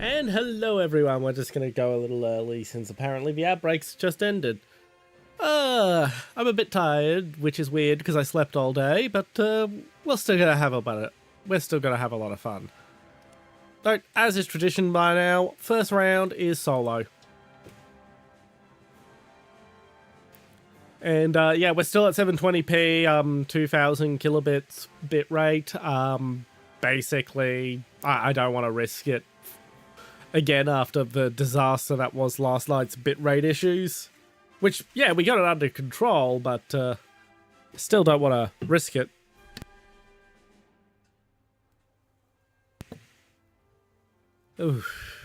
And hello everyone, we're just going to go a little early since apparently the outbreak's just ended. I'm a bit tired, which is weird because I slept all day, but we're still going to have we're still going to have a lot of fun. So, as is tradition by now, first round is solo. And yeah, we're still at 720p, 2000 kilobits bit rate. Basically, I don't want to risk it again after the disaster that was last night's bitrate issues. Which, yeah, we got it under control, but still don't want to risk it. Oof.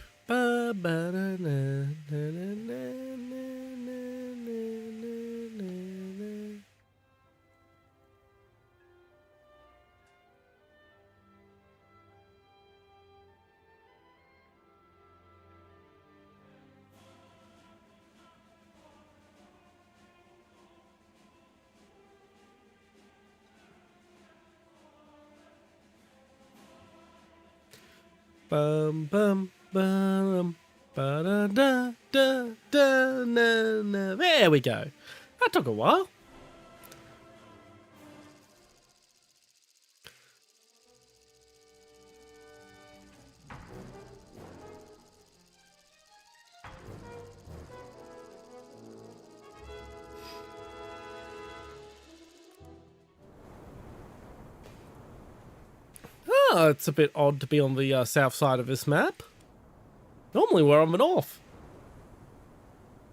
Bum bum bum ba da da da da na na. There we go. That took a while. Oh, it's a bit odd to be on the south side of this map. Normally we're on the north.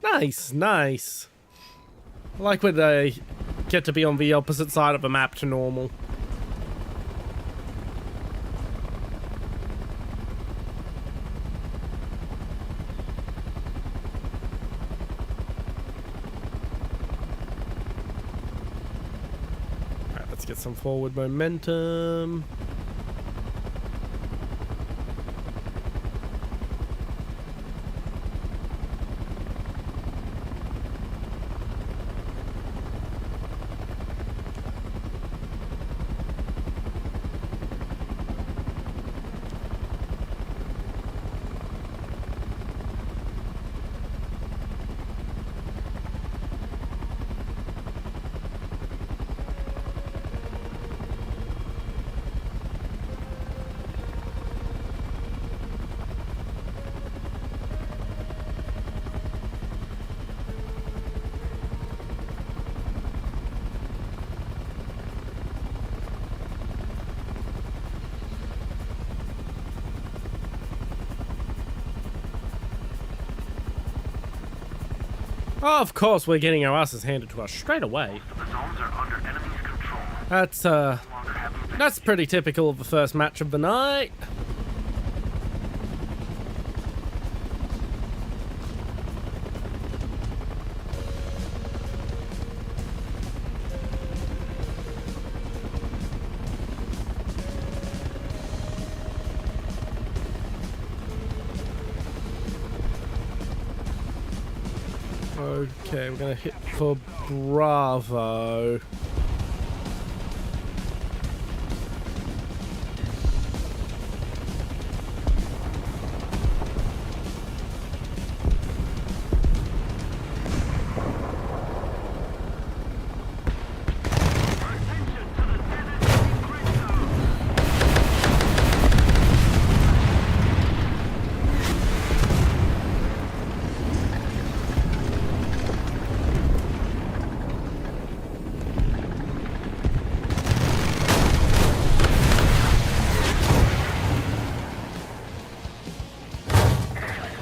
Nice, nice. I like when they get to be on the opposite side of the map to normal. Alright, let's get some forward momentum. Oh, of course, we're getting our asses handed to us straight away. The zones are under enemy's control. That's pretty typical of the first match of the night. Okay, we're gonna hit for Bravo.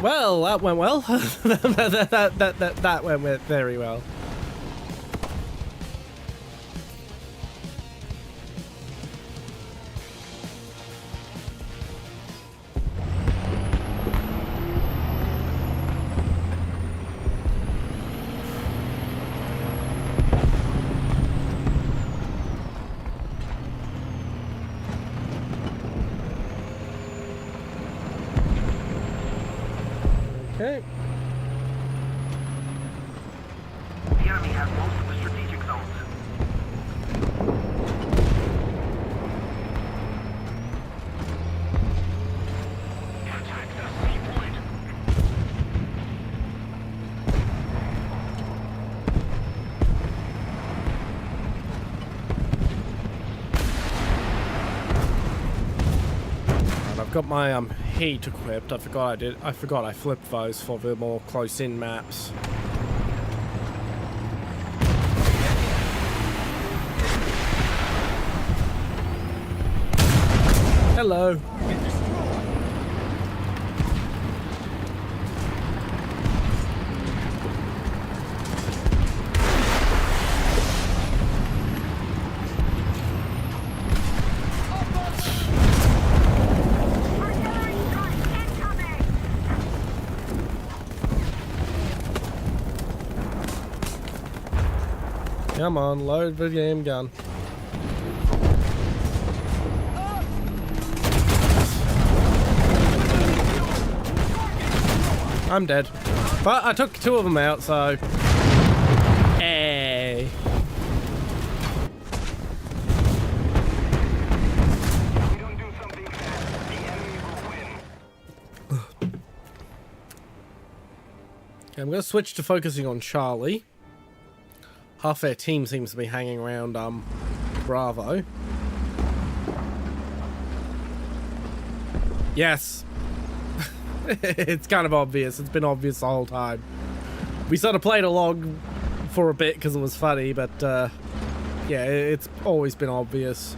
Well, that went well. that went very well. Okay. The enemy has most of the strategic zones. Protect the got my heat equipped. I forgot I flipped those for the more close-in maps. Hello. Come on, load the damn gun. I'm dead. But I took 2 of them out, so... Hey. We don't do something fast, the enemy will win. Okay, I'm going to switch to focusing on Charlie. Half their team seems to be hanging around Bravo. Yes. It's kind of obvious. It's been obvious the whole time. We sort of played along for a bit because it was funny, but yeah, it's always been obvious.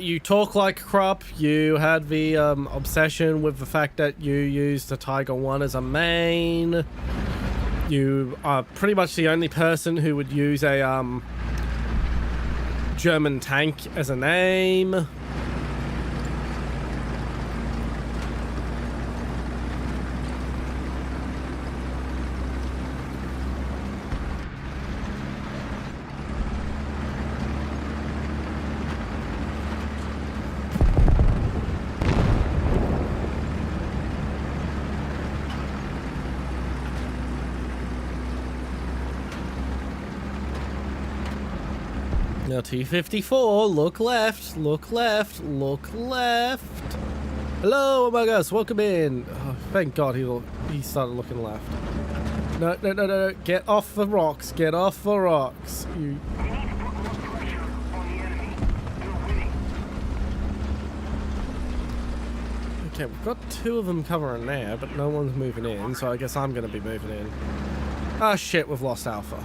You talk like crap. You had the obsession with the fact that you used the Tiger 1 as a main. You are pretty much the only person who would use a German tank as a name. Now T-54, look left, look left, look left. Hello, among us, welcome in. Oh, thank God he started looking left. No, no, no, no, get off the rocks, get off the rocks. You... We need to put more pressure on the enemy. They're winning. Okay, we've got 2 of them covering now, but no one's moving in, so I guess I'm going to be moving in. Ah, shit, we've lost Alpha.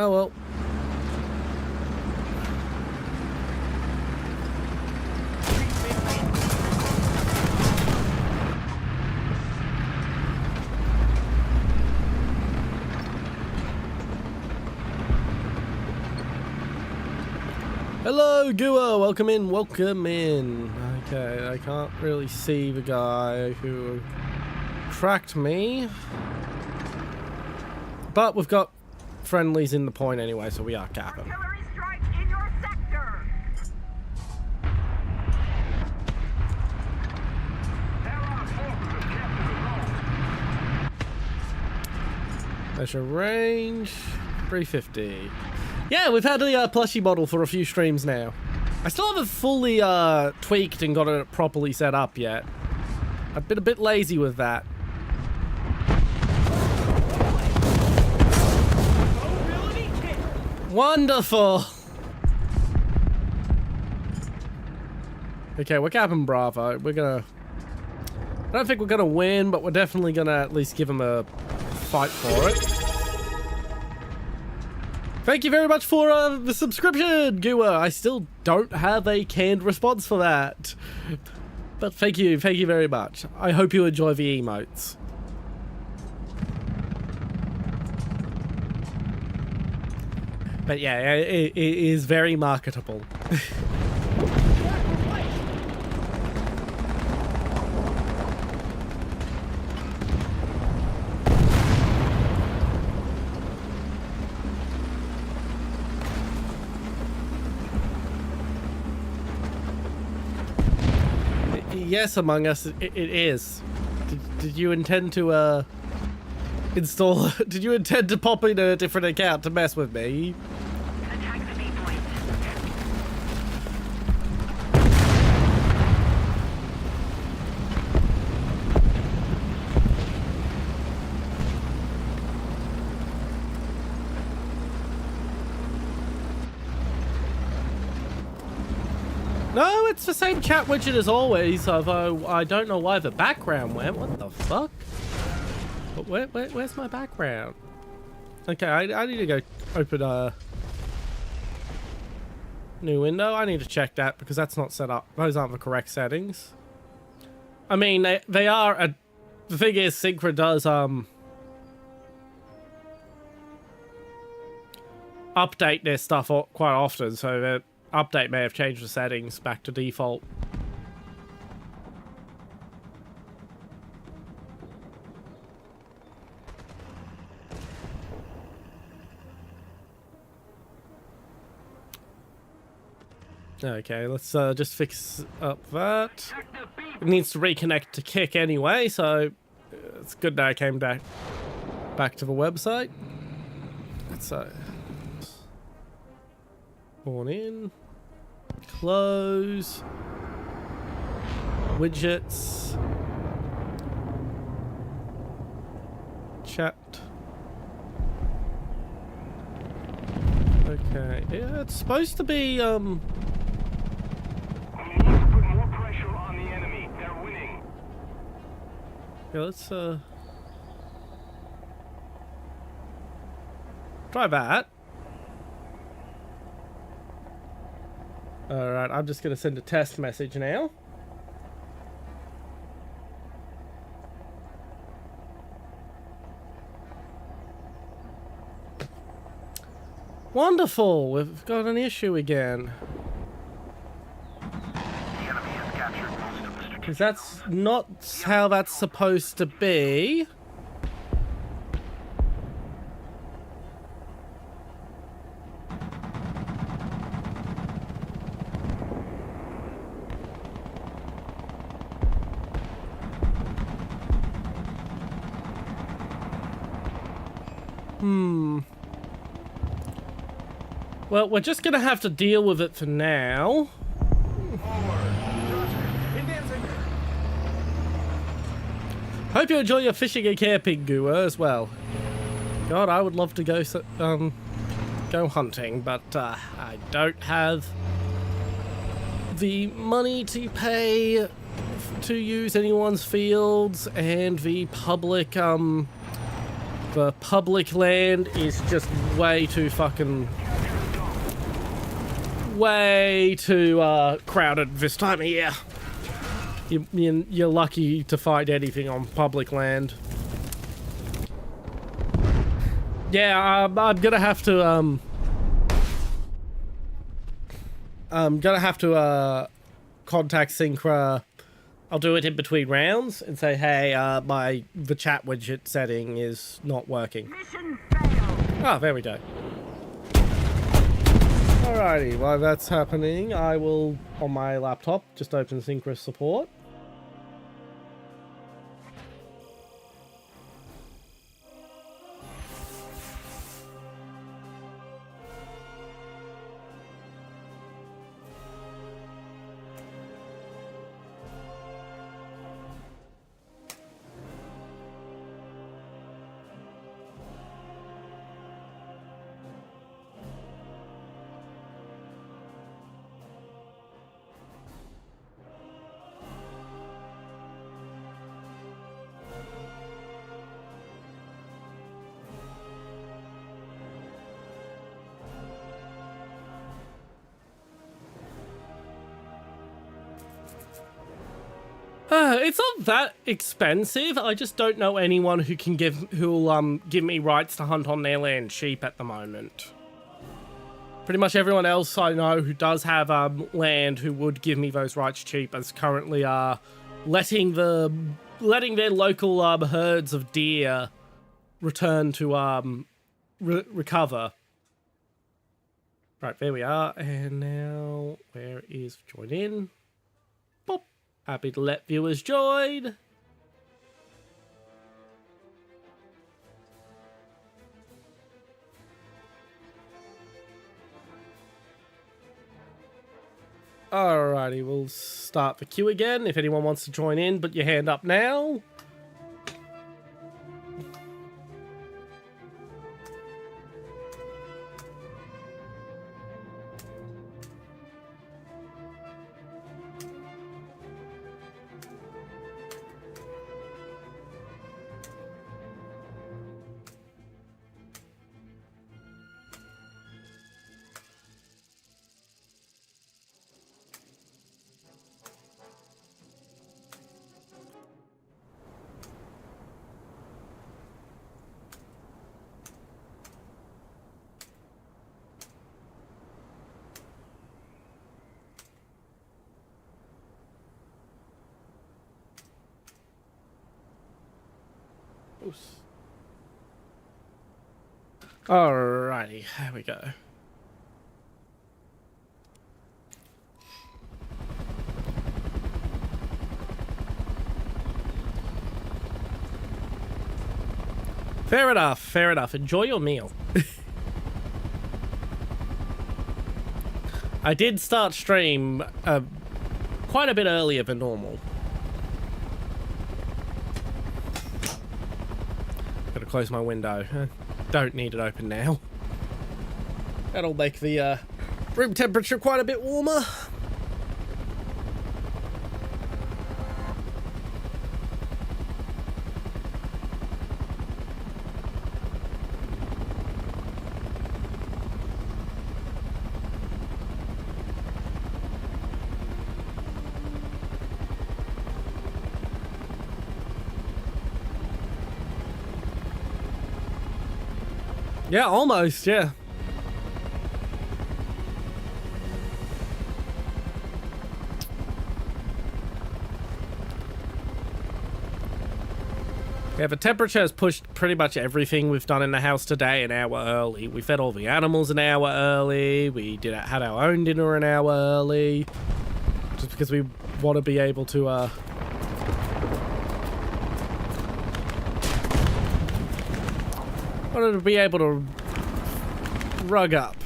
Oh well. Hello, Gua! Welcome in, welcome in. Okay, I can't really see the guy who tracked me. But we've got friendlies in the point anyway, so we are capping. Artillery strike in your sector. There's your range, 350. Yeah, we've had the plushie model for a few streams now. I still haven't fully tweaked and got it properly set up yet. I've been a bit lazy with that. Wonderful! Okay, we're capping Bravo. We're gonna... I don't think we're gonna win, but we're definitely gonna at least give him a fight for it. Thank you very much for the subscription, Gua. I still don't have a canned response for that. But thank you very much. I hope you enjoy the emotes. But yeah, it is very marketable. Yes, Among Us, it is. Did you intend to install? Did you intend to pop in a different account to mess with me? Attack the main point. No, it's the same chat widget as always, although I don't know why the background went. What the fuck? But where's my background? Okay, I need to go open a new window. I need to check that because that's not set up. Those aren't the correct settings. I mean, they are. The thing is, Synchro does update their stuff quite often, so the update may have changed the settings back to default. Okay, let's just fix up that. It needs to reconnect to Kick anyway, so it's good that I came back to the website. Let's spawn in, close, widgets, chat. Okay, yeah, it's supposed to be We need to put more pressure on the enemy. They're winning. yeah, let's try that. Alright, I'm just gonna send a test message now. Wonderful! We've got an issue again. Because that's not how that's supposed to be. Well, we're just gonna have to deal with it for now. Hope you enjoy your fishing and camping, Gua, as well. God, I would love to go go hunting, but I don't have the money to pay to use anyone's fields, and the public land is just way too crowded this time of year. You're lucky to find anything on public land. Yeah, I'm gonna have to contact Synchra. I'll do it in between rounds and say, hey, the chat widget setting is not working. Mission failed. Ah, there we go. Alrighty, while that's happening, I will, on my laptop, just open Synchra support. It's not that expensive. I just don't know anyone who'll give me rights to hunt on their land cheap at the moment. Pretty much everyone else I know who does have land who would give me those rights cheap is currently letting their local herds of deer return to recover. Right, there we are. And now where is join in? Boop. Happy to let viewers join. Alrighty, we'll start the queue again if anyone wants to join in. Put your hand up now. Alrighty, there we go. Fair enough, fair enough. Enjoy your meal. I did start stream quite a bit earlier than normal. Gotta close my window. Don't need it open now. That'll make the room temperature quite a bit warmer. Yeah, almost, yeah. Yeah, the temperature has pushed pretty much everything we've done in the house today an hour early. We fed all the animals an hour early. We had our own dinner an hour early. Just because we want to be able to, wanted to be able to rug up.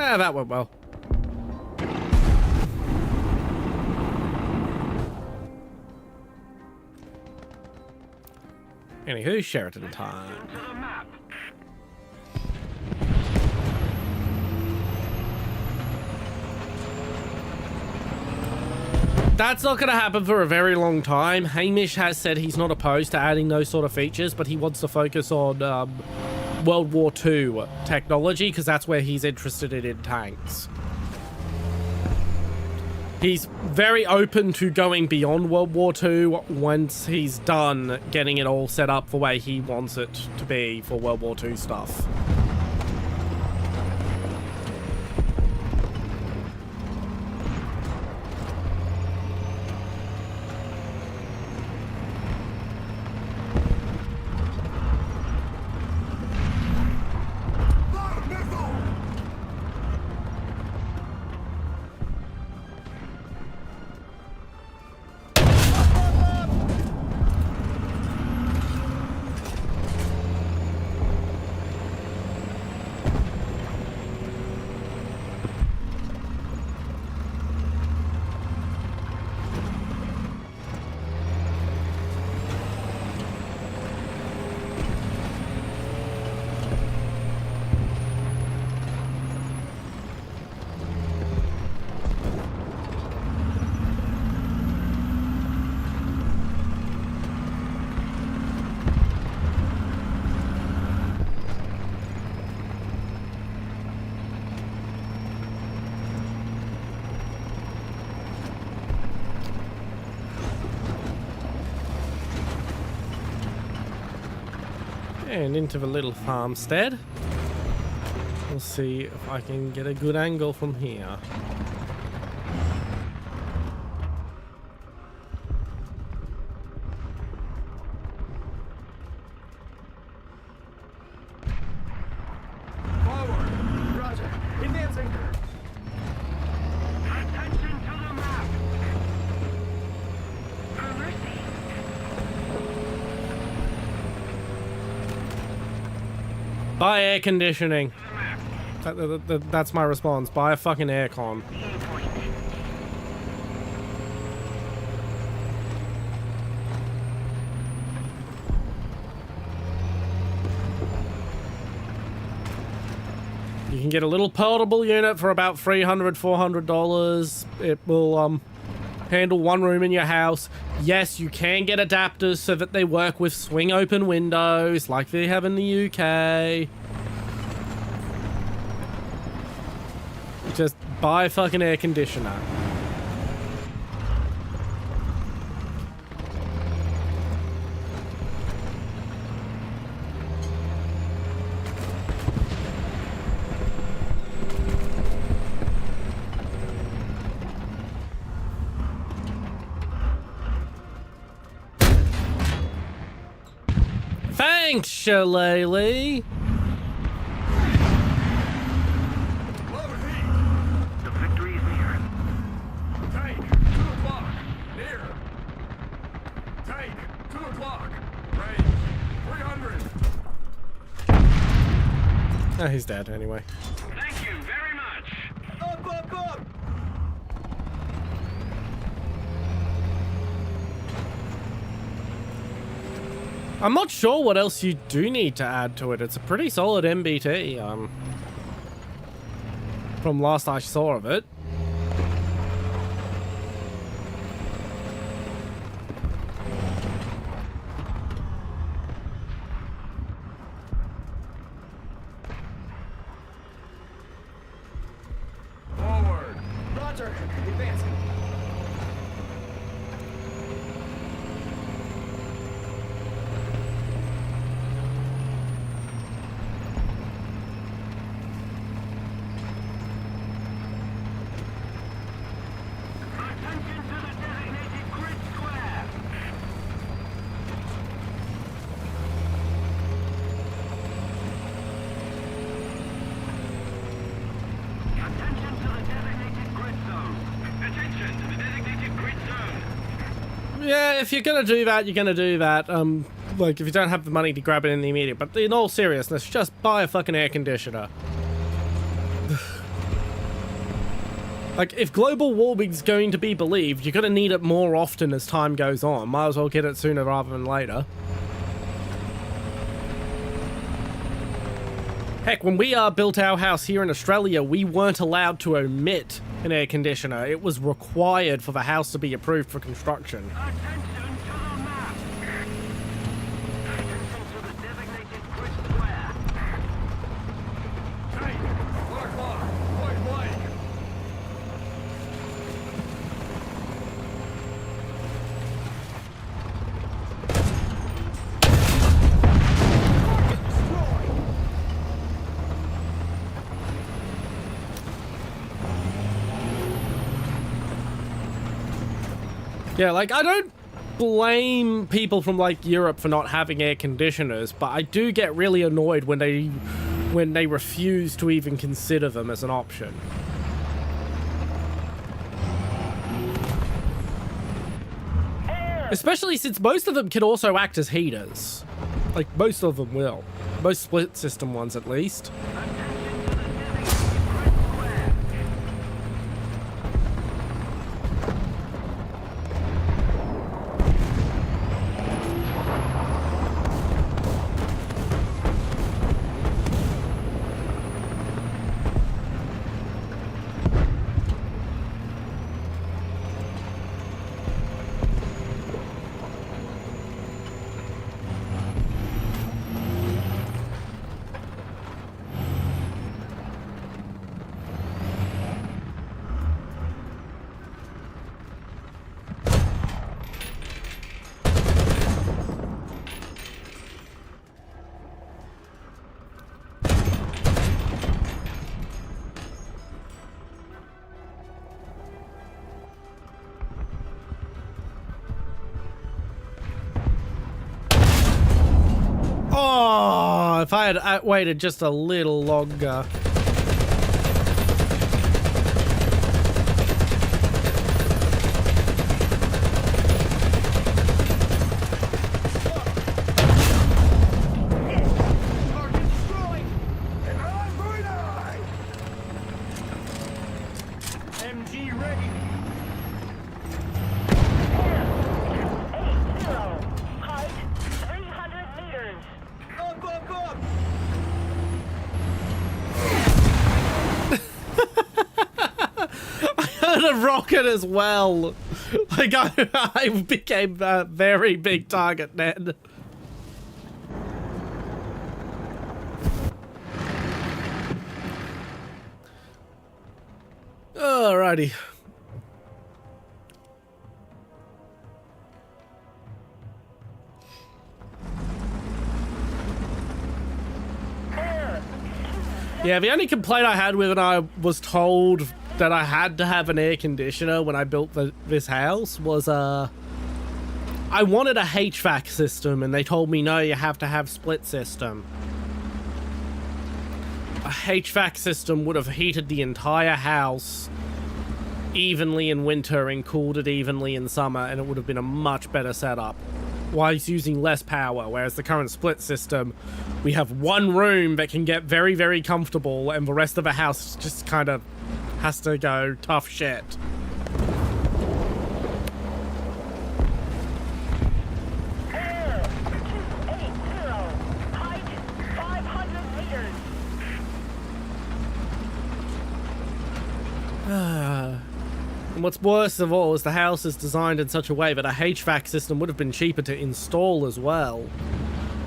Ah, that went well. Anywho, Sheraton time. That's not going to happen for a very long time. Hamish has said he's not opposed to adding those sort of features, but he wants to focus on World War II technology, because that's where he's interested in tanks. He's very open to going beyond World War II once he's done getting it all set up the way he wants it to be for World War II stuff. And into the little farmstead. We'll see if I can get a good angle from here. Forward. Roger. Advancing. Buy air conditioning. That's my response. Buy a fucking aircon. You can get a little portable unit for about $300, $400. It will handle one room in your house. Yes, you can get adapters so that they work with swing open windows like they have in the UK. Just buy a fucking air conditioner. Thanks, Shillelagh. The victory is near. Tank, 2 o'clock. Near. Tank, 2 o'clock. Range, 300. Oh, he's dead anyway. Thank you very much. Up, up, up. I'm not sure what else you do need to add to it. It's a pretty solid MBT, from last I saw of it. Forward. Roger. Advancing. Attention to the designated grid square. Attention to the designated grid zone. Attention to the designated grid zone. Yeah, if you're gonna do that, you're gonna do that. Like, if you don't have the money to grab it in the immediate. But in all seriousness, just buy a fucking air conditioner. Like, if global warming's going to be believed, you're gonna need it more often as time goes on. Might as well get it sooner rather than later. Heck, when we built our house here in Australia, we weren't allowed to omit an air conditioner. It was required for the house to be approved for construction. Attention to the map. Attention to the designated grid square. Tank, 1 o'clock. Point blank. Yeah, like, I don't blame people from, like, Europe for not having air conditioners, but I do get really annoyed when they refuse to even consider them as an option. Especially since most of them can also act as heaters. Like, most of them will. Most split system ones, at least. Oh, if I had waited just a little longer. Target destroyed. a rocket as well. Like, I became a very big target then. Alrighty. Yeah, the only complaint I had when I was told that I had to have an air conditioner when I built this house was, I wanted a HVAC system, and they told me, no, you have to have split system. A HVAC system would have heated the entire house evenly in winter and cooled it evenly in summer, and it would have been a much better setup while it's using less power, whereas the current split system, we have one room that can get very, very comfortable, and the rest of the house just kind of has to go tough shit. Air 280. Height 500 meters. And what's worst of all is the house is designed in such a way that a HVAC system would have been cheaper to install as well.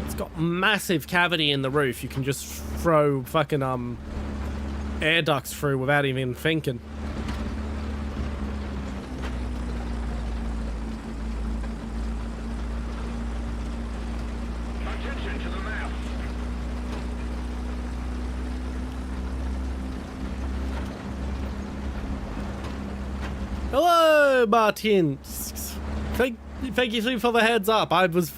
It's got massive cavity in the roof. You can just throw fucking air ducts through without even thinking. Attention to the map. Hello, Martin. Thank you for the heads up. I was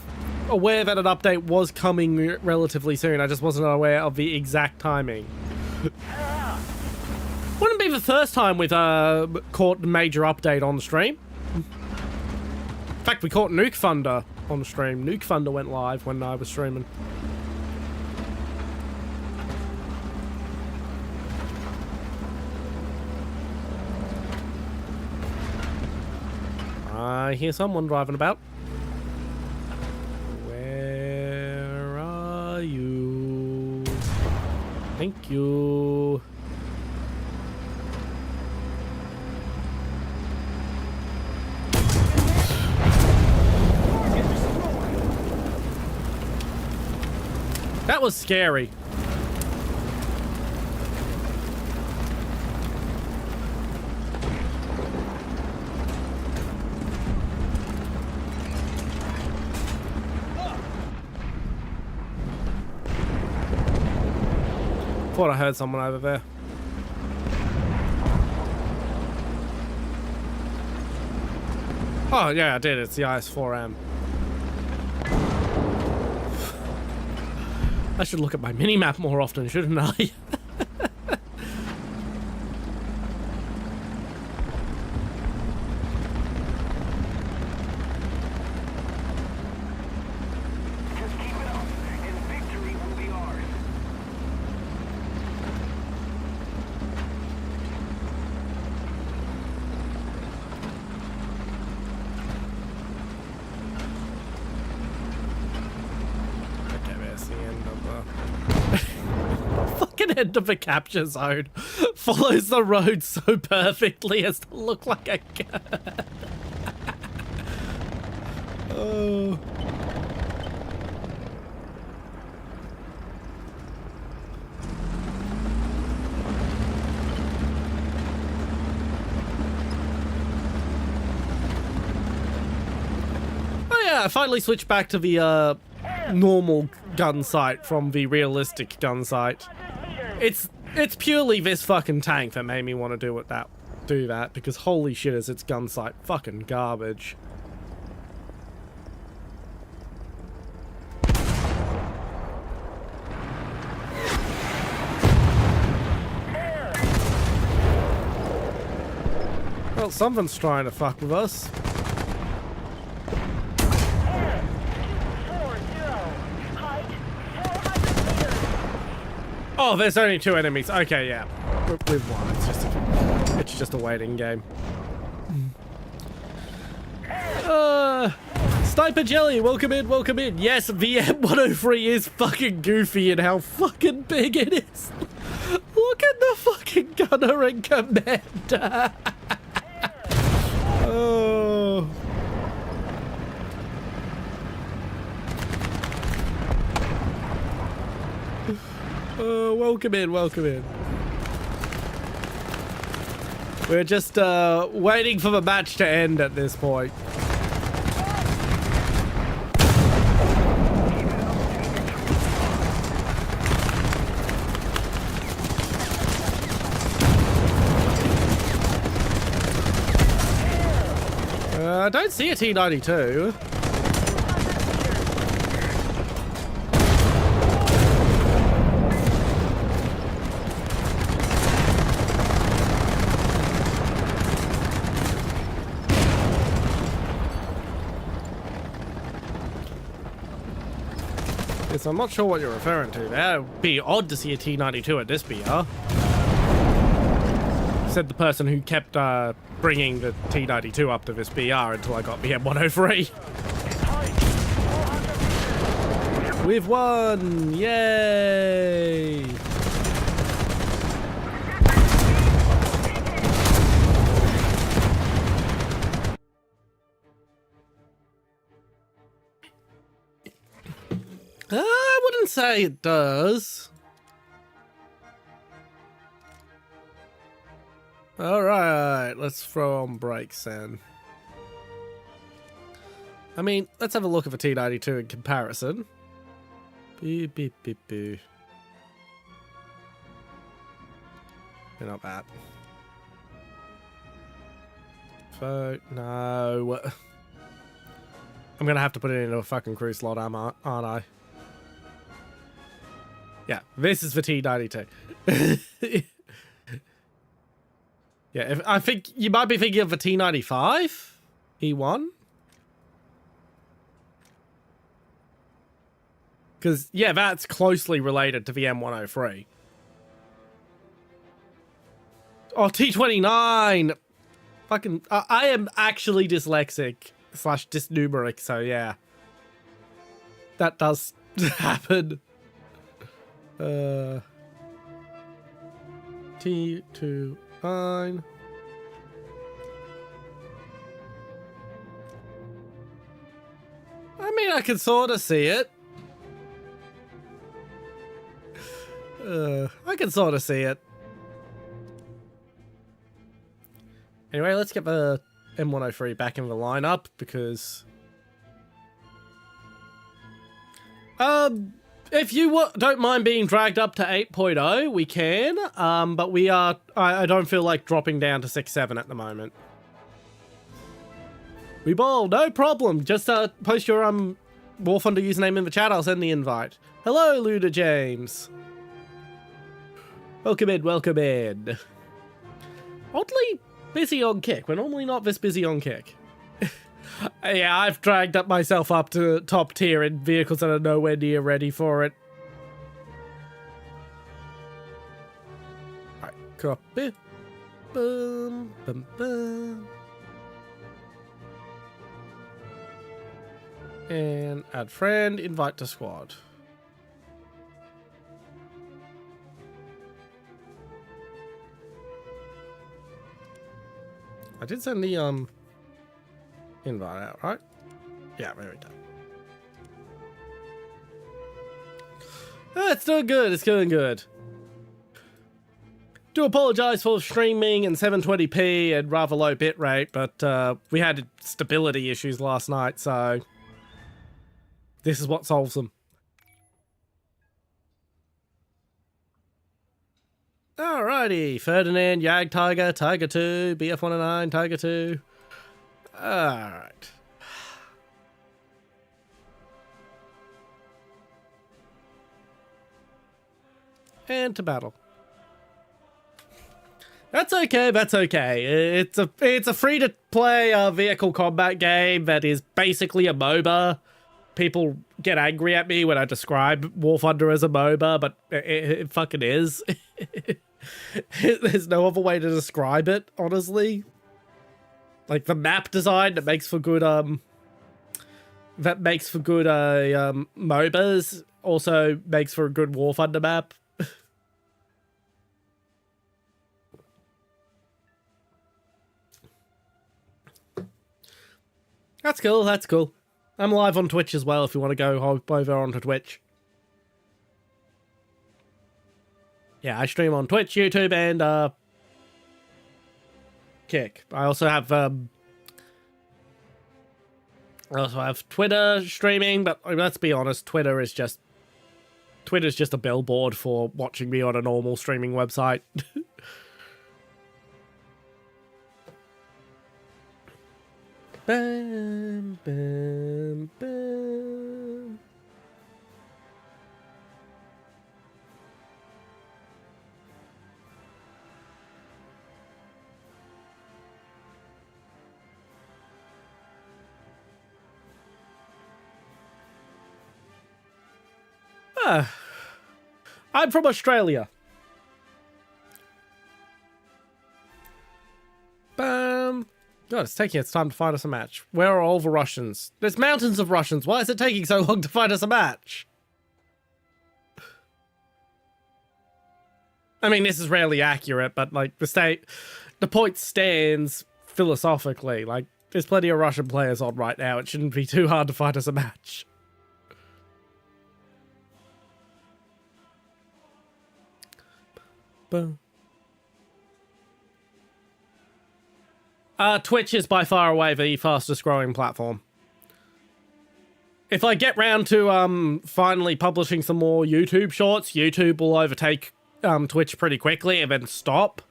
aware that an update was coming relatively soon. I just wasn't aware of the exact timing. Wouldn't be the first time we've caught a major update on stream. In fact, we caught Nuke Thunder on stream. Nuke Thunder went live when I was streaming. I hear someone driving about. Where are you? Thank you. That was scary. Thought I heard someone over there. Oh, yeah, I did. It's the IS-4M. I should look at my mini-map more often, shouldn't I? Just keep it up, and victory will be ours. Okay, there's the end of the... fucking end of the capture zone. Follows the road so perfectly as to look like a... oh... I finally switched back to the normal gun sight from the realistic gun sight. It's purely this fucking tank that made me want to do that because holy shit is its gun sight fucking garbage. Well, something's trying to fuck with us. Oh, there's only 2 enemies. Okay, yeah. We've won. It's just a waiting game. Sniper Jelly, welcome in, welcome in. Yes, VM103 is fucking goofy in how fucking big it is. Look at the fucking gunner and commander. Oh. Oh, welcome in, welcome in. We're just waiting for the match to end at this point. I don't see a T-92. Yes, I'm not sure what you're referring to. That would be odd to see a T-92 at this BR. Said the person who kept bringing the T-92 up to this BR until I got the M103. We've won! Yay! I wouldn't say it does. Alright, let's throw on brakes then. I mean, let's have a look at the T-92 in comparison. Beep, beep, beep, beep. They're not bad. Vote, no. I'm gonna have to put it into a fucking crew slot, aren't I? Yeah, this is the T-92. Yeah, I think you might be thinking of the T-95 E1. Because, yeah, that's closely related to the M103. Oh, T-29! Fucking, I am actually dyslexic / dysnumeric, so yeah. That does happen. T29. I mean, I can sort of see it. I can sort of see it. Anyway, let's get the M103 back in the lineup because... if you don't mind being dragged up to 8.0, we can. But we are... I don't feel like dropping down to 6.7 at the moment. We bowl, no problem. Just post your Warthunder username in the chat. I'll send the invite. Hello, Luda James. Welcome in, welcome in. Oddly busy on kick. We're normally not this busy on kick. Yeah, I've dragged up myself up to top tier in vehicles that are nowhere near ready for it. Alright, copy. Boom, boom, boom. And add friend, invite to squad. I did send the invite out, right? Yeah, there we go. Oh, it's doing good, it's doing good. Do apologize for streaming in 720p and rather low bitrate, but we had stability issues last night, so this is what solves them. Alrighty, Ferdinand, Jag Tiger, Tiger 2, BF109, Tiger 2. Alright. And to battle. That's okay, that's okay. It's a free-to-play vehicle combat game that is basically a MOBA. People get angry at me when I describe Warthunder as a MOBA, but it fucking is. There's no other way to describe it, honestly. Like the map design that makes for good MOBAs also makes for a good Warthunder map. That's cool, that's cool. I'm live on Twitch as well if you want to go hop over onto Twitch. Yeah, I stream on Twitch, YouTube, and Kick. I also have Twitter streaming, but let's be honest, Twitter's just a billboard for watching me on a normal streaming website. Bam, bam, bam. I'm from Australia. Bam. God, it's taking its time to find us a match. Where are all the Russians? There's mountains of Russians. Why is it taking so long to find us a match? I mean, this is rarely accurate, but like the point stands philosophically. Like, there's plenty of Russian players on right now. It shouldn't be too hard to find us a match. Boom. Twitch is by far away the fastest growing platform. If I get round to finally publishing some more YouTube shorts, YouTube will overtake Twitch pretty quickly and then stop.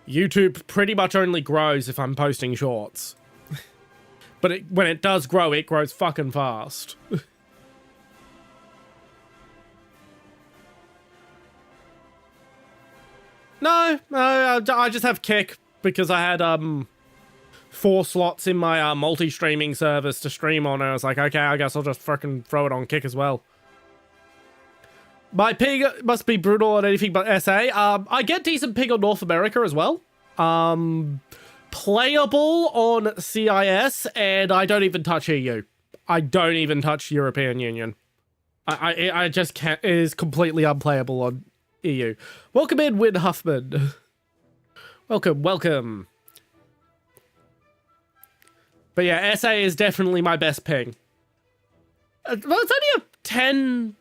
YouTube pretty much only grows if I'm posting shorts. But when it does grow, it grows fucking fast. No, I just have Kick because I had 4 slots in my multi-streaming service to stream on, and I was like, okay, I guess I'll just fucking throw it on Kick as well. My ping must be brutal on anything but SA. I get decent ping on North America as well. Playable on CIS, and I don't even touch EU. I don't even touch European Union. I just can't. It is completely unplayable on EU. Welcome in, Win Huffman. Welcome. But yeah, SA is definitely my best ping. Well, it's only a 10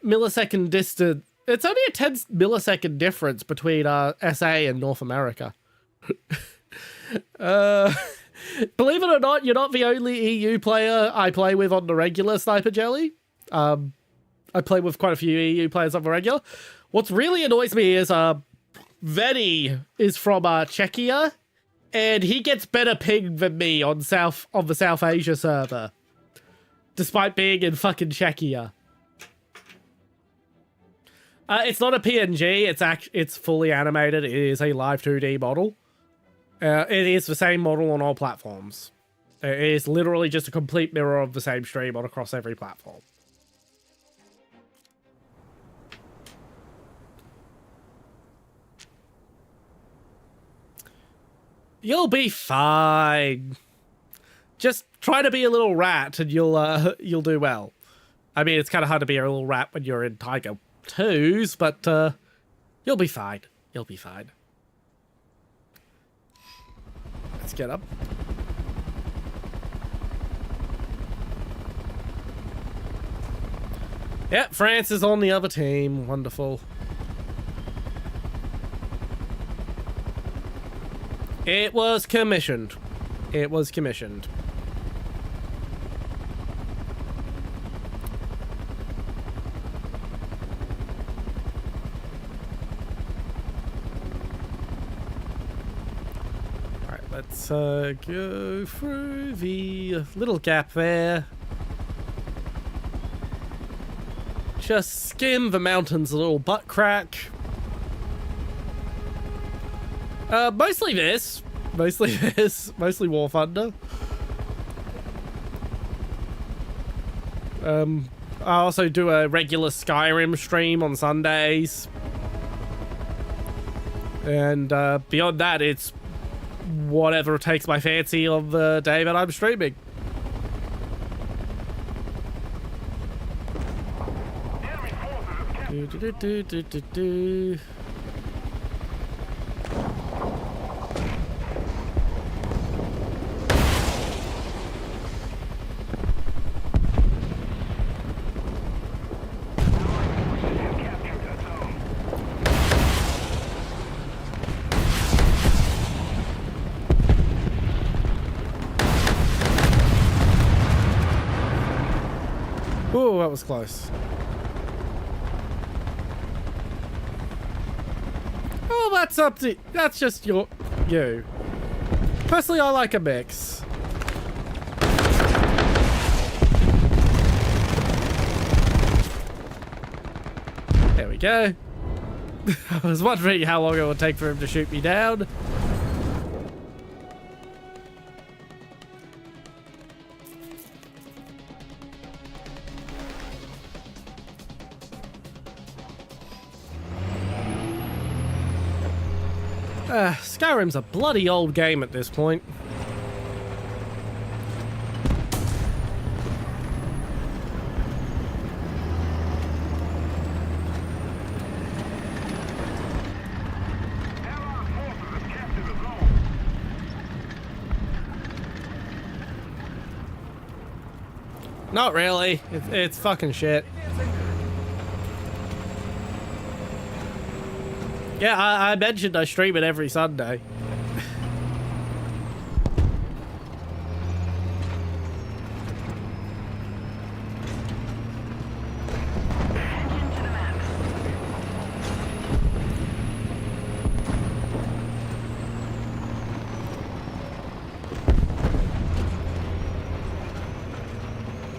millisecond distance. It's only a 10 millisecond difference between SA and North America. Believe it or not, you're not the only EU player I play with on the regular, Sniper Jelly. I play with quite a few EU players on the regular. What's really annoys me is Veni is from Czechia, and he gets better ping than me on the South Asia server, despite being in fucking Czechia. It's not a PNG. It's fully animated. It is a live 2D model. It is the same model on all platforms. It is literally just a complete mirror of the same stream on across every platform. You'll be fine. Just try to be a little rat and you'll do well. I mean, it's kind of hard to be a little rat when you're in Tiger 2s, but you'll be fine. You'll be fine. Let's get up. Yeah, France is on the other team. Wonderful. It was commissioned. It was commissioned. Alright, let's go through the little gap there. Just skim the mountain's little butt crack. Mostly Warthunder. I also do a regular Skyrim stream on Sundays. And beyond that, it's whatever takes my fancy on the day that I'm streaming. Do. Ooh, that was close. Oh, that's up to... That's just you. Personally, I like a mix. There we go. I was wondering how long it would take for him to shoot me down. Skyrim's a bloody old game at this point. Allied forces have captured the zone. Not really. It's fucking shit. Yeah, I mentioned I stream it every Sunday. Attention to the map.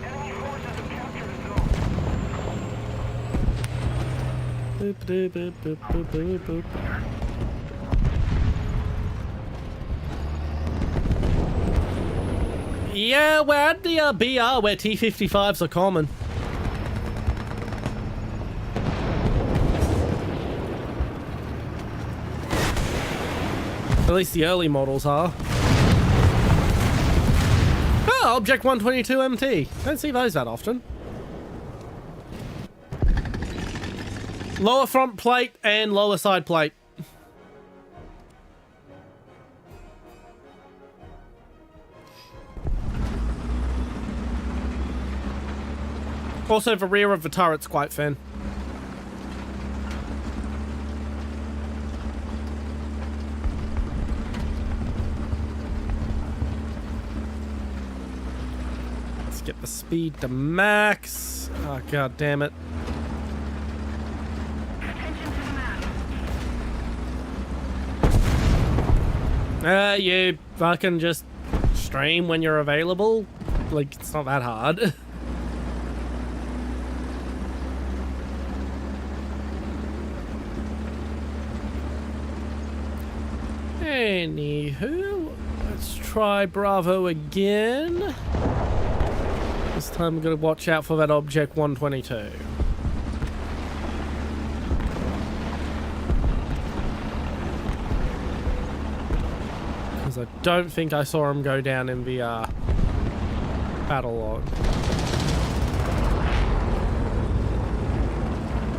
Enemy forces have captured the zone. Boop, boop, boop, boop, boop, boop, boop. Yeah, we're at the BR where T-55s are common. At least the early models are. Oh, Object 122 MT. Don't see those that often. Lower front plate and lower side plate. Also, the rear of the turret's quite thin. Let's get the speed to max. Oh, god damn it. Attention to the map. You fucking just stream when you're available. Like, it's not that hard. Anywho, let's try Bravo again. This time I'm gonna watch out for that Object 122. Because I don't think I saw him go down in the battle log.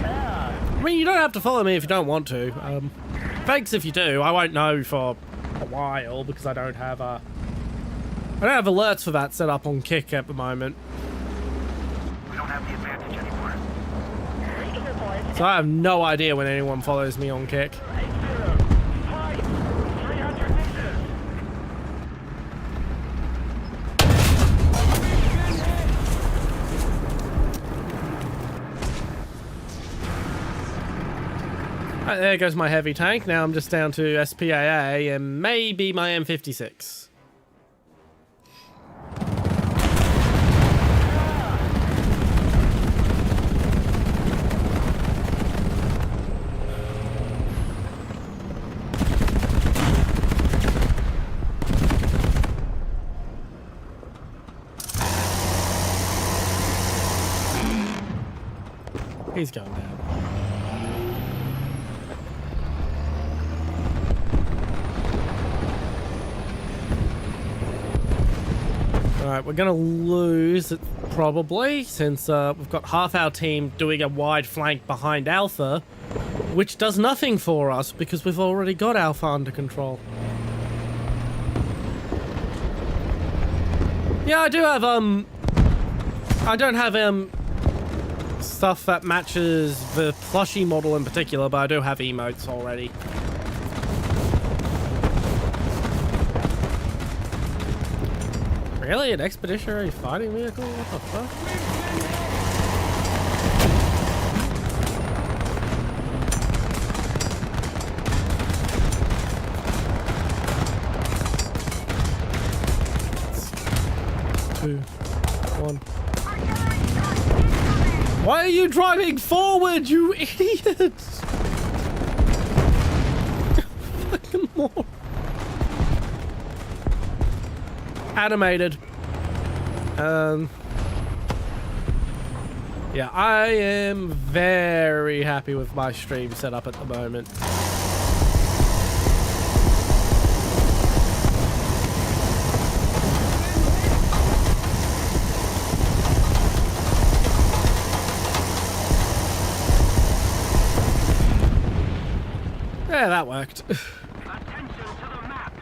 I mean, you don't have to follow me if you don't want to. Thanks if you do. I won't know for a while because I don't have alerts for that set up on Kick at the moment. We don't have the advantage anymore. Reading reports. So I have no idea when anyone follows me on Kick. 80. Height 300 meters. Right, there goes my heavy tank. Now I'm just down to SPAA and maybe my M56. He's going down. Alright, we're gonna lose it probably, since we've got half our team doing a wide flank behind Alpha, which does nothing for us because we've already got Alpha under control. Yeah, I do have, I don't have, stuff that matches the plushie model in particular, but I do have emotes already. Really? An expeditionary fighting vehicle? What the fuck? Two, one. Why are you driving forward, you idiot? Fucking more. Animated. Yeah, I am very happy with my stream setup at the moment. Yeah, that worked. Attention to the map.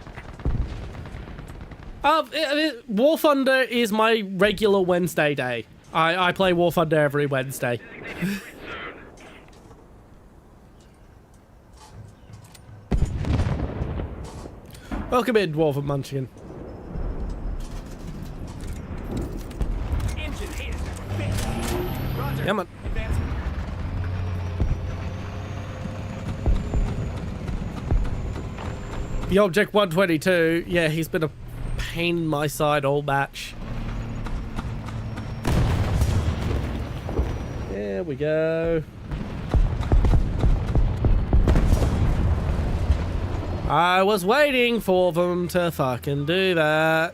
Warthunder is my regular Wednesday day. I play Warthunder every Wednesday. Designated grid zone. Welcome in, Dwarf of Munchkin. Engine hit. Roger. Come on. Advancing. The Object 122, yeah, he's been a pain in my side all match. There we go. I was waiting for them to fucking do that.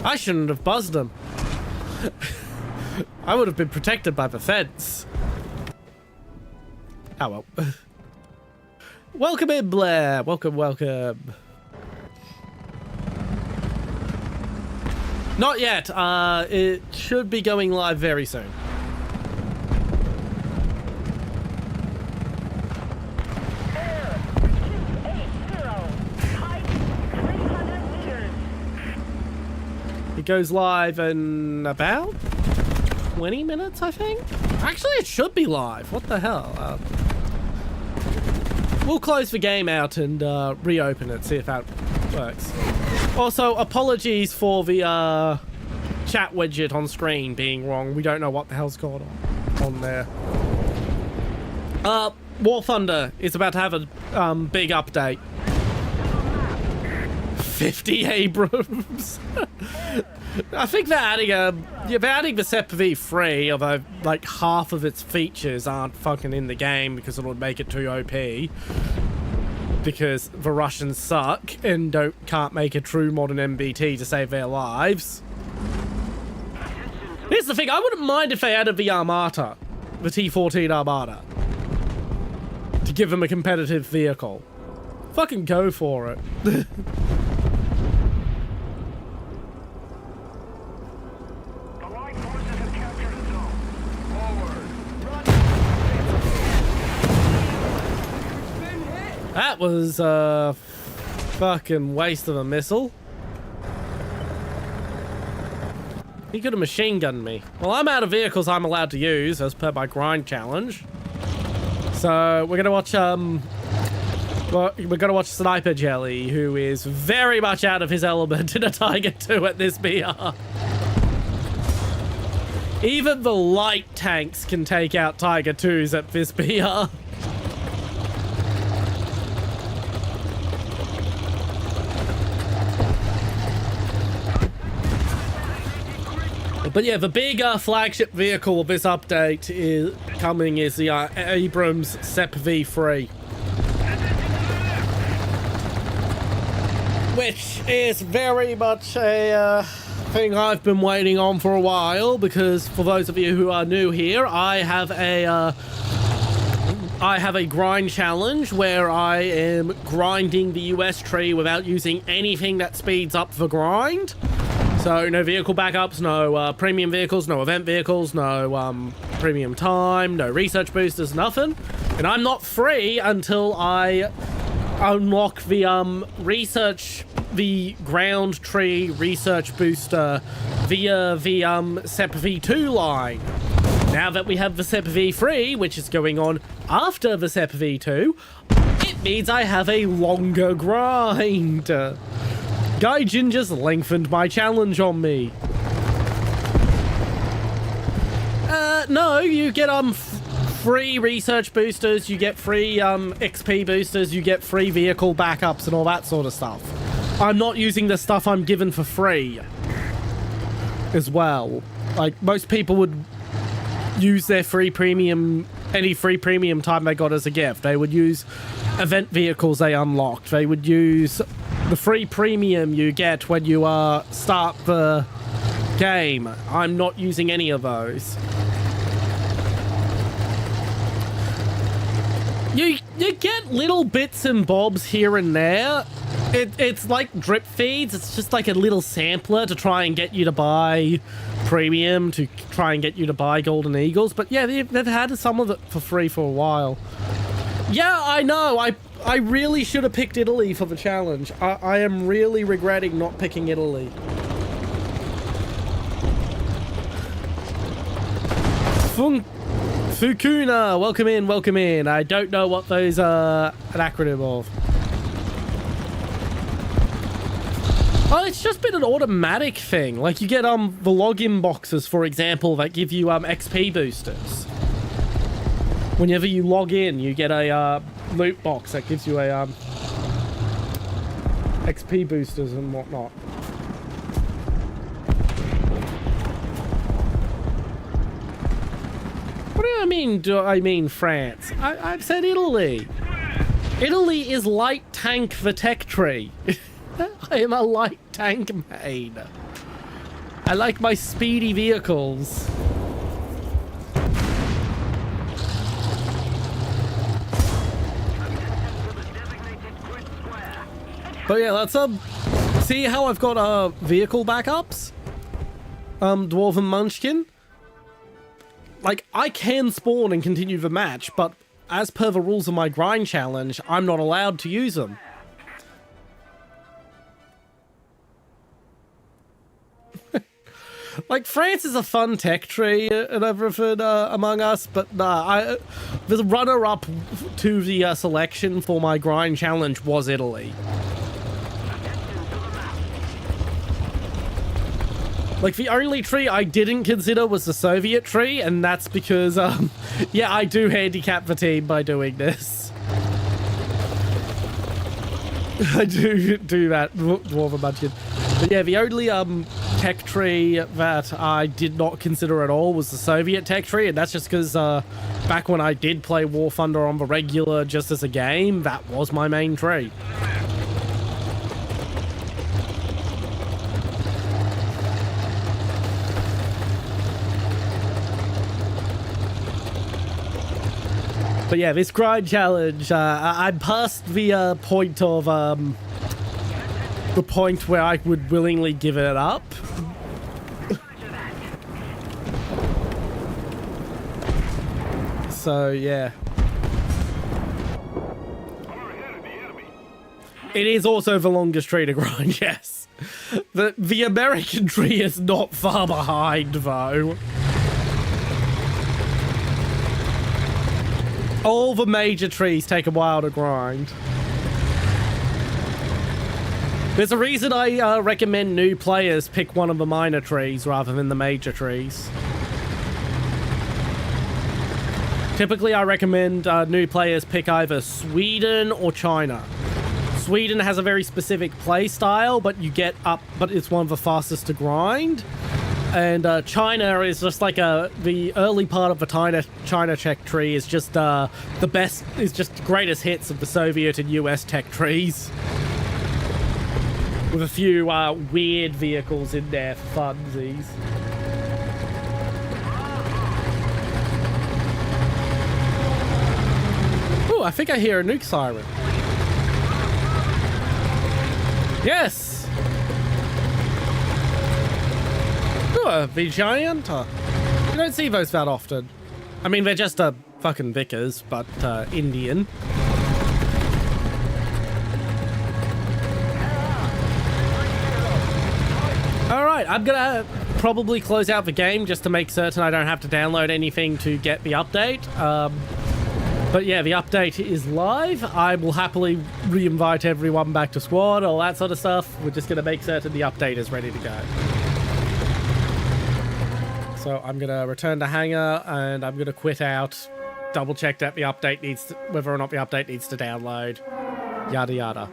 I shouldn't have buzzed them. I would have been protected by the fence. Oh well. Welcome in, Blair. Welcome, welcome. Not yet. It should be going live very soon. Air 280. Height 300 meters. It goes live in about 20 minutes, I think. Actually, it should be live. What the hell? We'll close the game out and reopen it, see if that works. Also, apologies for the chat widget on screen being wrong. We don't know what the hell's going on there. Warthunder is about to have a big update. 50 Abrams. I think they're adding the SEP V3, although like half of its features aren't fucking in the game because it would make it too OP. Because the Russians suck and can't make a true modern MBT to save their lives. Here's the thing, I wouldn't mind if they added the Armata, the T-14 Armata, to give them a competitive vehicle. Fucking go for it. Allied forces have captured a zone. Forward. Roger. Been hit. That was a fucking waste of a missile. He could have machine gunned me. Well, I'm out of vehicles I'm allowed to use as per my grind challenge. So we're gonna watch we're gonna watch Sniper Jelly, who is very much out of his element in a Tiger 2 at this BR. Even the light tanks can take out Tiger 2s at this BR. But yeah, the big flagship vehicle of this update is the Abrams SEP V3. Which is very much a thing I've been waiting on for a while, because for those of you who are new here, I have a grind challenge where I am grinding the US tree without using anything that speeds up the grind. So no vehicle backups, no premium vehicles, no event vehicles, no premium time, no research boosters, nothing. And I'm not free until I unlock the ground tree research booster via the SEP V2 line. Now that we have the SEP V3, which is going on after the SEP V2, it it means I have a longer grind. Gaijin just lengthened my challenge on me. No, you get free research boosters, you get free XP boosters, you get free vehicle backups and all that sort of stuff. I'm not using the stuff I'm given for free as well. Like, most people would use their free premium, any free premium time they got as a gift. They would use event vehicles they unlocked. They would use the free premium you get when you start the game. I'm not using any of those. You get little bits and bobs here and there. It's like drip feeds. It's just like a little sampler to try and get you to buy premium, to try and get you to buy Golden Eagles. But yeah, they've had some of it for free for a while. Yeah, I know. I really should have picked Italy for the challenge. I am really regretting not picking Italy. Fukuna, welcome in, welcome in. I don't know what those are an acronym of. Oh, it's just been an automatic thing. Like, you get the login boxes, for example, that give you XP boosters. Whenever you log in, you get a loot box that gives you a XP boosters and whatnot. What do I mean? Do I mean France? I've said Italy. Italy is light tank the tech tree. I am a light tank main. I like my speedy vehicles. But yeah, let's see how I've got vehicle backups. Dwarven Munchkin. Like, I can spawn and continue the match, but as per the rules of my grind challenge, I'm not allowed to use them. Like, France is a fun tech tree and everything among us, but nah, the runner-up to the selection for my grind challenge was Italy. Like, the only tree I didn't consider was the Soviet tree, and that's because, yeah, I do handicap the team by doing this. I do that, Dwarven Munchkin. But yeah, the only tech tree that I did not consider at all was the Soviet tech tree, and that's just because back when I did play Warthunder on the regular just as a game, that was my main tree. But yeah, this grind challenge, I'm past the point of the point where I would willingly give it up. So yeah, it is also the longest tree to grind. Yes, the American tree is not far behind though. All the major trees take a while to grind. There's a reason I recommend new players pick one of the minor trees rather than the major trees. Typically, I recommend new players pick either Sweden or China. Sweden has a very specific play style, but it's one of the fastest to grind. And China is just like the early part of the China tech tree is just the best, is just the greatest hits of the Soviet and US tech trees. With a few weird vehicles in there for funsies. Oh, I think I hear a nuke siren. Yes! The giant. You don't see those that often. I mean, they're just fucking Vickers, but Indian. Alright, I'm gonna probably close out the game just to make certain I don't have to download anything to get the update. But yeah, the update is live. I will happily re-invite everyone back to squad, all that sort of stuff. We're just going to make certain the update is ready to go. So I'm going to return to hangar and I'm going to quit out, double check that the update needs to, whether or not the update needs to download, yada yada.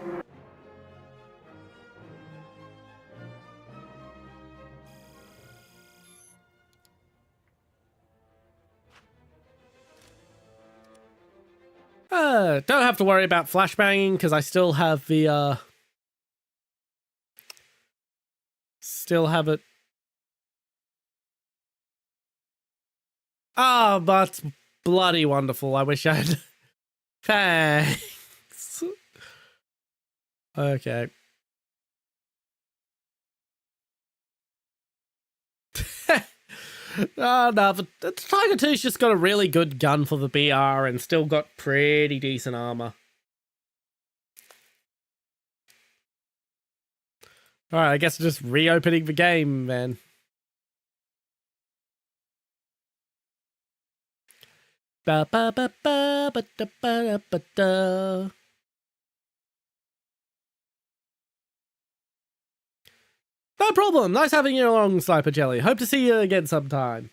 Don't have to worry about flashbanging because I still have the, still have it. Oh, that's bloody wonderful. I wish I had. Thanks. Okay. Oh, no, but Tiger 2's just got a really good gun for the BR and still got pretty decent armor. Alright, I guess just reopening the game, man. Ba ba ba ba ba da ba da ba da. No problem. Nice having you along, Sniper Jelly. Hope to see you again sometime.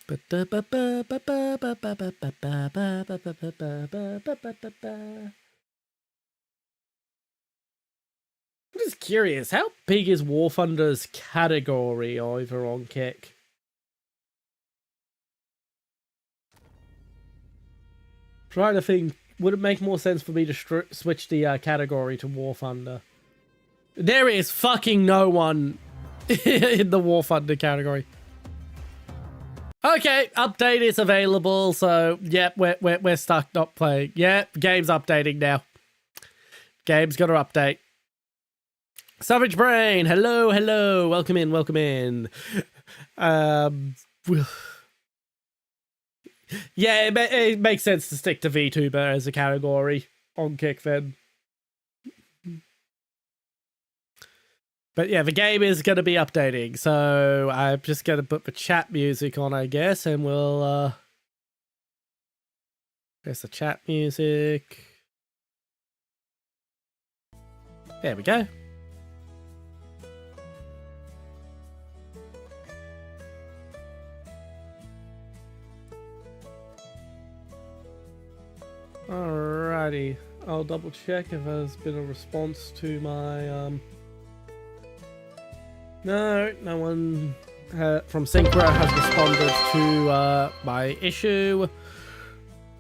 I'm just curious, how big is Warthunder's category over on Kick? Trying to think, would it make more sense for me to switch the category to Warthunder? There is fucking no one in the Warthunder category. Okay, update is available, so yep, we're stuck not playing. Yep, game's updating now. Game's gonna update. Savage Brain, hello, hello, welcome in, welcome in. Yeah, it makes sense to stick to VTuber as a category on Kick then. But yeah, the game is going to be updating, so I'm just going to put the chat music on, I guess, and we'll, there's the chat music. There we go. Alrighty, I'll double check if there's been a response to my, No, no one from Synchro has responded to my issue.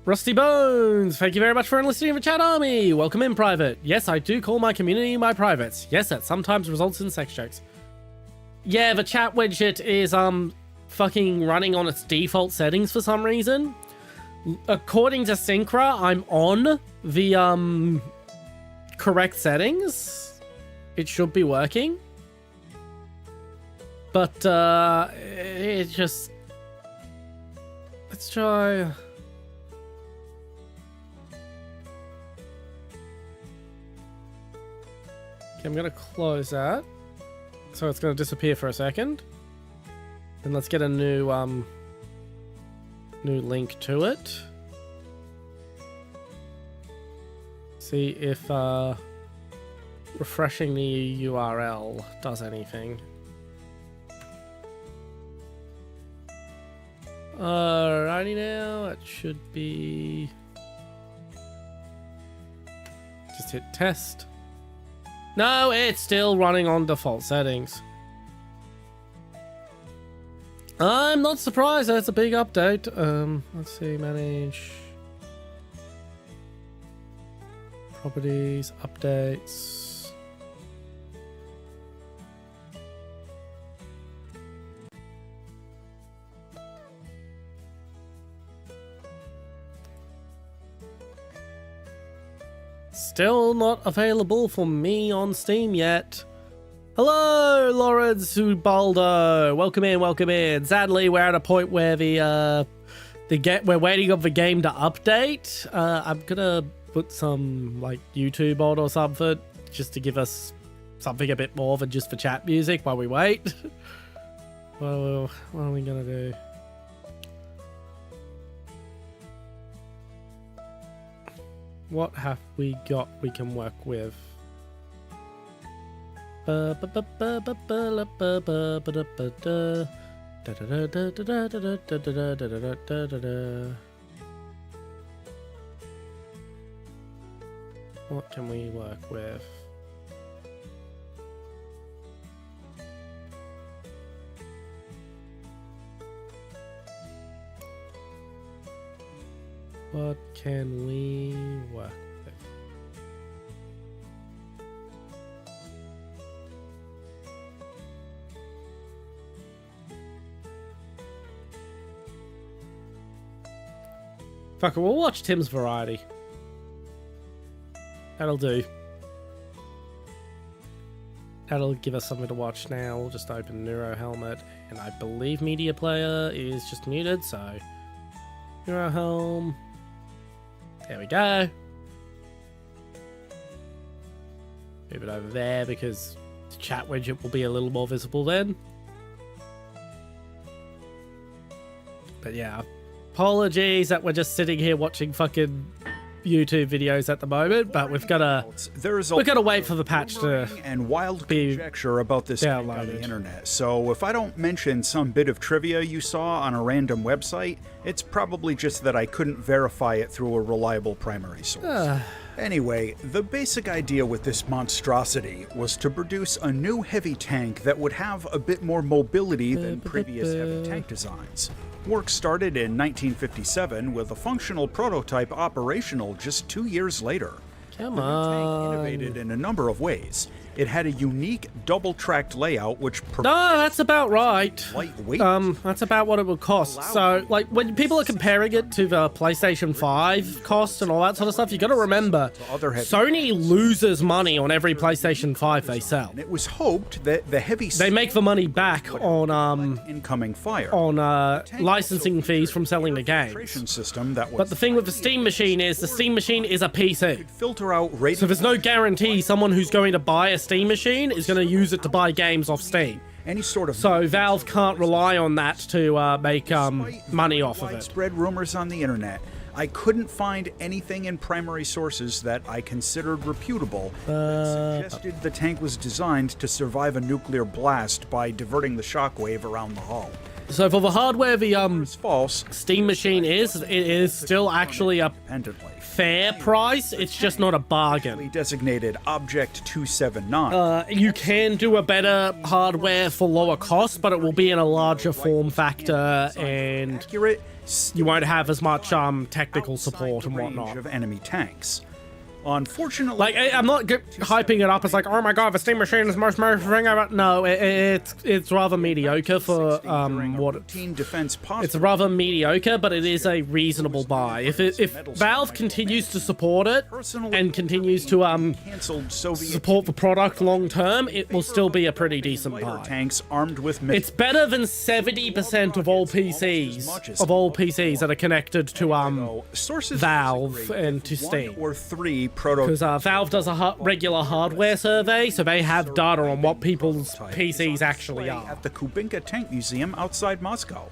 Rusty Bones, thank you very much for enlisting in the chat army. Welcome in, Private. Yes, I do call my community my privates. Yes, that sometimes results in sex jokes. Yeah, the chat widget is fucking running on its default settings for some reason. According to Synchro, I'm on the correct settings. It should be working. But it just, let's try. Okay, I'm gonna close that. So it's gonna disappear for a second. Then let's get a new new link to it. See if refreshing the URL does anything. Alrighty now, it should be... Just hit test. No, it's still running on default settings. I'm not surprised, that's a big update. Let's see, manage... Properties, updates... Still not available for me on Steam yet. Hello, Lawrence Ubaldo. Welcome in, welcome in. Sadly, we're at a point where we're waiting on the game to update. I'm gonna put some like YouTube on or something just to give us something a bit more than just for chat music while we wait. Well, what are we gonna do? What have we got we can work with? What can we work with? What can we work with? Fuck it, we'll watch Tim's variety. That'll do. That'll give us something to watch now. We'll just open Neuro Helmet, and I believe Media Player is just muted, so Neuro Helm. There we go. Move it over there because the chat widget will be a little more visible then. But yeah, apologies that we're just sitting here watching fucking YouTube videos at the moment, but we've got to wait for the patch to and wild be conjecture about this tank on the internet. So if I don't mention some bit of trivia you saw on a random website, it's probably just that I couldn't verify it through a reliable primary source. Anyway, the basic idea with this monstrosity was to produce a new heavy tank that would have a bit more mobility than previous heavy tank designs. Work started in 1957 with a functional prototype operational just 2 years later. Come on. The tank innovated in a number of ways. It had a unique double-tracked layout which No, that's about right. lightweight. That's about what it would cost. So, like, when people are comparing it to the PlayStation 5 cost and all that sort of stuff, you got to remember, Sony loses money on every PlayStation 5 they sell. And it was hoped that the heavy They make the money back on incoming fire licensing fees from selling the games. System that was But the thing with the Steam machine is the Steam machine is a PC. filter out So there's no guarantee someone who's going to buy a Steam machine is going to use it to buy games off Steam. any sort of So Valve can't rely on that to make money off of it. Widespread rumors on the internet. I couldn't find anything in primary sources that I considered reputable that suggested the tank was designed to survive a nuclear blast by diverting the shockwave around the hull. So for the hardware, the It's false. Steam machine it is still actually a Independently. fair price. It's just not a bargain. Designated Object 279. You can do a better hardware for lower cost, but it will be in a larger form factor, and accurate. you won't have as much technical support and range whatnot. of enemy tanks. Unfortunately, Like, I'm not hyping it up as like, oh my god, the Steam machine is the most thing ever. No, it's rather mediocre for what routine defense it's rather mediocre, but it is a reasonable buy. If Valve continues to support it and continues to canceled Soviet support the product long term, it will still be a pretty decent buy. tanks armed with It's better than 70% of all PCs that are connected to sources Valve and to Steam. or 3 Because Valve does a regular hardware survey, so they have data on what people's PCs actually are. at the Kubinka Tank Museum outside Moscow.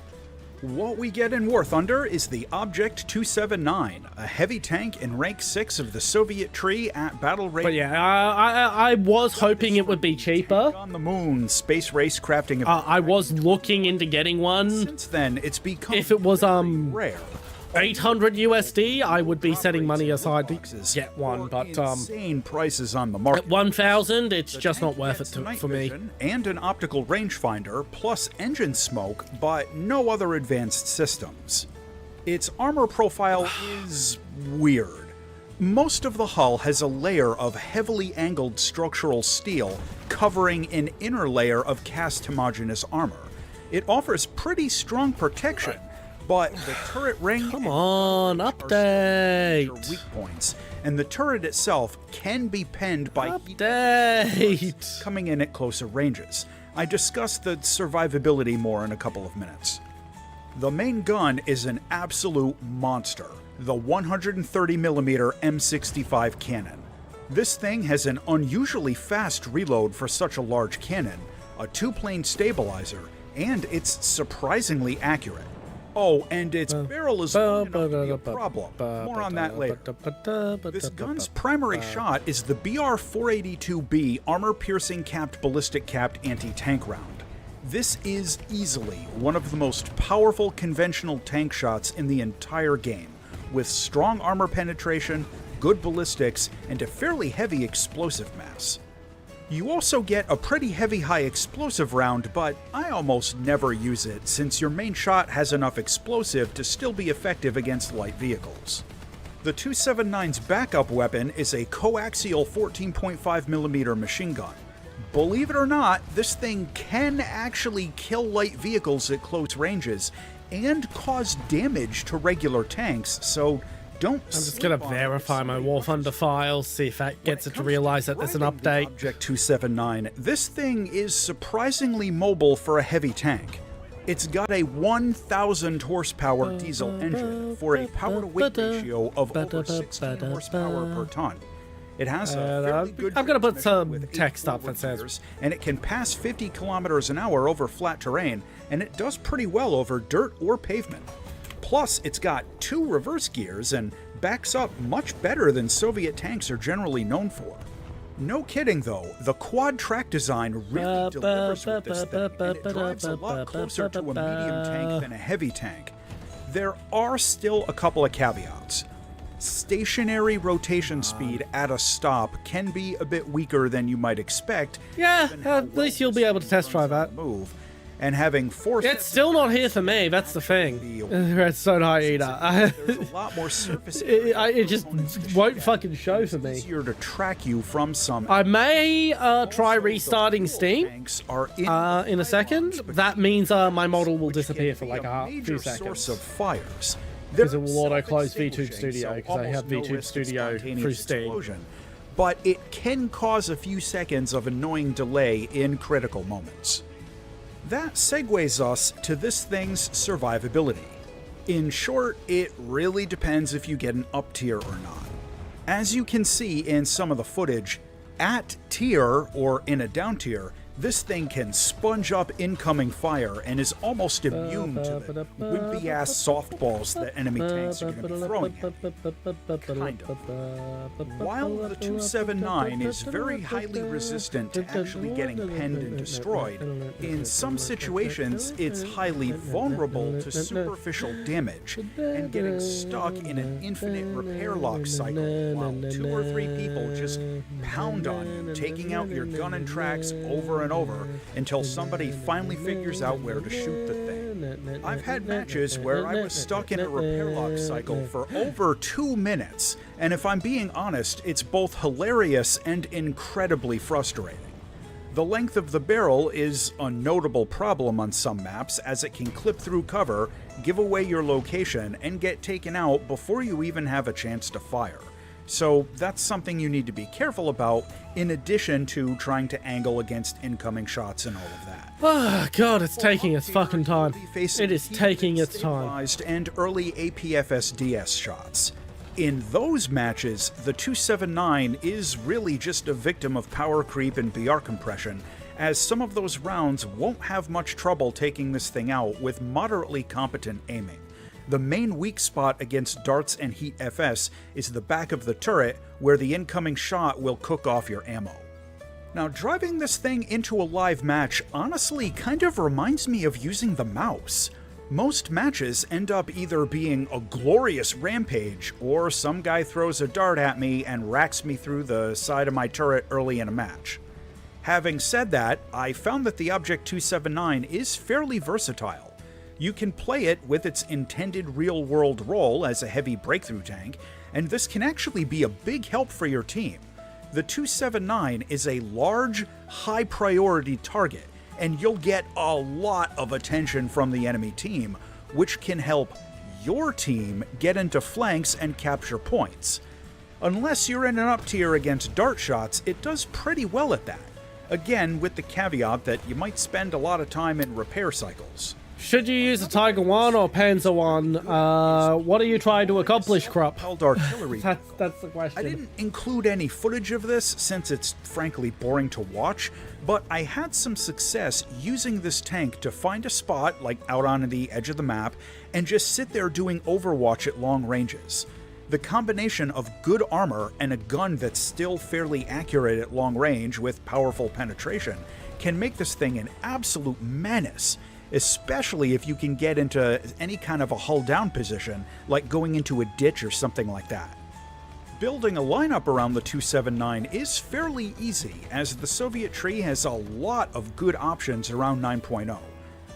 What we get in Warthunder is the Object 279, a heavy tank in rank 6 of the Soviet tree at battle rate. But yeah, I was hoping it would be cheaper. On the moon, space race crafting. I was looking into getting one. Since then, it's become If it was rare. 800 USD, I would be setting money aside to get one, but insane prices on the market. at 1,000, it's just not worth it for me. And an optical rangefinder plus engine smoke, but no other advanced systems. Its armor profile is weird. Most of the hull has a layer of heavily angled structural steel covering an inner layer of cast homogeneous armor. It offers pretty strong protection, but the turret ring Come on, update. are weak points, and the turret itself can be penned by heat Update. coming in at closer ranges. I discuss the survivability more in a couple of minutes. The main gun is an absolute monster, the 130mm M65 cannon. This thing has an unusually fast reload for such a large cannon, a 2-plane stabilizer, and it's surprisingly accurate. Oh, and its barrel is long enough to be a problem. More on that later. This gun's primary shot is the BR-482B armor-piercing capped ballistic capped anti-tank round. This is easily one of the most powerful conventional tank shots in the entire game, with strong armor penetration, good ballistics, and a fairly heavy explosive mass. You also get a pretty heavy high explosive round, but I almost never use it since your main shot has enough explosive to still be effective against light vehicles. The 279's backup weapon is a coaxial 14.5mm machine gun. Believe it or not, this thing can actually kill light vehicles at close ranges and cause damage to regular tanks, so don't. I'm just gonna verify my Warthunder files, see if that gets it to realize that there's an update. Object 279. This thing is surprisingly mobile for a heavy tank. It's got a 1,000 horsepower diesel engine for a power-to-weight ratio of over 16 horsepower per ton. It has a fairly good I'm gonna put transmission some with 8 text up forward that says, gears, and it can pass 50 kilometers an hour over flat terrain, and it does pretty well over dirt or pavement. Plus, it's got 2 reverse gears and backs up much better than Soviet tanks are generally known for. No kidding though, the quad track design really delivers with this thing, and it drives a lot closer to a medium tank than a heavy tank. There are still a couple of caveats. Stationary rotation speed at a stop can be a bit weaker than you might expect. yeah, at least you'll be able to test drive that. Move. And having 4 It's still not here for me, that's the thing. Redstone Hyena. there's a lot more surface It just won't fucking show for me. easier to track you from some. I may try restarting Steam Tanks are in a second. That means my model will disappear for like a few source seconds. of fires. Because it will auto-close VTube Studio, because I have VTube Studio through Steam. But it can cause a few seconds of annoying delay in critical moments. That segues us to this thing's survivability. In short, it really depends if you get an up tier or not. As you can see in some of the footage, at tier or in a down tier, this thing can sponge up incoming fire and is almost immune to the wimpy-ass softballs that enemy tanks are going to be throwing at you. Kind of. While the 279 is very highly resistant to actually getting penned and destroyed, in some situations it's highly vulnerable to superficial damage and getting stuck in an infinite repair lock cycle while 2 or 3 people just pound on you, taking out your gun and tracks over and over until somebody finally figures out where to shoot the thing. I've had matches where I was stuck in a repair lock cycle for over 2 minutes, and if I'm being honest, it's both hilarious and incredibly frustrating. The length of the barrel is a notable problem on some maps, as it can clip through cover, give away your location, and get taken out before you even have a chance to fire. So that's something you need to be careful about, in addition to trying to angle against incoming shots and all of that. Oh god, it's taking its fucking time. It is taking its time. And early APFS-DS shots. In those matches, the 279 is really just a victim of power creep and BR compression, as some of those rounds won't have much trouble taking this thing out with moderately competent aiming. The main weak spot against darts and heat FS is the back of the turret, where the incoming shot will cook off your ammo. Now, driving this thing into a live match honestly kind of reminds me of using the mouse. Most matches end up either being a glorious rampage, or some guy throws a dart at me and racks me through the side of my turret early in a match. Having said that, I found that the Object 279 is fairly versatile. You can play it with its intended real-world role as a heavy breakthrough tank, and this can actually be a big help for your team. The 279 is a large, high-priority target, and you'll get a lot of attention from the enemy team, which can help your team get into flanks and capture points. Unless you're in an up tier against dart shots, it does pretty well at that. Again, with the caveat that you might spend a lot of time in repair cycles. Should you use a Tiger 1 or Panzer 1? What are you trying to accomplish, Krupp? Held artillery. That's the question. I didn't include any footage of this since it's frankly boring to watch, but I had some success using this tank to find a spot, like out on the edge of the map, and just sit there doing Overwatch at long ranges. The combination of good armor and a gun that's still fairly accurate at long range with powerful penetration can make this thing an absolute menace, especially if you can get into any kind of a hull down position, like going into a ditch or something like that. Building a lineup around the 279 is fairly easy, as the Soviet tree has a lot of good options around 9.0.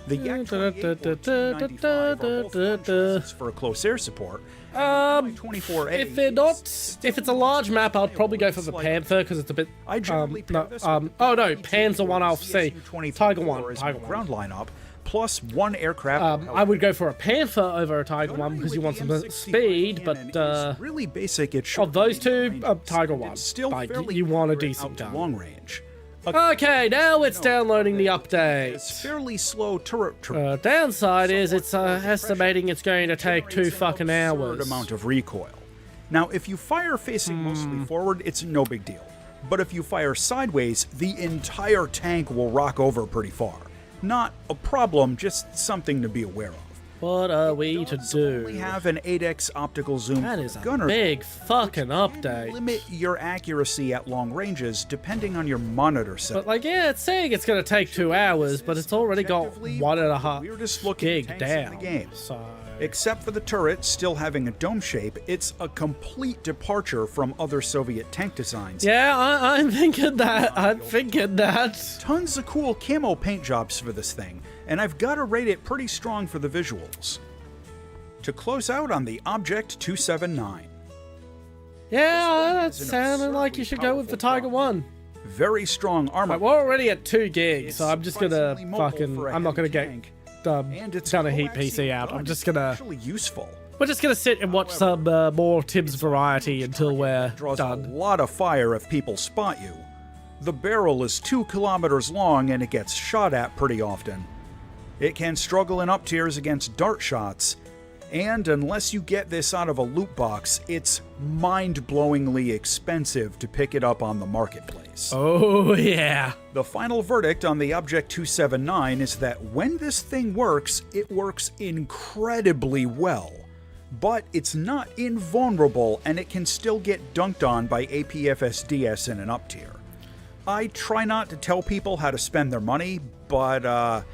The Yak 28 or 295 are both fun choices for a close air support. 24A If they're not, if it's a large map, I'd probably go for the Panther because it's a bit. I generally pair this oh with no, Panzer 1 Alpha C, Tiger 1, as Tiger my 1. ground lineup, plus one aircraft. I would go for a Panther over a Tiger 1 because you want some speed, but really basic at of those two, ranges, Tiger and 1. it's still Like, fairly you want a accurate decent out to gun. long range. Okay, now it's downloading the update. It's fairly slow turret. Downside is it's estimating it's going to take 2 fucking hours. Amount of recoil. Now, if you fire facing mostly forward, it's no big deal. But if you fire sideways, the entire tank will rock over pretty far. Not a problem, just something to be aware of. What are we to We do? have an 8x optical zoom. That for is a gunner, big fucking update. limit your accuracy at long ranges depending on your monitor setup. But like, yeah, it's saying it's going to take 2 hours, but it's already got Objectively, 1.5 weirdest looking gig tanks in the down. game. So Except for the turret still having a dome shape, it's a complete departure from other Soviet tank designs. yeah, I'm thinking that. I'm thinking that. Tons of cool camo paint jobs for this thing, and I've got to rate it pretty strong for the visuals. To close out on the Object 279. Yeah, that sounded like you should go with the Tiger 1. Very strong armor. Right, we're already at 2 gigs, so I'm just gonna surprisingly mobile fucking. for a I'm not gonna heavy get tank, and it's gonna heat coaxial PC out. gun. I'm just gonna. Actually useful. We're just gonna sit and watch some more Tim's Variety until we're Draws done. a lot of fire if people spot you. The barrel is 2 kilometers long and it gets shot at pretty often. It can struggle in up tiers against dart shots, and unless you get this out of a loot box, it's mind-blowingly expensive to pick it up on the marketplace. Oh yeah. The final verdict on the Object 279 is that when this thing works, it works incredibly well. But it's not invulnerable, and it can still get dunked on by APFSDS in an up tier. I try not to tell people how to spend their money, but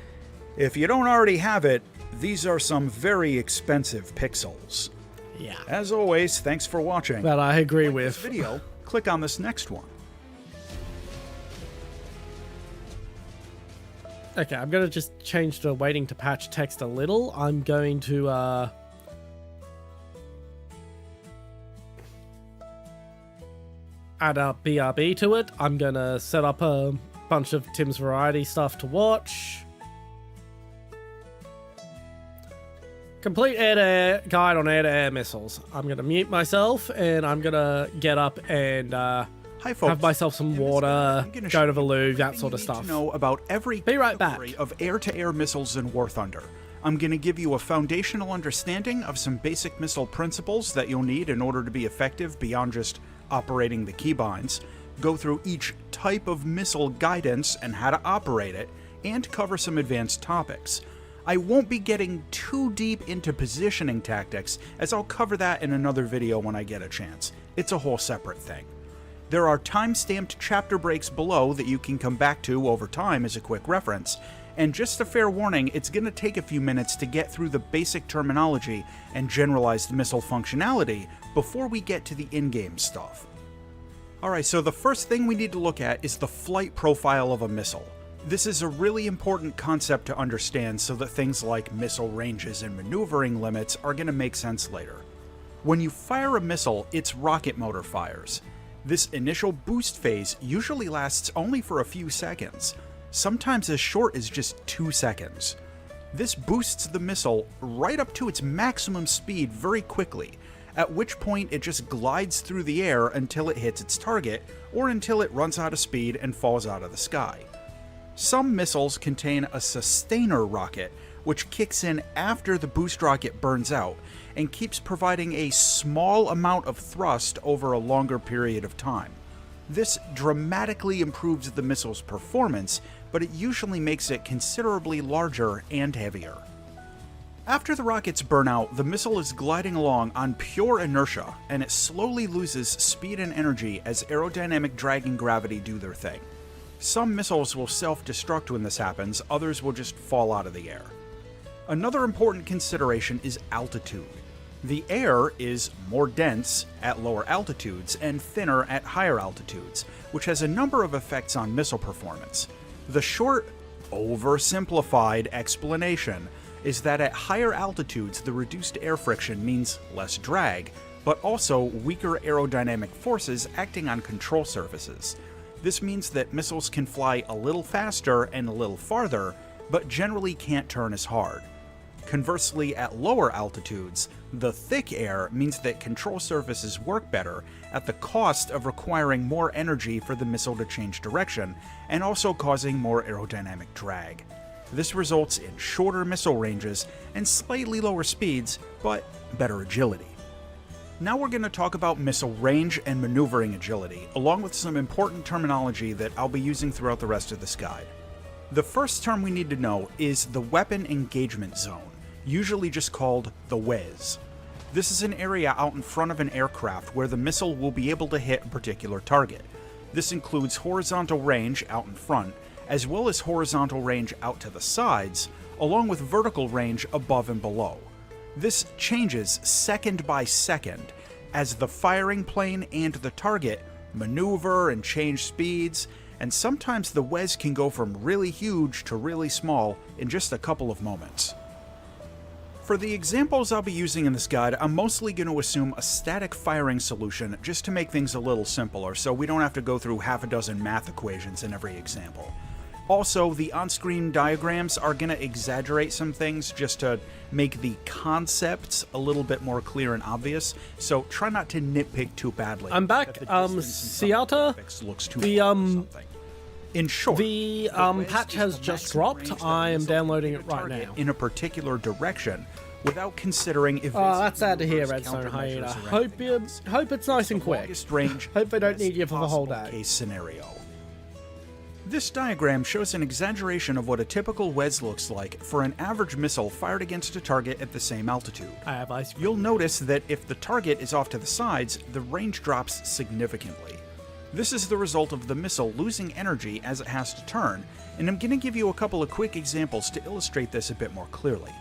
if you don't already have it, these are some very expensive pixels. Yeah. As always, thanks for watching. That I agree This with. video, click on this next one. Okay, I'm gonna just change the waiting to patch text a little. I'm going to add a BRB to it. I'm gonna set up a bunch of Tim's Variety stuff to watch. Complete air-to-air guide on air-to-air missiles. I'm gonna mute myself and I'm gonna get up and Hi folks. have myself some In this water, video, I'm gonna go show to the you loo, everything that sort of you need stuff. to know about every Be right category back. of air-to-air missiles in Warthunder. I'm going to give you a foundational understanding of some basic missile principles that you'll need in order to be effective beyond just operating the keybinds, go through each type of missile guidance and how to operate it, and cover some advanced topics. I won't be getting too deep into positioning tactics, as I'll cover that in another video when I get a chance. It's a whole separate thing. There are time-stamped chapter breaks below that you can come back to over time as a quick reference, and just a fair warning, it's going to take a few minutes to get through the basic terminology and generalized missile functionality before we get to the in-game stuff. Alright, so the first thing we need to look at is the flight profile of a missile. This is a really important concept to understand so that things like missile ranges and maneuvering limits are going to make sense later. When you fire a missile, its rocket motor fires. This initial boost phase usually lasts only for a few seconds, sometimes as short as just 2 seconds. This boosts the missile right up to its maximum speed very quickly, at which point it just glides through the air until it hits its target, or until it runs out of speed and falls out of the sky. Some missiles contain a sustainer rocket, which kicks in after the boost rocket burns out, and keeps providing a small amount of thrust over a longer period of time. This dramatically improves the missile's performance, but it usually makes it considerably larger and heavier. After the rockets burn out, the missile is gliding along on pure inertia, and it slowly loses speed and energy as aerodynamic drag and gravity do their thing. Some missiles will self-destruct when this happens, others will just fall out of the air. Another important consideration is altitude. The air is more dense at lower altitudes and thinner at higher altitudes, which has a number of effects on missile performance. The short, oversimplified explanation is that at higher altitudes the reduced air friction means less drag, but also weaker aerodynamic forces acting on control surfaces. This means that missiles can fly a little faster and a little farther, but generally can't turn as hard. Conversely, at lower altitudes, the thick air means that control surfaces work better at the cost of requiring more energy for the missile to change direction, and also causing more aerodynamic drag. This results in shorter missile ranges and slightly lower speeds, but better agility. Now we're going to talk about missile range and maneuvering agility, along with some important terminology that I'll be using throughout the rest of this guide. The first term we need to know is the weapon engagement zone, usually just called the WEZ. This is an area out in front of an aircraft where the missile will be able to hit a particular target. This includes horizontal range out in front, as well as horizontal range out to the sides, along with vertical range above and below. This changes second by second as the firing plane and the target maneuver and change speeds, and sometimes the WEZ can go from really huge to really small in just a couple of moments. For the examples I'll be using in this guide, I'm mostly going to assume a static firing solution just to make things a little simpler, so we don't have to go through half a dozen math equations in every example. Also, the on-screen diagrams are going to exaggerate some things just to make the concepts a little bit more clear and obvious, so try not to nitpick too badly. I'm back. Seattle, in short, the patch has just dropped. I am downloading it right now. In a particular direction, without considering if that's sad to hear, Redstone Hyena. Hope it's nice and quick. Hope they don't need you for the whole day. Case scenario. This diagram shows an exaggeration of what a typical WEZ looks like for an average missile fired against a target at the same altitude. I have ice cream. You'll notice that if the target is off to the sides, the range drops significantly. This is the result of the missile losing energy as it has to turn, and I'm going to give you a couple of quick examples to illustrate this a bit more clearly.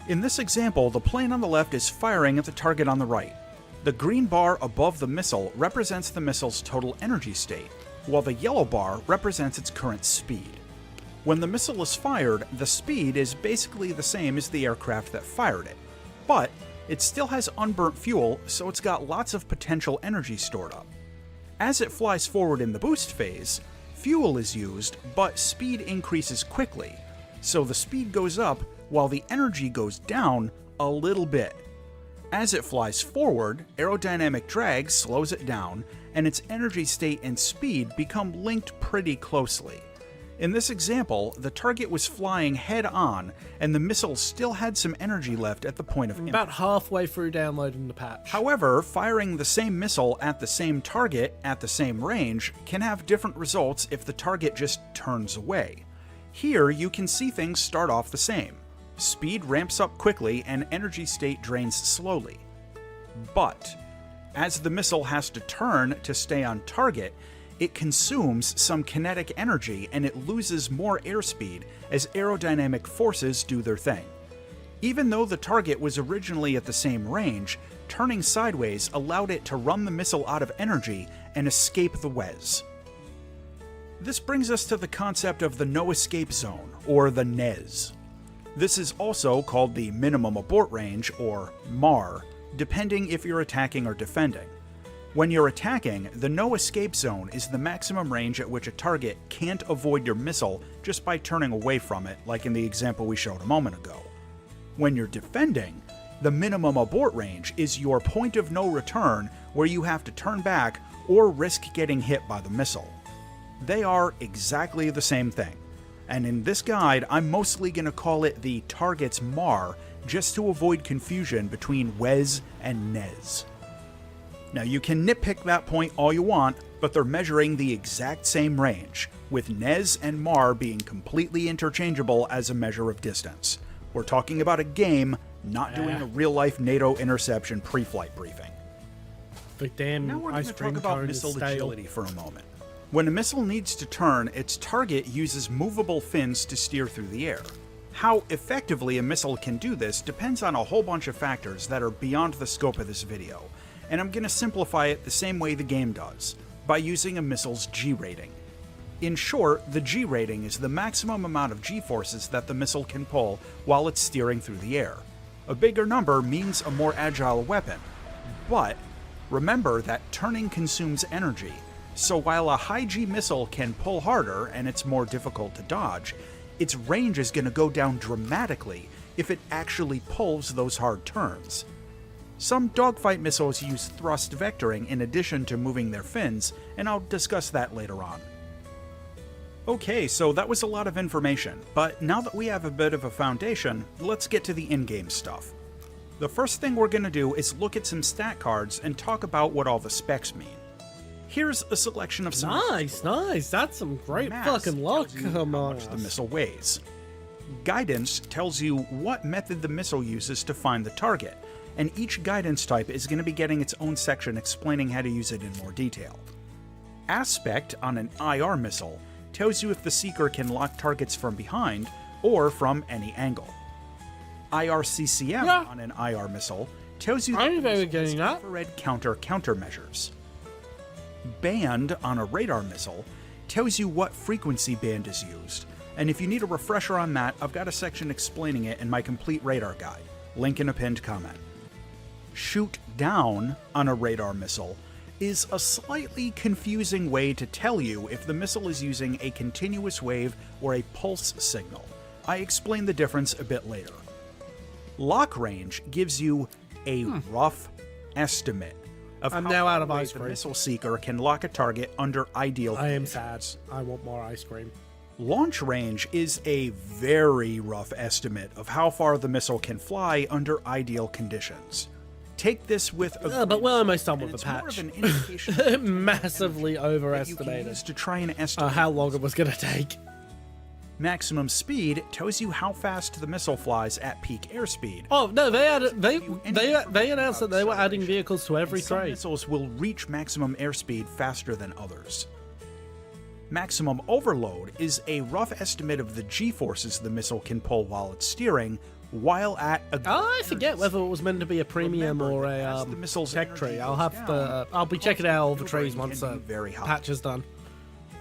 In this example, the plane on the left is firing at the target on the right. The green bar above the missile represents the missile's total energy state, while the yellow bar represents its current speed. When the missile is fired, the speed is basically the same as the aircraft that fired it, but it still has unburnt fuel, so it's got lots of potential energy stored up. As it flies forward in the boost phase, fuel is used, but speed increases quickly, so the speed goes up while the energy goes down a little bit. As it flies forward, aerodynamic drag slows it down, and its energy state and speed become linked pretty closely. In this example, the target was flying head-on, and the missile still had some energy left at the point of impact. About halfway through downloading the patch. However, firing the same missile at the same target at the same range can have different results if the target just turns away. Here, you can see things start off the same. Speed ramps up quickly and energy state drains slowly. But as the missile has to turn to stay on target, it consumes some kinetic energy and it loses more airspeed as aerodynamic forces do their thing. Even though the target was originally at the same range, turning sideways allowed it to run the missile out of energy and escape the WEZ. This brings us to the concept of the no escape zone, or the NEZ. This is also called the minimum abort range, or MAR, depending if you're attacking or defending. When you're attacking, the no escape zone is the maximum range at which a target can't avoid your missile just by turning away from it, like in the example we showed a moment ago. When you're defending, the minimum abort range is your point of no return where you have to turn back or risk getting hit by the missile. They are exactly the same thing, and in this guide I'm mostly going to call it the target's MAR just to avoid confusion between WEZ and NEZ. Now you can nitpick that point all you want, but they're measuring the exact same range, with NEZ and MAR being completely interchangeable as a measure of distance. We're talking about a game, not doing a real-life NATO interception pre-flight briefing. The damn Now we're going ice to cream talk about cone is missile stale. agility for a moment. When a missile needs to turn, its target uses movable fins to steer through the air. How effectively a missile can do this depends on a whole bunch of factors that are beyond the scope of this video, and I'm going to simplify it the same way the game does, by using a missile's G rating. In short, the G rating is the maximum amount of G-forces that the missile can pull while it's steering through the air. A bigger number means a more agile weapon, but remember that turning consumes energy, so while a high G missile can pull harder and it's more difficult to dodge, its range is going to go down dramatically if it actually pulls those hard turns. Some dogfight missiles use thrust vectoring in addition to moving their fins, and I'll discuss that later on. Okay, so that was a lot of information, but now that we have a bit of a foundation, let's get to the in-game stuff. The first thing we're going to do is look at some stat cards and talk about what all the specs mean. Here's a selection of some Nice, nice. That's some great Mass fucking luck. tells you Come how on. much the missile weighs. Guidance tells you what method the missile uses to find the target, and each guidance type is going to be getting its own section explaining how to use it in more detail. Aspect on an IR missile tells you if the seeker can lock targets from behind or from any angle. IRCCM on an IR missile tells you I'm the very missile has getting that. infrared countermeasures. Band on a radar missile tells you what frequency band is used, and if you need a refresher on that, I've got a section explaining it in my complete radar guide, link in a pinned comment. Shoot down on a radar missile is a slightly confusing way to tell you if the missile is using a continuous wave or a pulse signal. I explain the difference a bit later. Lock range gives you a rough estimate of I'm how now far out of away ice the cream. missile seeker can lock a target under ideal I am conditions. sad. I want more ice cream. Launch range is a very rough estimate of how far the missile can fly under ideal conditions. Take this with a But we're almost done and with it's the more of patch. an indication of Massively that you can overestimated use to try and estimate how long it was going to take. maximum speed tells you how fast the missile flies at peak airspeed. Oh no, they announced that they were adding vehicles to every Some trade. missiles will reach maximum airspeed faster than others. Maximum overload is a rough estimate of the G-forces the missile can pull while it's steering, while at a I forget whether it was meant to be a premium Remember or that as a the missile's tech energy tree. I'll goes have down, to. I'll be checking out all the trees maneuvering once can the be very high. patch is done.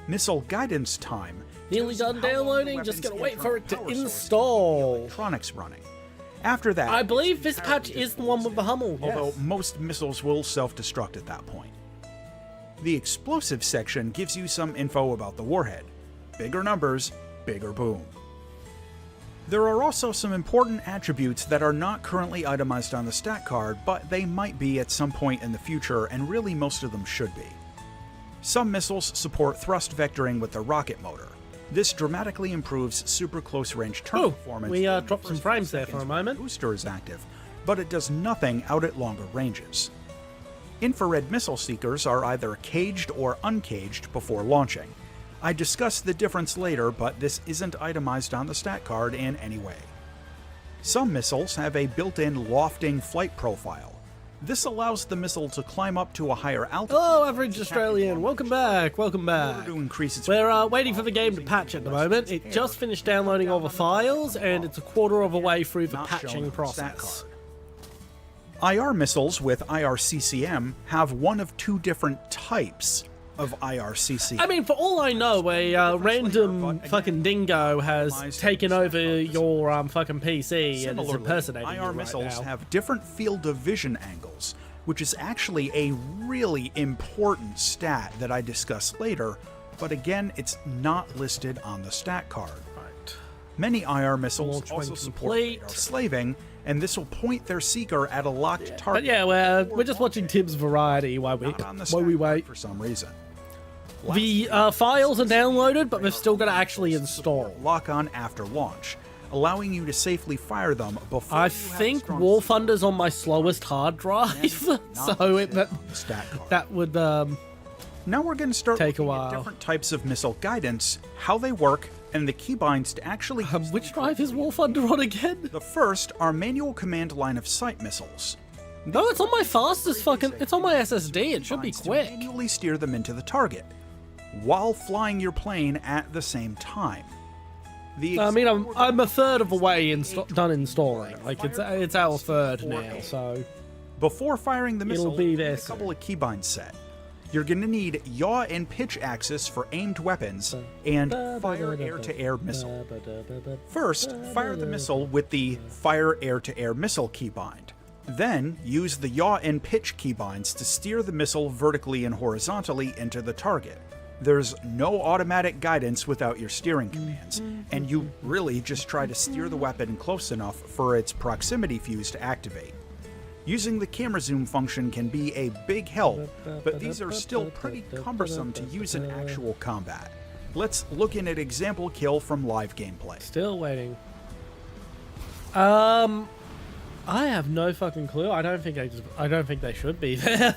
Missile guidance time. Nearly tells done you how long the downloading. Just weapons gotta can wait turn for a it to power source install. Electronics running. After that, I believe it's this entirely patch is the one with the Hummel. although Yes. most missiles will self-destruct at that point. The explosive section gives you some info about the warhead. Bigger numbers, bigger boom. There are also some important attributes that are not currently itemized on the stat card, but they might be at some point in the future, and really most of them should be. Some missiles support thrust vectoring with the rocket motor. This dramatically improves super close range turn Oh, performance. we during the dropped some first frames few there for a seconds when the moment. booster is active, but it does nothing out at longer ranges. Infrared missile seekers are either caged or uncaged before launching. I discuss the difference later, but this isn't itemized on the stat card in any way. Some missiles have a built-in lofting flight profile. This allows the missile to climb up to a higher altitude. Hello, average Australian. Welcome back. Welcome in order back. to increase its We're waiting for the game to patch at the moment. It just finished downloading all the files, and it's a quarter of a way through the not shown patching on the stat process. card. IR missiles with IRCCM have one of two different types of IRCCM. I mean, for all I know, a random fucking dingo has taken over your fucking PC and is Similarly, impersonating you IR right missiles now. have different field of vision angles, which is actually a really important stat that I discuss later, but again, it's not listed on the stat card. Right. Many IR missiles Launch when also support complete. radar slaving, and this will point their seeker at a locked But target. yeah, we're just watching Tim's variety while we not on the stat wait. card for some reason. The files are downloaded, but they've still got to actually install. Lock on after launch, allowing you to safely fire them before I you have think strong Warthunder's on my slowest hard drive, so listed on the stat card. that would Now we're going to start Take a looking while. at different types of missile guidance, how they work, and the keybinds to actually use them Which drive is correctly. Warthunder on again? The first are manual command line of sight missiles. No, it's on my fastest fucking. It's on my SSD. It should be Keybinds to quick. manually steer them into the target while flying your plane at the same time. I mean, I'm a third of the way done installing. Like it's our third now, so Before firing the missile, be you there need a soon. couple of keybinds set. You're going to need yaw and pitch axis for aimed weapons and fire air-to-air missile. First, fire the missile with the fire air-to-air missile keybind. Then, use the yaw and pitch keybinds to steer the missile vertically and horizontally into the target. There's no automatic guidance without your steering commands, and you really just try to steer the weapon close enough for its proximity fuse to activate. Using the camera zoom function can be a big help, but these are still pretty cumbersome to use in actual combat. Let's look at an example kill from live gameplay. still waiting. I have no fucking clue. I don't think they should be there.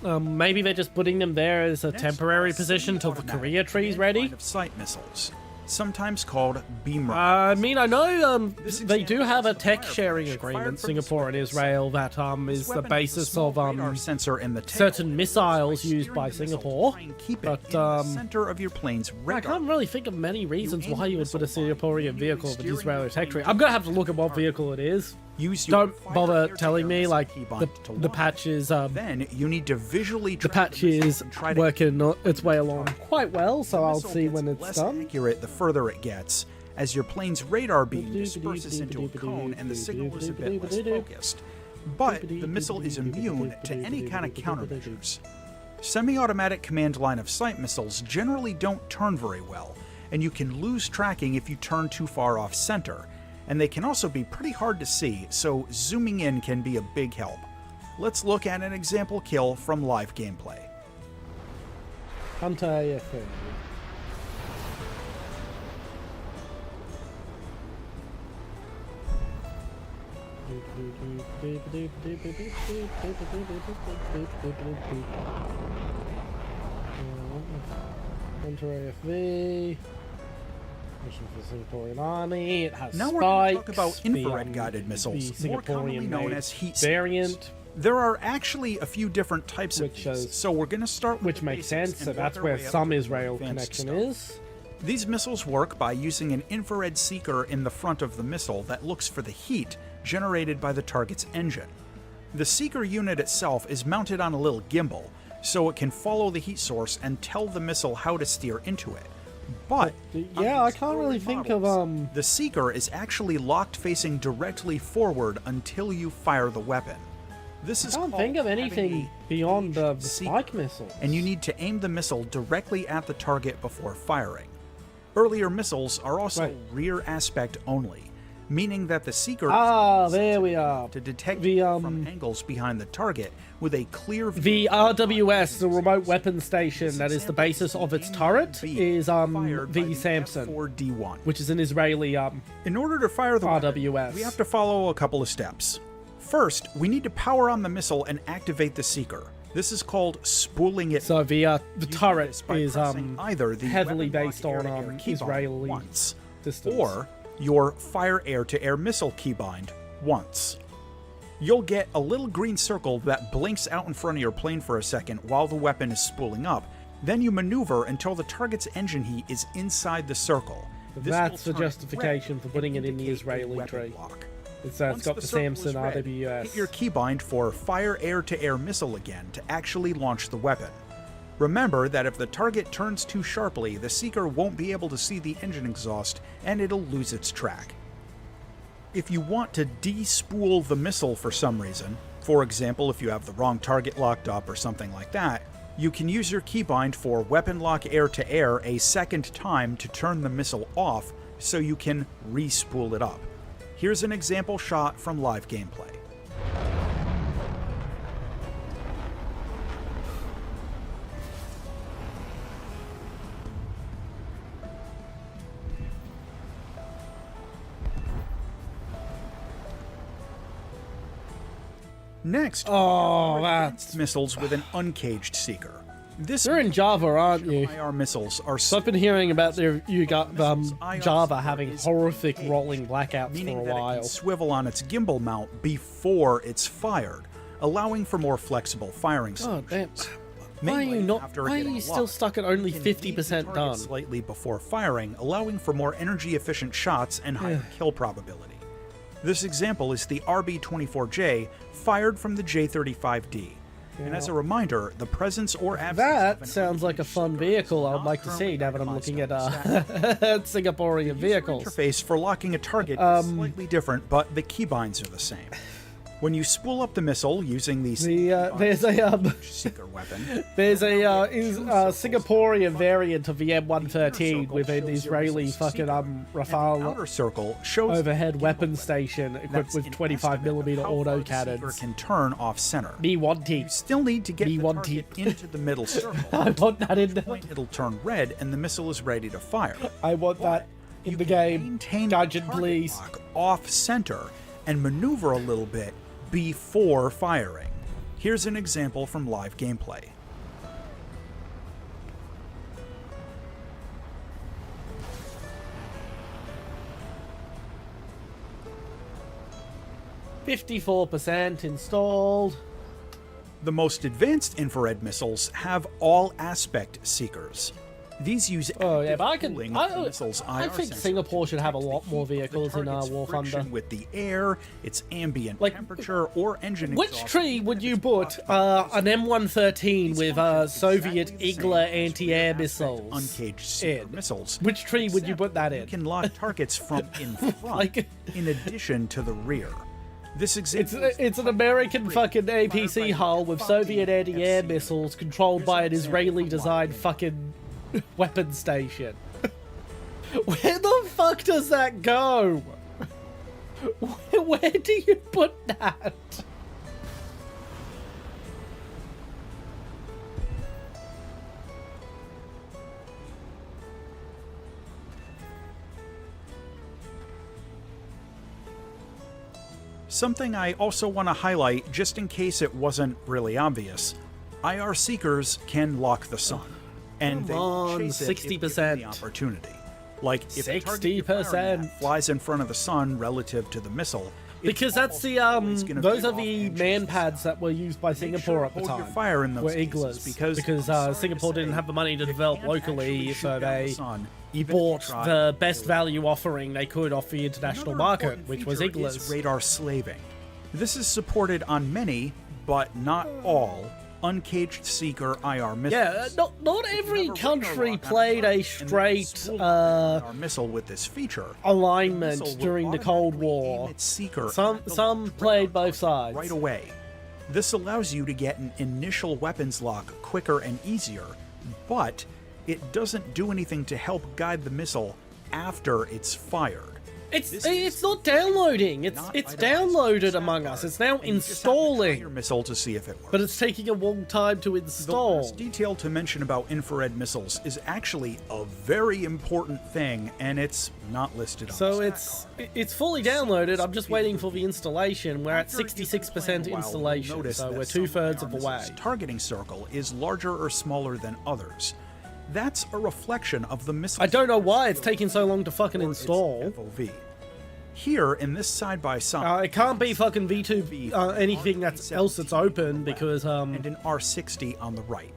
Maybe they're just putting them there as a Next temporary are position till the semi-automatic career tree's command ready. line of sight missiles, sometimes called beam I rifles. mean, I know This they do example have a uses tech fire sharing flash agreement, fired from Singapore and this Israel, that This is the weapon has a basis small of radar sensor in the tail. certain missiles By used steering by the missile, Singapore, try and keep it but, in the center of your plane's I radar. can't really think of many reasons aim why the you would put a missile line Singaporean manually vehicle with an steering Israeli your tech tree. plane I'm gonna have to into look at the what target. vehicle it is. Use your Don't fire bother air-to-air telling me missile like keybind to the launch. patch is Then you need to visually the track patch missile is and try to working its way along target. quite well, so The I'll missile see gets when it's less done. accurate the further it gets, as your plane's radar beam disperses into a cone and the signal is a bit less focused. But the missile is immune to any kind of countermeasures. Semi-automatic command line of sight missiles generally don't turn very well, and you can lose tracking if you turn too far off center, and they can also be pretty hard to see, so zooming in can be a big help. Let's look at an example kill from live gameplay. Hunter AFA. Hunter AFV. Mission for the Singaporean Army. It has Now we're going to spikes. talk about the, infrared-guided missiles, the more commonly Singaporean known made as heat variant. seekers. There are actually a few different types of Which these, is- so we're going to start with Which the makes basics sense, so and work that's our where way up some to Israel advanced connection stuff. is. These missiles work by using an infrared seeker in the front of the missile that looks for the heat generated by the target's engine. The seeker unit itself is mounted on a little gimbal, so it can follow the heat source and tell the missile how to steer into it. But on Yeah, I these can't really early think of, models, the seeker is actually locked facing directly forward until you fire the weapon. This is I can't called think of having anything a beyond the gauged spike seeker, missiles. and you need to aim the missile directly at the target before firing. Earlier missiles are also Right. rear aspect only, meaning that the seeker Ah, is there we sensitive are. to detect The, heat from angles behind the target with a clear view. The RWS, the remote weapon station that is the basis of its turret, is the Samson, F4D1. which is an Israeli In order to fire the weapon, RWS. we have to follow a couple of steps. First, we need to power on the missile and activate the seeker. This is called spooling it. So the You do turret this by is pressing either the heavily weapon lock based on air-to-air keybind Israeli once, systems. or your fire air-to-air missile keybind once. You'll get a little green circle that blinks out in front of your plane for a second while the weapon is spooling up. Then you maneuver until the target's engine heat is inside the circle. This That's will the turn justification red for putting and it in the indicate a Israeli weapon tree. lock. It's Once got the circle is Samson red, RWS. hit your keybind for fire air-to-air missile again to actually launch the weapon. Remember that if the target turns too sharply, the seeker won't be able to see the engine exhaust and it'll lose its track. If you want to de-spool the missile for some reason, for example if you have the wrong target locked up or something like that, you can use your keybind for weapon lock air-to-air a second time to turn the missile off so you can re-spool it up. Here's an example shot from live gameplay. Next, Oh, advanced that's missiles with an uncaged seeker. You're in Java, aren't you? IR missiles are So I've been hearing about you got IR Java having is horrific engaged, rolling blackouts meaning for a that it while. can swivel on its gimbal mount before it's fired, allowing for more flexible firing Oh damn! solutions. Why are Mainly you not? after Why are getting you a still lock, stuck at only you can leave the 50% target done? slightly before firing, allowing for more energy-efficient shots and higher kill probability. This example is the RB-24J fired from the J-35D. And as a reminder, the presence or absence of That an sounds like a fun is vehicle I'd not like to see currently now that I'm looking at itemized Singaporean vehicles. interface for locking a target is slightly different, but the keybinds are the same. When you spool up the missile using the There's a seeker weapon, Singaporean variant of the M113 with an Israeli fucking the Rafale outer circle shows overhead weapon station equipped with 25mm autocannons. can turn off center. Me want You it. still need to get Me the want target it. into the middle circle. I want that in. Point, it'll turn red and the missile is ready to fire. I want that in You the can game. maintain Dungeon, the target please. lock off center and maneuver a little bit before firing. Here's an example from live gameplay. %54 installed. The most advanced infrared missiles have all aspect seekers. These use Oh yeah, active but I can. cooling of the missile's I IR think sensor Singapore to should have a detect lot the more heat of the vehicles in target's War friction Thunder. with the air, its ambient Like, temperature, or engine Which exhaust, tree even would if you it's put blocked by an M113 These with functions Soviet exactly the same Igla as anti-air rear aspect missiles uncaged seeker in? missiles. Which tree would you Except put that You in? can lock targets from in front, Like- in addition to the rear. This example is It's an American fucking APC hull with Soviet anti-air missiles controlled by an Israeli-designed fucking weapon station. Where the fuck does that go? Where do you put that? Something I also want to highlight, just in case it wasn't really obvious. IR seekers can lock the sun, and they Come on, chase it if given 60%. the opportunity. Like if the target you're firing 60%. at flies in front of the sun relative to the missile, it's Because that's the always gonna those veer are off the and chase man the pads sun. that were used by Make Singapore sure at the to hold time. your fire in those Were cases, Iglas because I'm sorry to Singapore didn't say, have the money to you develop can't actually locally, shoot so down the they sun, even if you bought try. the best value offering they could off the international Another market, important which was feature is Iglas. radar slaving. This is supported on many, but not all, uncaged seeker IR missiles. Yeah, not every Have a radar country lock on played a target and then straight spool up an IR missile with this feature. The missile alignment will during the Cold automatically War. aim its seeker Some at the some locked played radar both target sides. right away. This allows you to get an initial weapons lock quicker and easier, but it doesn't do anything to help guide the missile after it's fired. It's not downloading. It's Not downloaded itemized among us. It's now and you just have to try your installing, missile to see if it works. but it's taking a long time to The install. last detail to mention about infrared missiles is actually a very important thing, and it's not listed on So the it's fully downloaded. I'm just waiting for the installation. We're at 66% installation, Notice so that we're some 2/3 of IR the way. missiles' targeting circle is larger or smaller than others. That's a reflection of the missile. I don't know why it's taking so long to fucking install. FOV. Here in this side by side, It can't be fucking V2 anything else that's open because and an R60 on the right.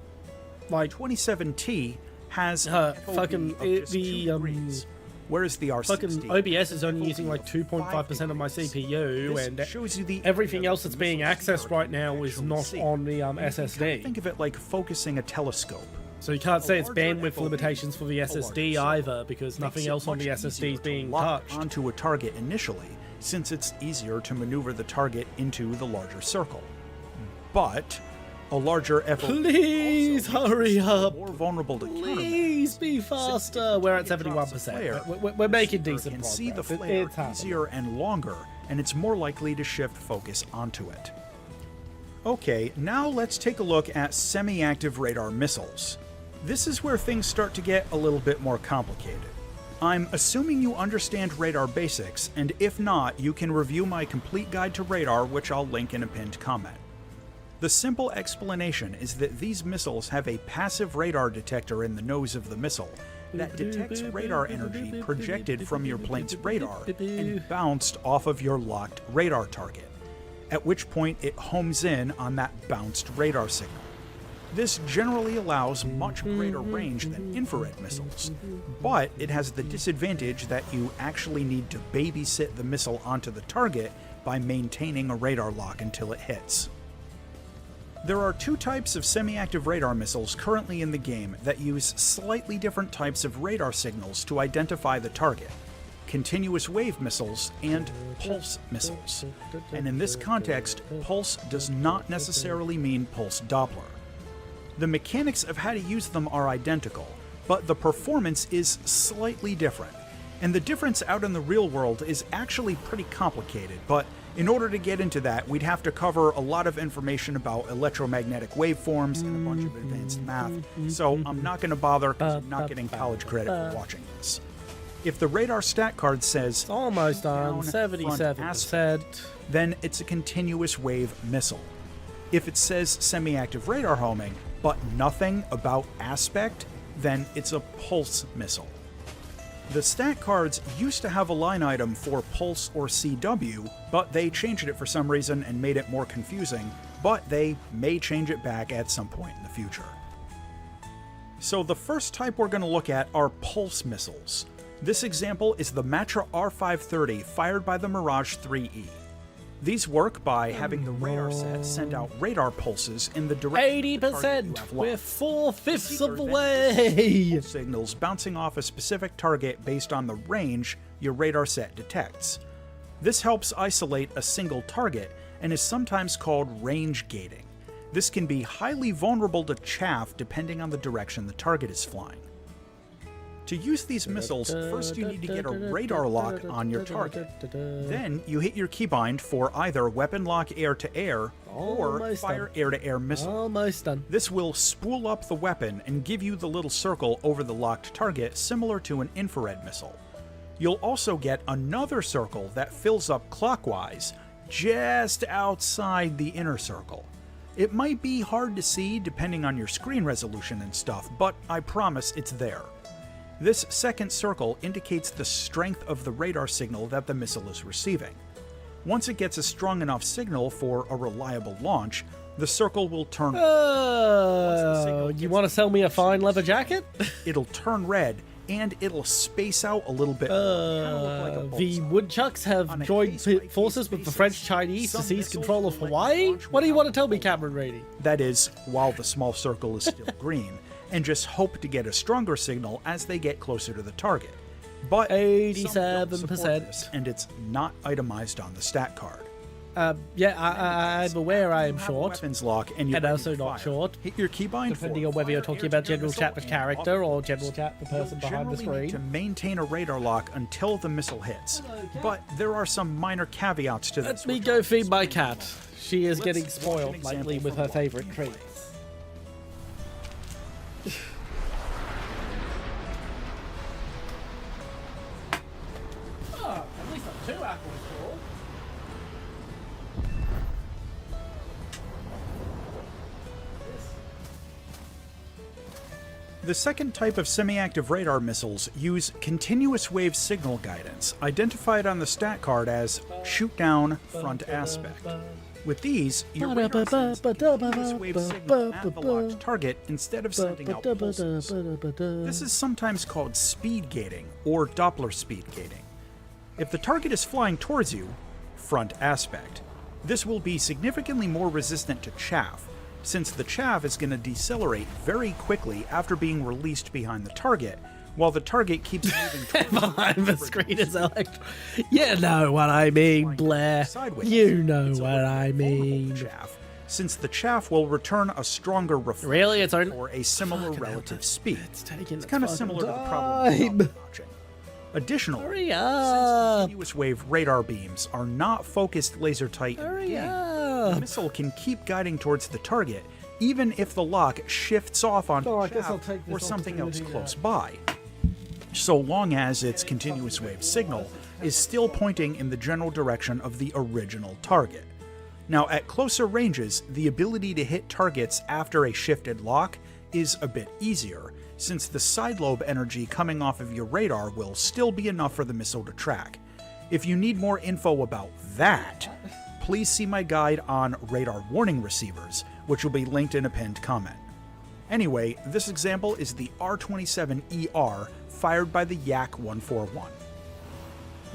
like 27T has an FOV fucking of just the 2 degrees, whereas the R60 fucking OBS is only using like 2.5% of my CPU, This and shows you the everything area else that that's the being missile's accessed target right now can is actually not see. on the You can SSD. think of it like focusing a telescope. So you can't say it's larger bandwidth FOV, limitations for the a larger SSD circle. either, because Makes nothing it else on much the easier SSD is to being lock touched. onto a target initially, since it's easier to maneuver the target into the larger circle. But a larger FOV Please also makes hurry the circle up. more vulnerable to countermeasures. Please be faster. We're at 71%. We're making You decent can progress. see the flare It's happening. easier and longer, and it's more likely to shift focus onto it. Okay, now let's take a look at semi-active radar missiles. This is where things start to get a little bit more complicated. I'm assuming you understand radar basics, and if not, you can review my complete guide to radar, which I'll link in a pinned comment. The simple explanation is that these missiles have a passive radar detector in the nose of the missile that detects radar energy projected from your plane's radar and bounced off of your locked radar target, at which point it homes in on that bounced radar signal. This generally allows much greater range than infrared missiles, but it has the disadvantage that you actually need to babysit the missile onto the target by maintaining a radar lock until it hits. There are two types of semi-active radar missiles currently in the game that use slightly different types of radar signals to identify the target: continuous wave missiles and pulse missiles. And in this context, pulse does not necessarily mean pulse Doppler. The mechanics of how to use them are identical, but the performance is slightly different. And the difference out in the real world is actually pretty complicated, but in order to get into that, we'd have to cover a lot of information about electromagnetic waveforms and a bunch of advanced math, so I'm not going to bother because I'm not getting college credit for watching this. If the radar stat card says It's almost on down, front 77%. then it's a continuous wave missile. If it says semi-active radar homing, but nothing about aspect, then it's a pulse missile. The stat cards used to have a line item for pulse or CW, but they changed it for some reason and made it more confusing, but they may change it back at some point in the future. So the first type we're going to look at are pulse missiles. This example is the Matra R530 fired by the Mirage 3E. These work by having the radar set send out radar pulses in the direction of the target you 80%! have We're locked. 4/5 of the Receiver then way! pulse signals bouncing off a specific target based on the range your radar set detects. This helps isolate a single target and is sometimes called range gating. This can be highly vulnerable to chaff depending on the direction the target is flying. To use these missiles, first you need to get a radar lock on your target. Then you hit your keybind for either weapon lock air-to-air or Almost fire done. air-to-air missile. Almost done. This will spool up the weapon and give you the little circle over the locked target similar to an infrared missile. You'll also get another circle that fills up clockwise just outside the inner circle. It might be hard to see depending on your screen resolution and stuff, but I promise it's there. This second circle indicates the strength of the radar signal that the missile is receiving. Once it gets a strong enough signal for a reliable launch, the circle will turn Oh, you want to sell me a fine leather jacket? it'll turn red and it'll space out a little bit more. Kinda look like a The bullseye. woodchucks have On a joined case-by-case forces with the basis, French Chinese to some seize missiles control of will let you Hawaii? launch What do you want to without tell me, a Cameron Rady? That is, while the small circle is still green, and just hope to get a stronger signal as they get closer to the target. But some don't support 87%. this, and it's not itemized on the stat card. I'm aware I am Have a short, weapons lock, and, you're and ready also to not fire. short, Hit your keybind depending for on whether you're fire, talking about air-to-air General missile, Chat with and character off- or General Chat the person You'll behind the generally need to screen. maintain a radar lock until the missile hits, but there are some minor caveats to this. Let me which go I'll feed my explain cat. She is Let's getting watch an spoiled example lately with from her one favorite you treats. played. Oh, at least I'm 2 apples short. The second type of semi-active radar missiles use continuous wave signal guidance, identified on the stat card as shoot down front aspect. With these, your radar sends a continuous wave signal at the locked target instead of sending out pulses. This is sometimes called speed gating or Doppler speed gating. If the target is flying towards you, front aspect, this will be significantly more resistant to chaff, since the chaff is going to decelerate very quickly after being released behind the target, while the target keeps moving towards you. Behind the screen is electric. You know what I mean, Blair. Sideways. You know It's a what little I more vulnerable mean. to chaff, since the chaff will return a stronger reflection Really? It's only- or a similar Fucking hell, relative speed. It's taking its kind of fucking similar to the time. problem of notching. Additionally, Hurry since up. continuous wave radar beams are not focused laser tight in the Hurry game, the up. missile can keep guiding towards the target even if the lock shifts off onto Oh, I the guess I'll chaff take this or something else opportunity close by, so long as its continuous wave signal is still pointing in the general direction of the original target. Now, at closer ranges, the ability to hit targets after a shifted lock is a bit easier, since the side lobe energy coming off of your radar will still be enough for the missile to track. If you need more info about that, please see my guide on radar warning receivers, which will be linked in a pinned comment. Anyway, this example is the R-27ER fired by the Yak-141.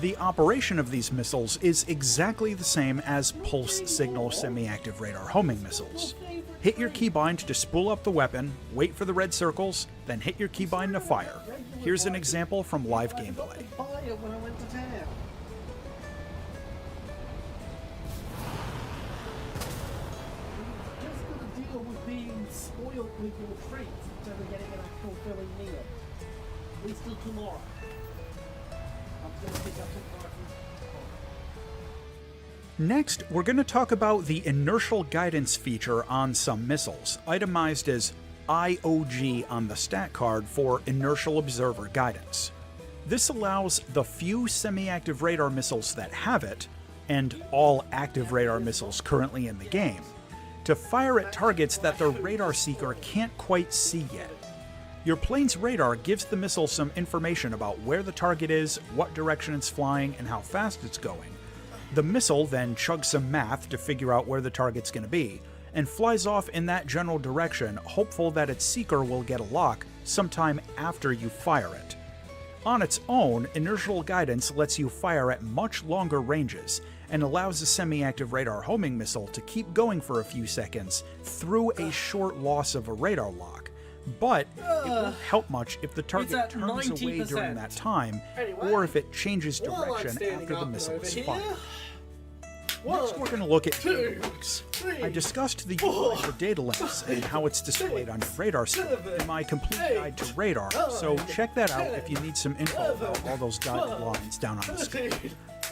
The operation of these missiles is exactly the same as pulse signal semi-active radar homing missiles. Hit your keybind to spool up the weapon, wait for the red circles, then hit your keybind to fire. Here's an example from live gameplay. Just got to deal with being spoiled with your treats instead of getting an actual filling meal. At least till tomorrow. I'm going to pick up some parking. Next, we're going to talk about the inertial guidance feature on some missiles, itemized as IOG on the stat card for inertial observer guidance. This allows the few semi-active radar missiles that have it, and all active radar missiles currently in the game, to fire at targets that the radar seeker can't quite see yet. Your plane's radar gives the missile some information about where the target is, what direction it's flying, and how fast it's going. The missile then chugs some math to figure out where the target's going to be, and flies off in that general direction, hopeful that its seeker will get a lock sometime after you fire it. On its own, inertial guidance lets you fire at much longer ranges, and allows a semi-active radar homing missile to keep going for a few seconds through a short loss of a radar lock. But it won't help much if the target turns away during that time, or if it changes direction after the missile is fired. Next, we're going to look at data links. I discussed the UI for data links and how it's displayed on your radar scope in my complete guide to radar, so check that out if you need some info about all those dotted lines down on the screen.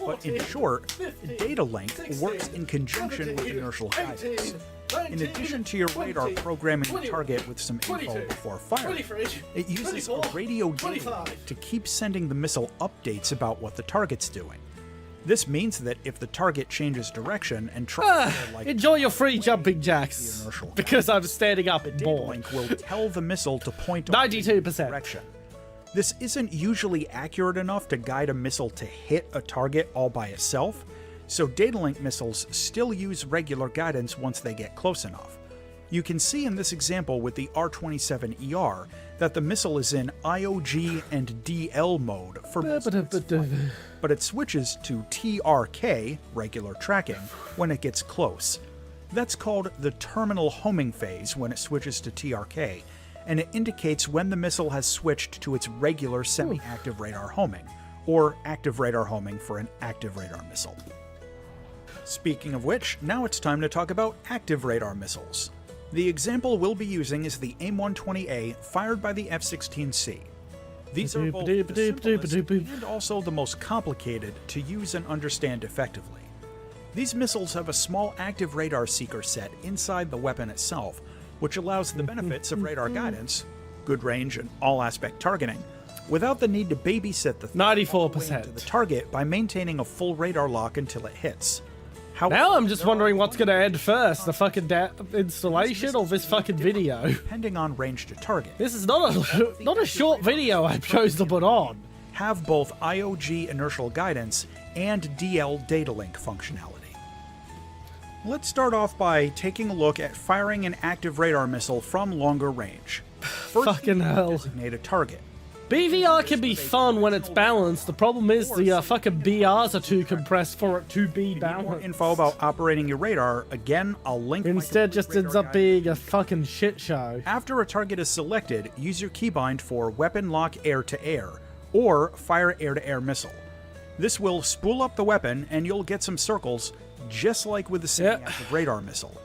But in short, data link works in conjunction with inertial guidance. In addition to your radar programming the target with some info before firing, it uses a radio data link to keep sending the missile updates about what the target's doing. This means that if the target changes direction and tries to Enjoy your free jumping jacks, because I'm standing up the data bored. link will tell the missile to point 92%. direction. This isn't usually accurate enough to guide a missile to hit a target all by itself, so data link missiles still use regular guidance once they get close enough. You can see in this example with the R-27ER that the missile is in IOG and DL mode for most of its flight, but it switches to TRK, regular tracking, when it gets close. That's called the terminal homing phase when it switches to TRK, and it indicates when the missile has switched to its regular semi-active radar homing, or active radar homing for an active radar missile. Speaking of which, now it's time to talk about active radar missiles. The example we'll be using is the AIM-120A fired by the F-16C. These are both the simplest and also the most complicated to use and understand effectively. These missiles have a small active radar seeker set inside the weapon itself, which allows the benefits of radar guidance, good range and all-aspect targeting, without the need to babysit the thing all the way to the target by maintaining a full radar lock until it hits. Now I'm just wondering what's going to end first, the fucking installation or this fucking video. Depending on range to target. This is not a short video I chose to put on. Have both IOG inertial guidance and DL data link functionality. Let's start off by taking a look at firing an active radar missile from longer range. First, Fucking hell. designate a target. BVR can be fun when it's balanced. The problem is the fucking BRs are too compressed for it to be More balanced. info about operating your radar, again, I'll link my Instead, complete just radar ends up guide. being a fucking shit show. After a target is selected, use your keybind for weapon lock air-to-air, or fire air-to-air missile. This will spool up the weapon and you'll get some circles, just like with the semi-active radar missile.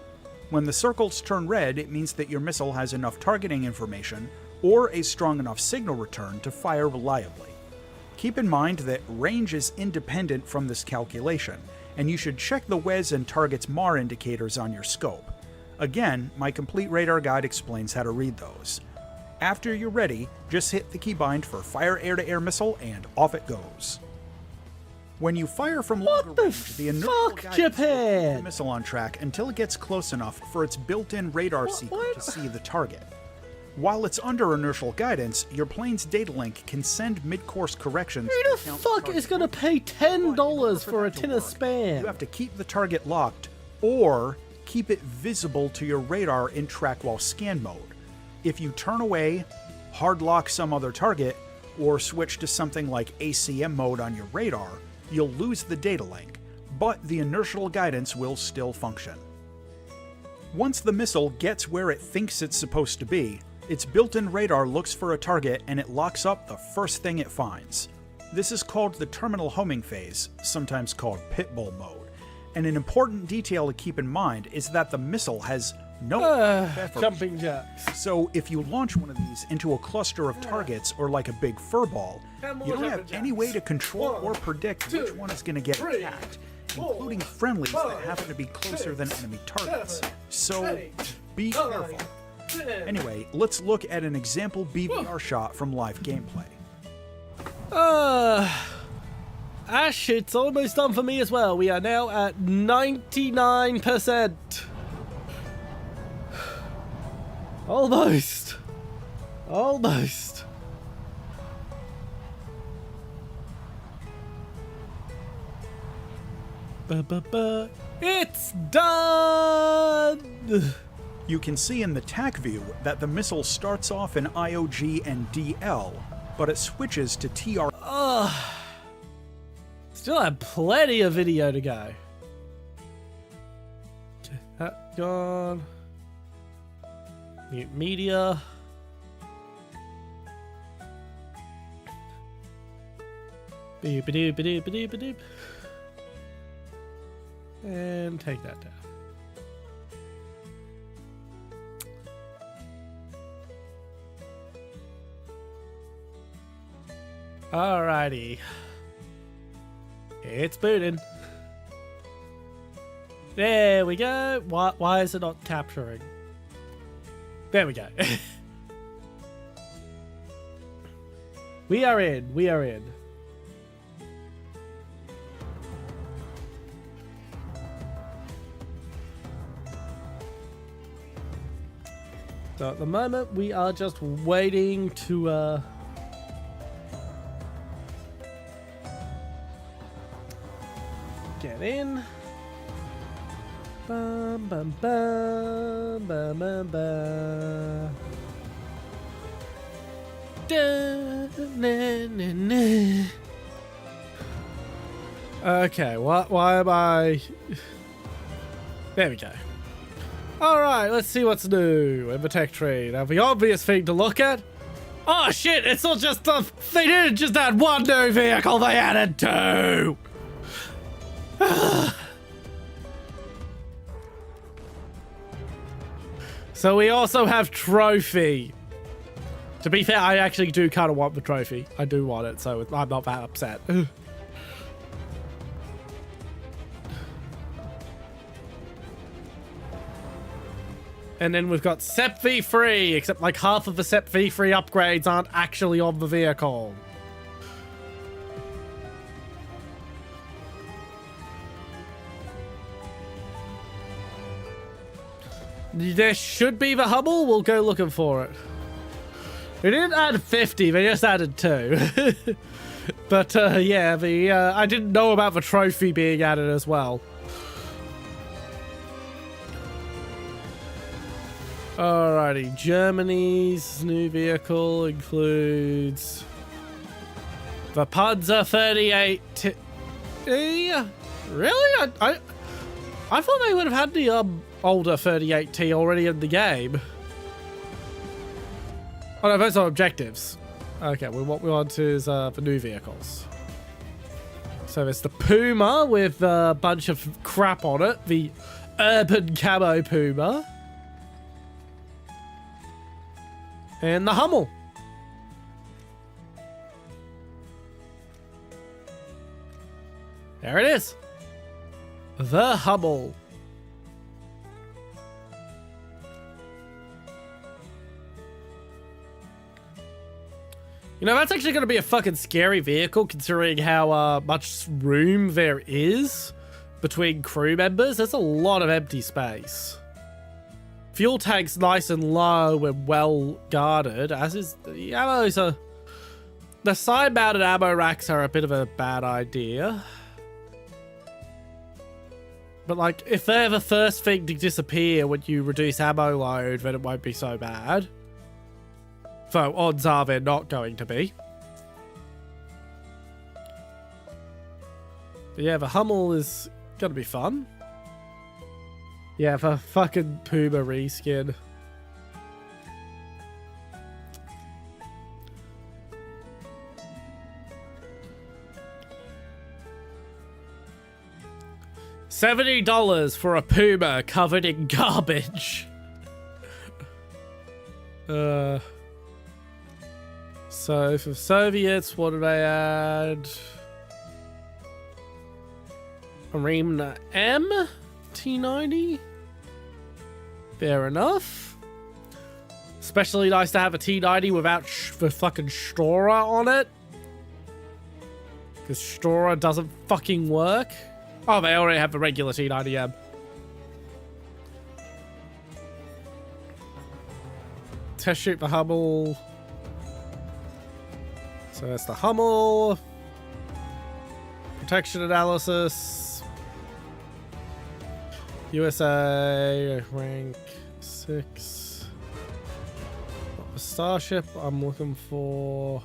When the circles turn red, it means that your missile has enough targeting information or a strong enough signal return to fire reliably. Keep in mind that range is independent from this calculation, and you should check the WES and target's MAR indicators on your scope. Again, my complete radar guide explains how to read those. After you're ready, just hit the keybind for fire air-to-air missile and off it goes. When you fire from longer the range, the inertial fuck, guidance will keep Japan? the missile on track until it gets close enough for its built-in radar seeker what? to see the target. While it's under inertial guidance, your plane's data link can send mid-course corrections. Who to the account fuck for is target gonna pay $10 for a that to tin of work, Spam? You have to keep the target locked or keep it visible to your radar in track while scan mode. If you turn away, hard lock some other target, or switch to something like ACM mode on your radar, you'll lose the data link, but the inertial guidance will still function. Once the missile gets where it thinks it's supposed to be, its built-in radar looks for a target and it locks up the first thing it finds. This is called the terminal homing phase, sometimes called pitbull mode. And an important detail to keep in mind is that the missile has no effort. Jumping jacks. So if you launch one of these into a cluster of targets or like a big fur ball, you don't have any way to control or predict which one is going to get attacked, including friendlies that happen to be closer than enemy targets. So be careful. Anyway, let's look at an example BVR shot from live gameplay. Ash, it's almost done for me as well. We are now at 99%. Almost. Almost. Ba-ba-ba. It's done! You can see in the TAC view that the missile starts off in IOG and DL, but it switches to TR. Still have plenty of video to go. That gone. Mute media. Boop-a-doop-a-doop-a-doop-a-doop. And take that down. Alrighty. It's booting. There we go. Why is it not capturing? There we go. We are in. We are in. So at the moment, we are just waiting to get in. Bum, bum, bum, bum, bum, bum. Da, na, na, na. Okay, why am I... There we go. Alright, let's see what's new in the tech tree. Now, the obvious thing to look at... Oh shit, it's not just the... They didn't just add one new vehicle, they added two! So we also have trophy. To be fair, I actually do kind of want the trophy. I do want it, so I'm not that upset. And then we've got SEP V3, except like half of the SEP V3 upgrades aren't actually on the vehicle. There should be the Hubble. We'll go looking for it. They didn't add 50, they just added 2. But yeah, I didn't know about the trophy being added as well. Alrighty, Germany's new vehicle includes the Panzer 38. Really? I thought they would have had the older 38T already in the game. Oh no, those are objectives. Okay, well, what we want is the new vehicles. So there's the Puma with a bunch of crap on it. The Urban Camo Puma. And the Hummel. There it is. The Hummel. You know, that's actually going to be a fucking scary vehicle considering how much room there is between crew members. There's a lot of empty space. Fuel tank's nice and low and well guarded, as is the ammo. So the side-mounted ammo racks are a bit of a bad idea. But, like, if they're the first thing to disappear when you reduce ammo load, then it won't be so bad. So, odds are they're not going to be. But yeah, the Hummel is gonna be fun. Yeah, the fucking Puma reskin. $70 for a Puma covered in garbage. So for Soviets, what do they add? Arena M T90. Fair enough. Especially nice to have a T90 without the fucking Stora on it. Because Stora doesn't fucking work. Oh, they already have the regular T90M. Test shoot the Hummel. So that's the Hummel. Protection analysis. USA rank 6. What the Starship I'm looking for?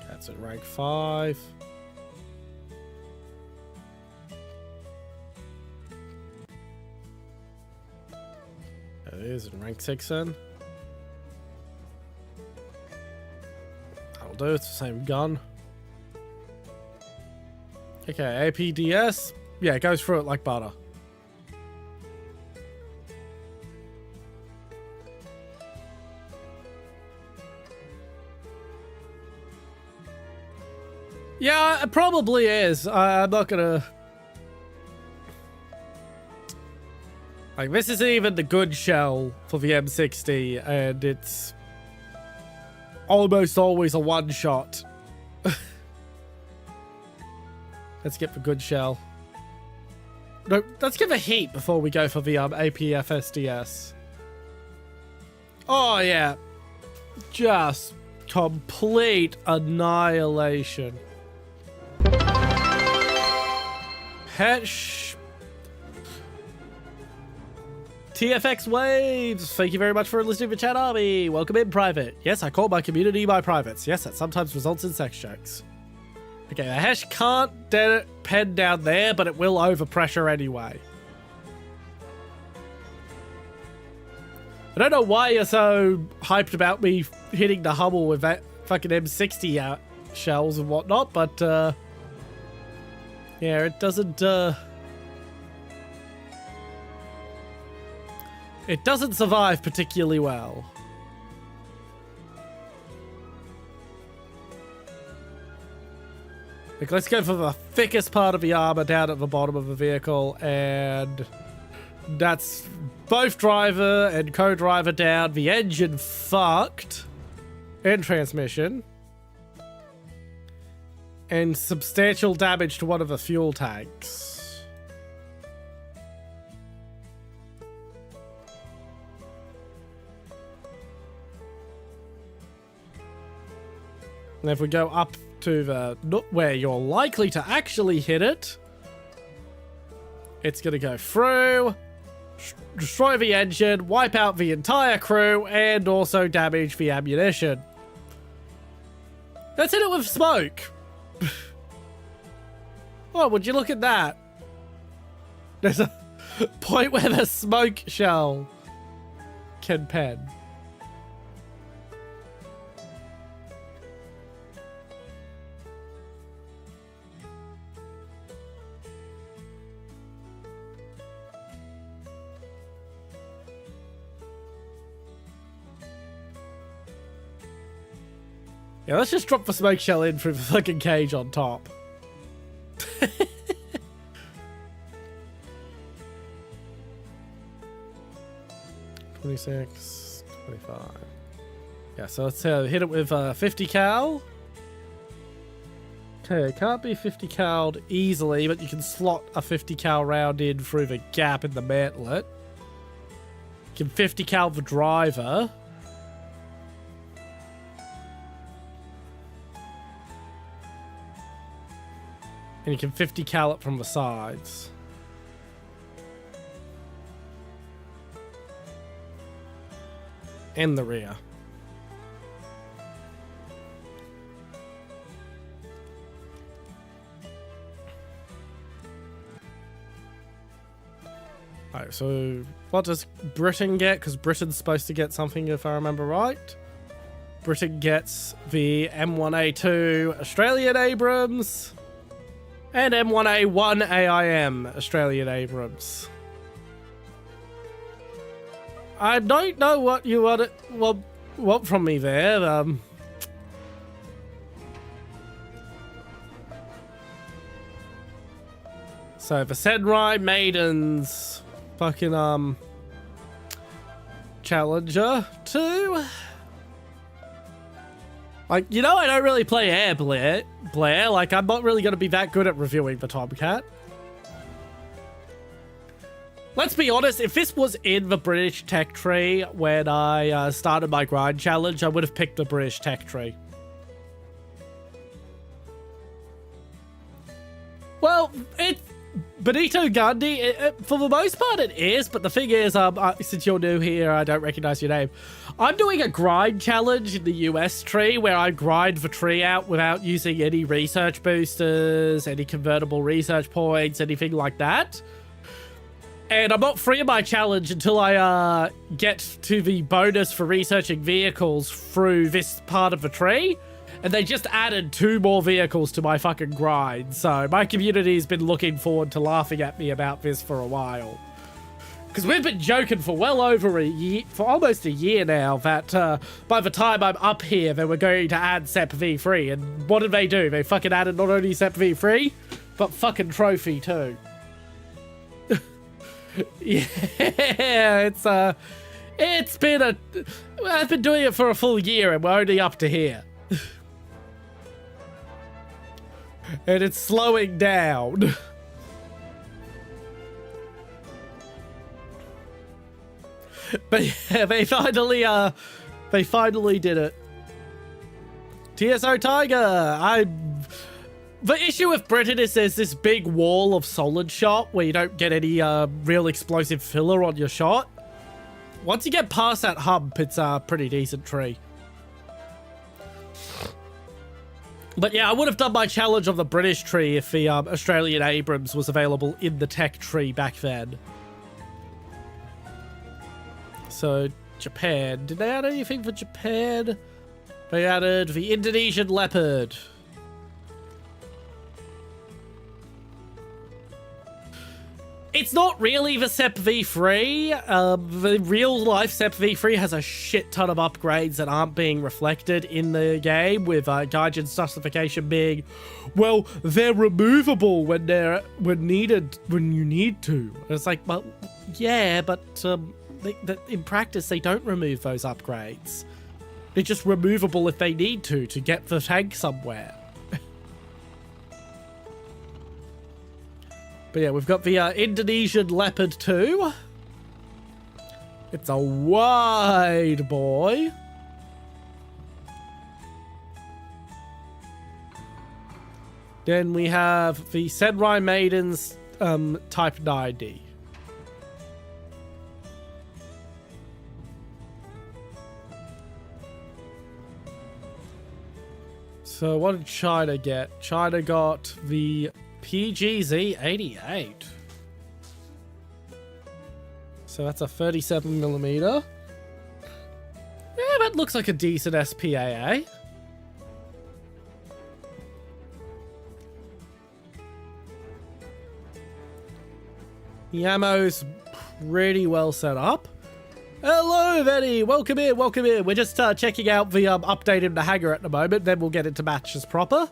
That's at rank 5. It is in rank 6 then. That'll do, it's the same gun. Okay, APDS. Yeah, it goes through it like butter. Yeah, it probably is. I'm not gonna... Like, this isn't even the good shell for the M60, and it's almost always a one-shot. Let's get the good shell. No, let's give a heat before we go for the APFSDS. Oh, yeah. Just complete annihilation. Hetch. TFX Waves, thank you very much for listening to Chat Army. Welcome in, Private. Yes, I call my community my privates. Yes, that sometimes results in sex jokes. Okay, the hash can't pen down there, but it will overpressure anyway. I don't know why you're so hyped about me hitting the Hummel with that fucking M60 shells and whatnot, but yeah, it doesn't it doesn't survive particularly well. Like, let's go for the thickest part of the armor down at the bottom of the vehicle, and that's both driver and co-driver down, the engine fucked, and transmission, and substantial damage to one of the fuel tanks. And if we go up to the where you're likely to actually hit it, it's going to go through, destroy the engine, wipe out the entire crew, and also damage the ammunition. Let's hit it with smoke. Oh, would you look at that? There's a point where the smoke shell can pen. Yeah, let's just drop the smoke shell in through the fucking cage on top. 26, 25. Yeah, so let's hit it with 50 cal. Okay, it can't be 50 cal'd easily, but you can slot a 50 cal round in through the gap in the mantlet. You can 50 cal the driver. And you can 50 cal it from the sides. And the rear. Alright, so what does Britain get? Because Britain's supposed to get something, if I remember right. Britain gets the M1A2 Australian Abrams and M1A1 AIM Australian Abrams. I don't know what you want from me there. So the Senrai Maidens fucking Challenger 2. Like, you know, I don't really play Air Blair. Like, I'm not really going to be that good at reviewing the Tomcat. Let's be honest, if this was in the British tech tree when I started my grind challenge, I would have picked the British tech tree. Well, it's Benito Gandhi, for the most part it is, but the thing is, since you're new here, I don't recognize your name. I'm doing a grind challenge in the US tree where I grind the tree out without using any research boosters, any convertible research points, anything like that. And I'm not free of my challenge until I get to the bonus for researching vehicles through this part of the tree. And they just added 2 more vehicles to my fucking grind. So my community's been looking forward to laughing at me about this for a while. Because we've been joking for well over a year, for almost a year now, that by the time I'm up here, they were going to add SEP V3. And what did they do? They fucking added not only SEP V3, but fucking Trophy too. Yeah, it's been I've been doing it for a full year and we're only up to here. And it's slowing down. But yeah, they finally did it. TSO Tiger, the issue with Britain is there's this big wall of solid shot where you don't get any real explosive filler on your shot. Once you get past that hump, it's a pretty decent tree. But yeah, I would have done my challenge of the British tree if the Australian Abrams was available in the tech tree back then. So, Japan. Did they add anything for Japan? They added the Indonesian Leopard. It's not really the SEP V3. The real-life SEP V3 has a shit ton of upgrades that aren't being reflected in the game, with Gaijin's justification being, well, they're removable when you need to. And it's like, well, yeah, but in practice, they don't remove those upgrades. They're just removable if they need to get the tank somewhere. But yeah, we've got the Indonesian Leopard 2. It's a wide boy. Then we have the Senrai Maidens Type 90. So what did China get? China got the PGZ 88. So that's a 37mm. Yeah, that looks like a decent SPAA. The ammo's pretty well set up. Hello, Venny. Welcome in, welcome in. We're just checking out the update in the hangar at the moment, then we'll get into matches proper.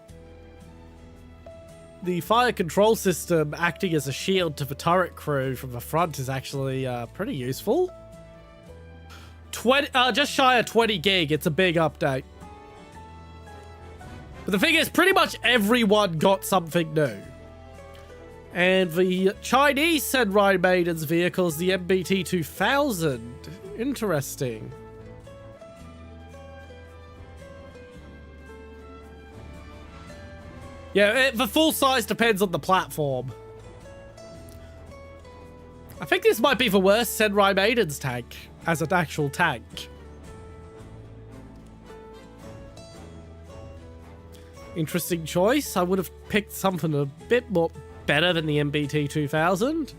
The fire control system acting as a shield to the turret crew from the front is actually pretty useful. just shy of 20 gig. It's a big update. But the thing is, pretty much everyone got something new. And the Chinese send Rhine Maiden's vehicles, the MBT 2000. Interesting. Yeah, the full size depends on the platform. I think this might be the worst Senrai Maiden's tank as an actual tank. Interesting choice. I would have picked something a bit more better than the MBT 2000.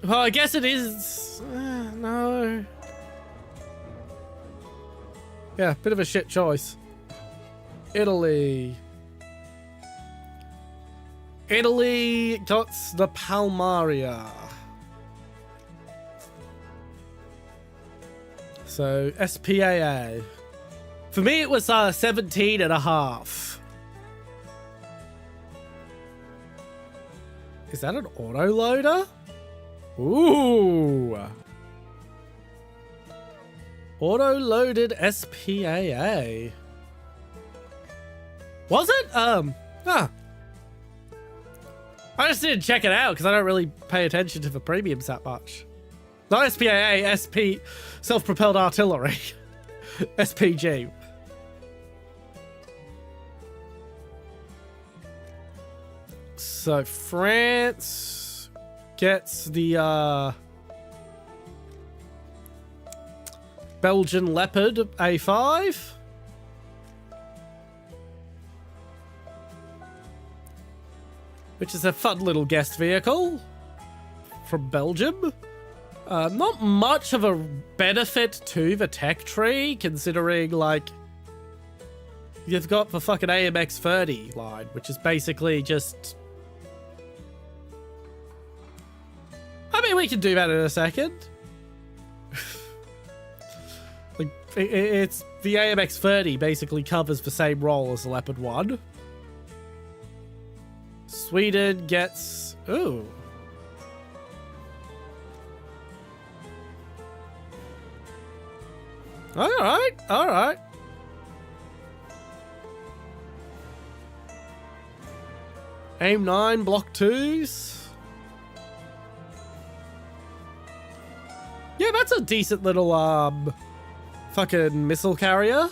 Well, I guess it is. No. Yeah, bit of a shit choice. Italy. Italy got the Palmaria. So, SPAA. For me, it was 17 and a half. Is that an autoloader? Ooh. Auto-loaded SPAA. Was it? I just didn't check it out because I don't really pay attention to the premiums that much. Not SPAA, SP, self-propelled artillery. SPG. So France gets the Belgian Leopard A5. Which is a fun little guest vehicle from Belgium. Not much of a benefit to the tech tree, considering, like, you've got the fucking AMX 30 line, which is basically just... I mean, we can do that in a second. Like, it's the AMX 30 basically covers the same role as the Leopard 1. Sweden gets... Ooh. Alright, alright. AIM 9 Block 2s. Yeah, that's a decent little, fucking missile carrier.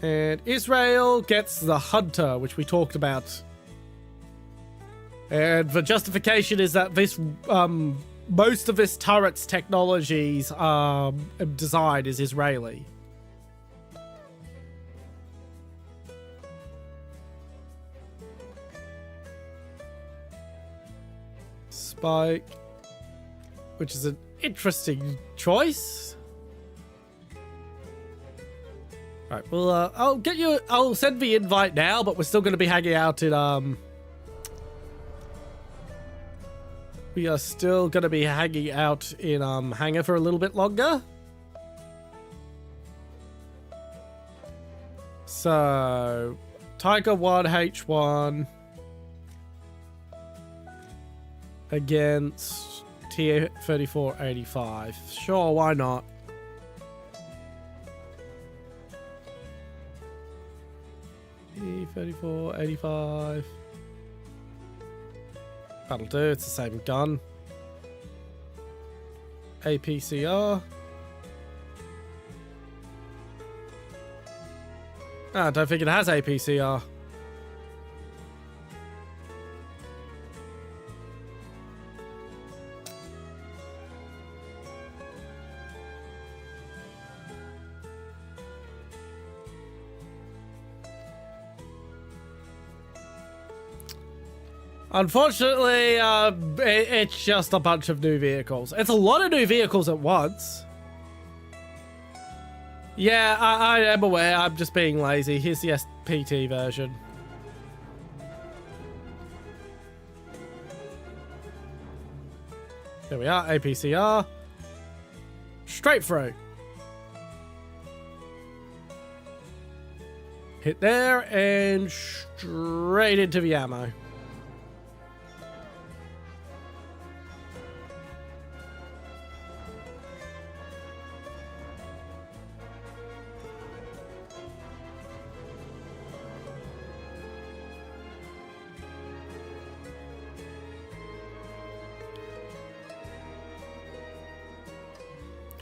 And Israel gets the Hunter, which we talked about. And the justification is that this, most of this turret's technologies, design is Israeli. Spike, which is an interesting choice. Alright, well, I'll send the invite now, but we're still going to be hanging out in, we are still going to be hanging out in, Hangar for a little bit longer. So, Tiger 1 H1 against T-3485. Sure, why not? T-3485. That'll do, it's the same gun. APCR. I don't think it has APCR. Unfortunately, it's just a bunch of new vehicles. It's a lot of new vehicles at once. Yeah, I am aware. I'm just being lazy. Here's the SPT version. There we are, APCR. Straight through. Hit there and straight into the ammo.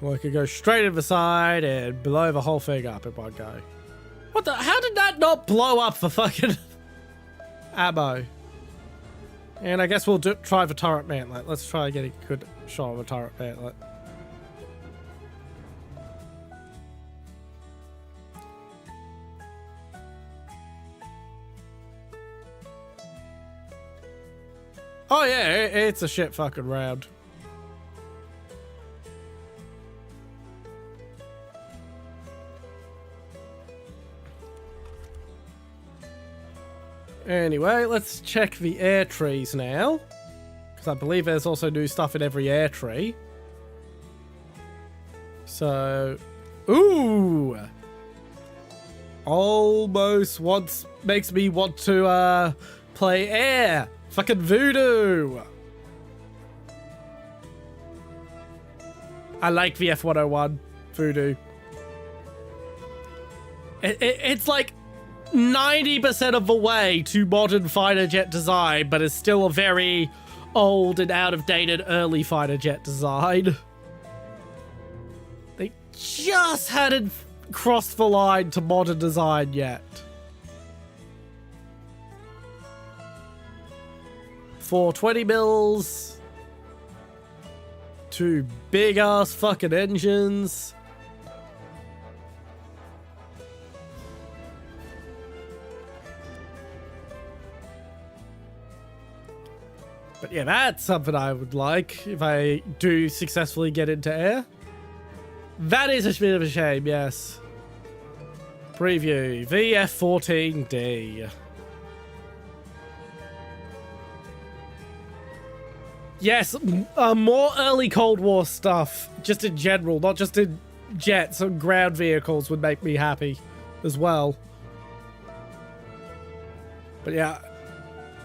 Or I could go straight in the side and blow the whole thing up in one go. What the? How did that not blow up for fucking ammo? And I guess we'll try the turret mantlet. Let's try getting a good shot of the turret mantlet. Oh yeah, it's a shit fucking round. Anyway, let's check the air trees now. Because I believe there's also new stuff in every air tree. So... Ooh! Almost makes me want to play air. Fucking voodoo! I like the F-101 voodoo. It's like 90% of the way to modern fighter jet design, but it's still a very old and out-of-dated early fighter jet design. They just hadn't crossed the line to modern design yet. 420 mils. 2 big-ass fucking engines. But yeah, that's something I would like if I do successfully get into air. That is a bit of a shame, yes. Preview, VF-14D. Yes, more early Cold War stuff, just in general, not just in jets and ground vehicles would make me happy as well. But yeah,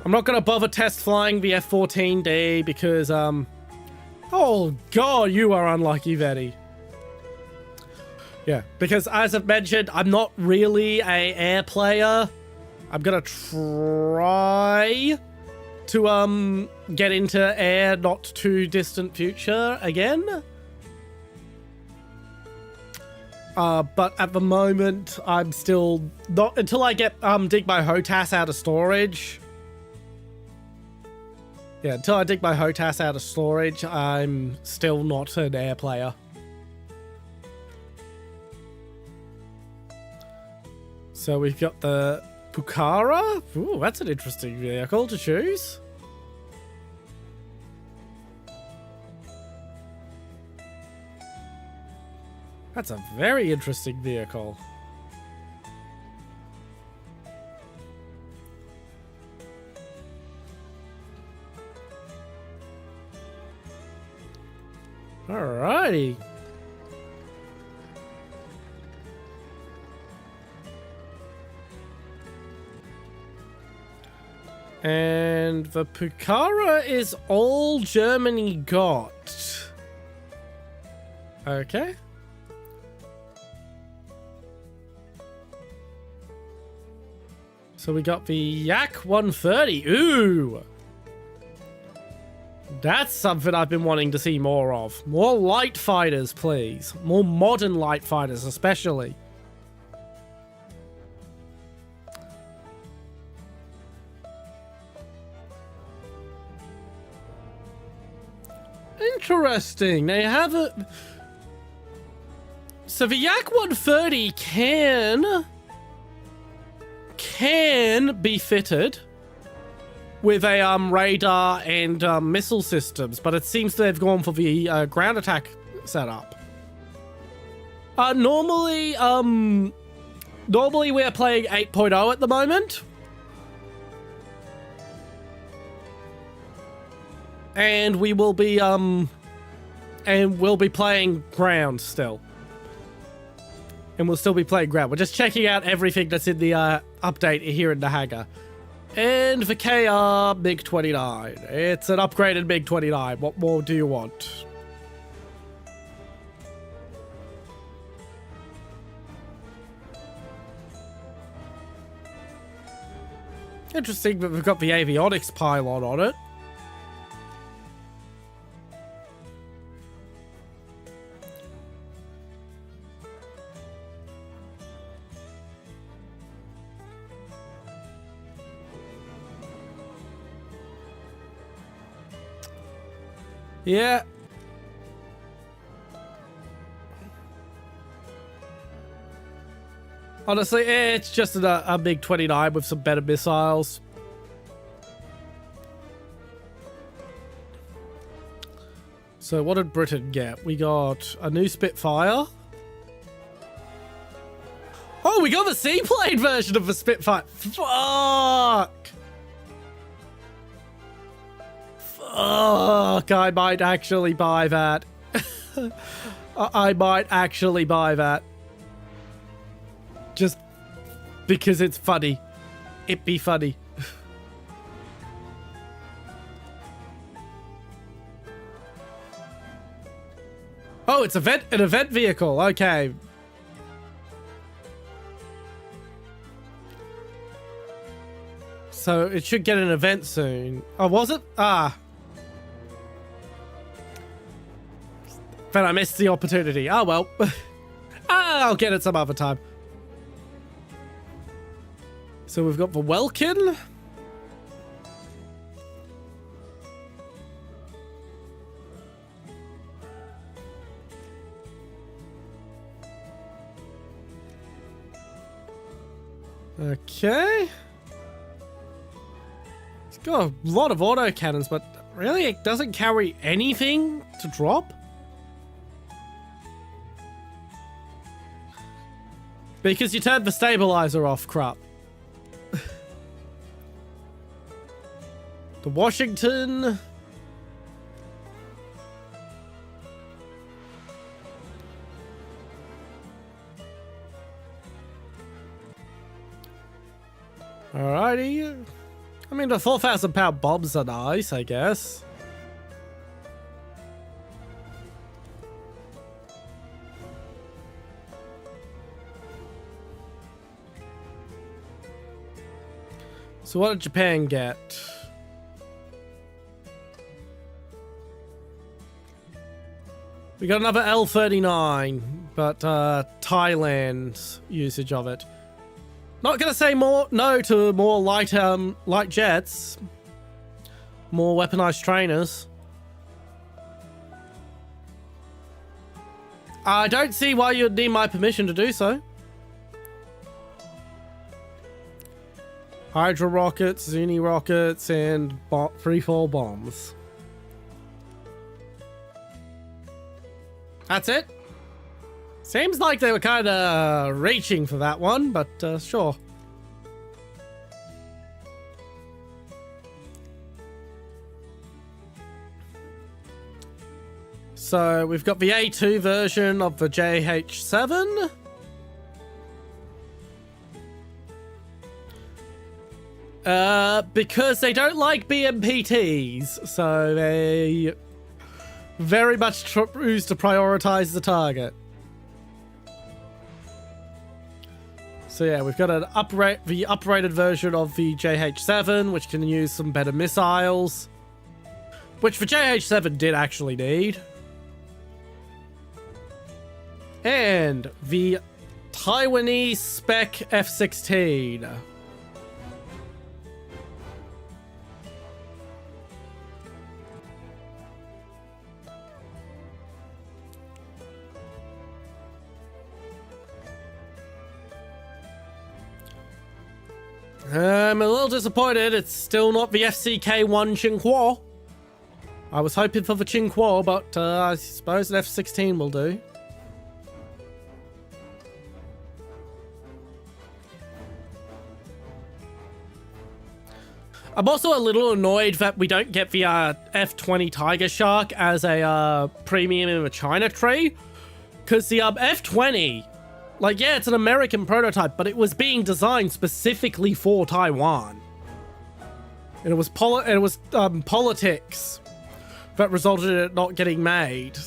I'm not going to bother test flying the F-14D because, oh god, you are unlucky, Betty. Yeah, because as I've mentioned, I'm not really a air player. I'm going to try to, get into air not too distant future again. But at the moment, I'm still not, until I get, dig my HOTAS out of storage. Yeah, until I dig my HOTAS out of storage, I'm still not an air player. So we've got the Pucara. Ooh, that's an interesting vehicle to choose. That's a very interesting vehicle. Alrighty. And the Pucara is all Germany got. Okay. So we got the Yak 130. Ooh. That's something I've been wanting to see more of. More light fighters, please. More modern light fighters, especially. Interesting. They have a... So the Yak 130 can be fitted with a radar and missile systems, but it seems they've gone for the ground attack setup. Normally we're playing 8.0 at the moment. And we will be playing ground still. And we'll still be playing ground. We're just checking out everything that's in the update here in the hangar. And the KR MiG-29. It's an upgraded MiG-29. What more do you want? Interesting that we've got the avionics pylon on it. Yeah. Honestly, it's just a MiG-29 with some better missiles. So what did Britain get? We got a new Spitfire. Oh, we got the seaplane version of the Spitfire. Fuck! Fuck, I might actually buy that. I might actually buy that. Just because it's funny. It be funny. Oh, it's an event vehicle. Okay. So it should get an event soon. Oh, was it? Ah. But I missed the opportunity. Oh, well. I'll get it some other time. So we've got the Welkin. Okay. It's got a lot of autocannons, but really it doesn't carry anything to drop? Because you turned the stabilizer off, crap. The Washington. Alrighty. I mean, the 4,000-pound bombs are nice, I guess. So what did Japan get? We got another L-39, but Thailand's usage of it. Not gonna say no to more light jets, more weaponized trainers. I don't see why you'd need my permission to do so. Hydra rockets, Zuni rockets, and free-fall bombs. That's it. Seems like they were kind of reaching for that one, but sure. So we've got the A2 version of the JH7. Because they don't like BMPTs, so they very much choose to prioritize the target. So yeah, we've got the uprated version of the JH7, which can use some better missiles, which the JH7 did actually need. And the Taiwanese spec F-16. I'm a little disappointed it's still not the FCK-1 Tsinghua. I was hoping for the Tsinghua, but I suppose an F-16 will do. I'm also a little annoyed that we don't get the F-20 Tiger Shark as a premium in the China tree. Because the F-20... Like, yeah, it's an American prototype, but it was being designed specifically for Taiwan. And it was politics that resulted in it not getting made.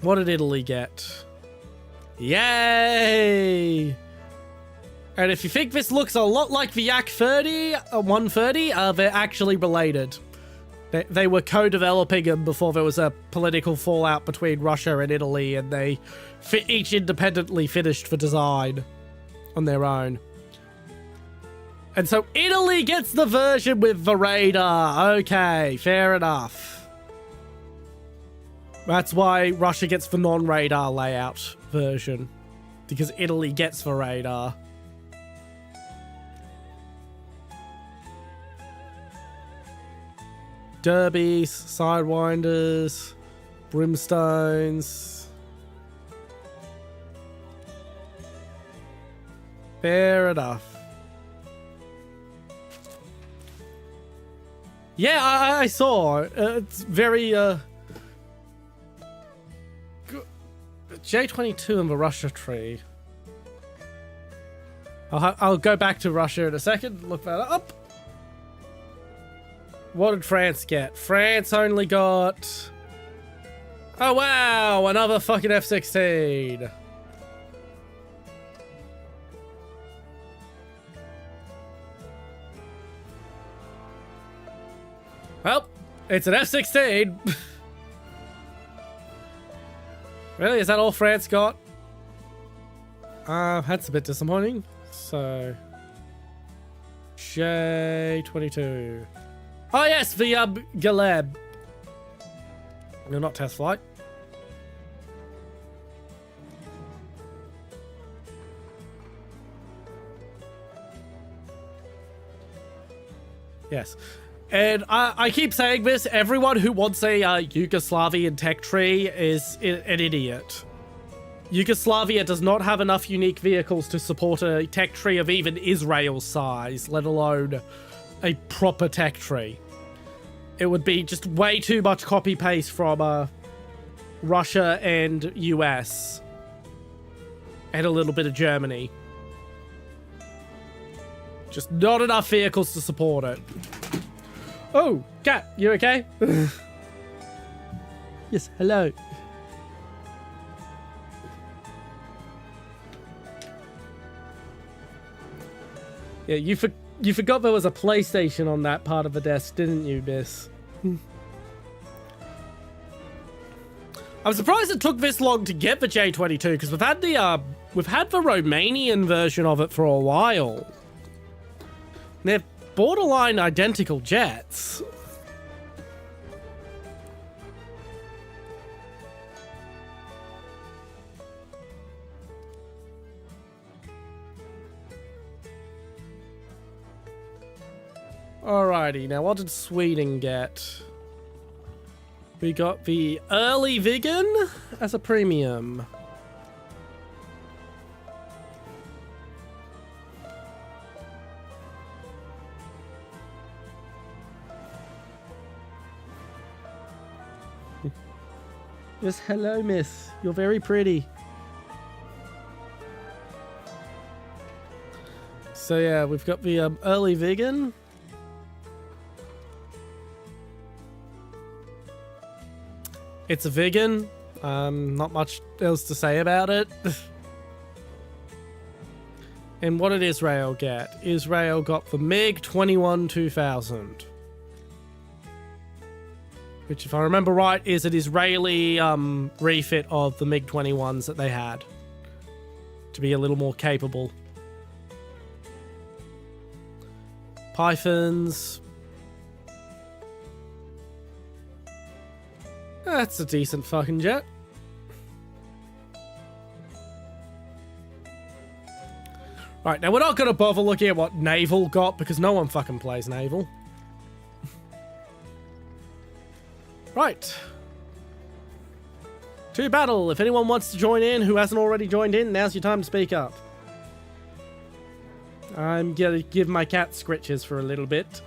What did Italy get? Yay! And if you think this looks a lot like the Yak-30, 130, they're actually related. They were co-developing them before there was a political fallout between Russia and Italy, and they each independently finished the design on their own. And so Italy gets the version with the radar. Okay, fair enough. That's why Russia gets the non-radar layout version. Because Italy gets the radar. Derbies, sidewinders, brimstones. Fair enough. Yeah, I saw. It's very, J22 and the Russia tree. I'll go back to Russia in a second, look that up. What did France get? France only got... Oh wow, another fucking F-16. Well, it's an F-16. Really? Is that all France got? That's a bit disappointing. So... J22. Oh yes, the Galeb. No, not test flight. Yes. And I keep saying this, everyone who wants a Yugoslavian tech tree is an idiot. Yugoslavia does not have enough unique vehicles to support a tech tree of even Israel's size, let alone a proper tech tree. It would be just way too much copy-paste from Russia and US. And a little bit of Germany. Just not enough vehicles to support it. Oh, cat, you okay? Yes, hello. Yeah, you forgot there was a PlayStation on that part of the desk, didn't you, miss? I'm surprised it took this long to get the J22 because we've had the Romanian version of it for a while. They're borderline identical jets. Alrighty, now what did Sweden get? We got the early Viggen as a premium. Yes, hello, miss. You're very pretty. So yeah, we've got the early Viggen. It's a Viggen. Not much else to say about it. And what did Israel get? Israel got the MiG-21-2000. Which, if I remember right, is an Israeli refit of the MiG-21s that they had. To be a little more capable. Pythons. That's a decent fucking jet. Right, now we're not going to bother looking at what Naval got because no one fucking plays Naval. Right. To battle. If anyone wants to join in who hasn't already joined in, now's your time to speak up. I'm going to give my cat scritches for a little bit.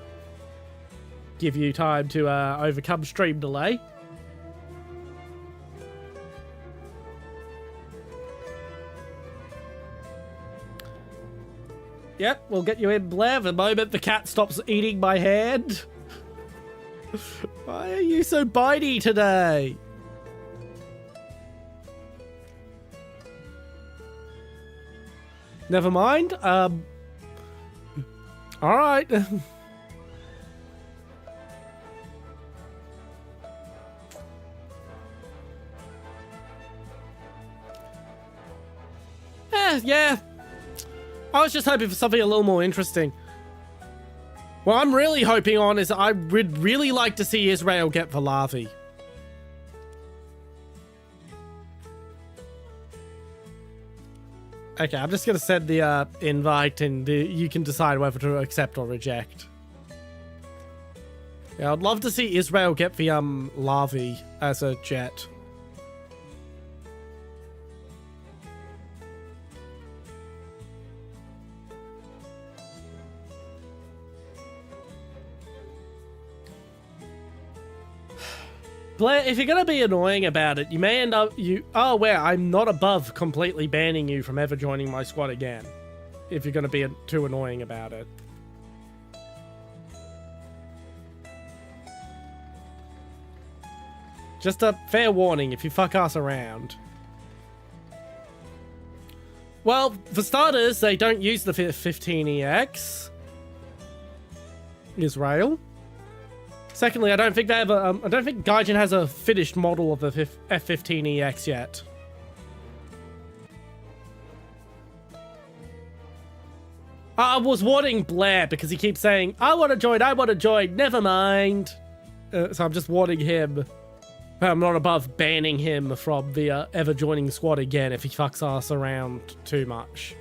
Give you time to overcome stream delay. Yep, we'll get you in, Blair, the moment the cat stops eating my hand. Why are you so bitey today? Never mind. Alright. Yeah. I was just hoping for something a little more interesting. What I'm really hoping on is I would really like to see Israel get the larvae. Okay, I'm just going to send the invite and you can decide whether to accept or reject. Yeah, I'd love to see Israel get the larvae as a jet. Blair, if you're going to be annoying about it, you may end up... Oh, where I'm not above completely banning you from ever joining my squad again. If you're going to be too annoying about it. Just a fair warning if you fuck us around. Well, for starters, they don't use the 15EX. Israel. Secondly, I don't think they have a. I don't think Gaijin has a finished model of the F-15EX yet. I was warning Blair because he keeps saying, "I want to join. I want to join." Never mind. So I'm just warning him. I'm not above banning him from the ever joining squad again if he fucks us around too much.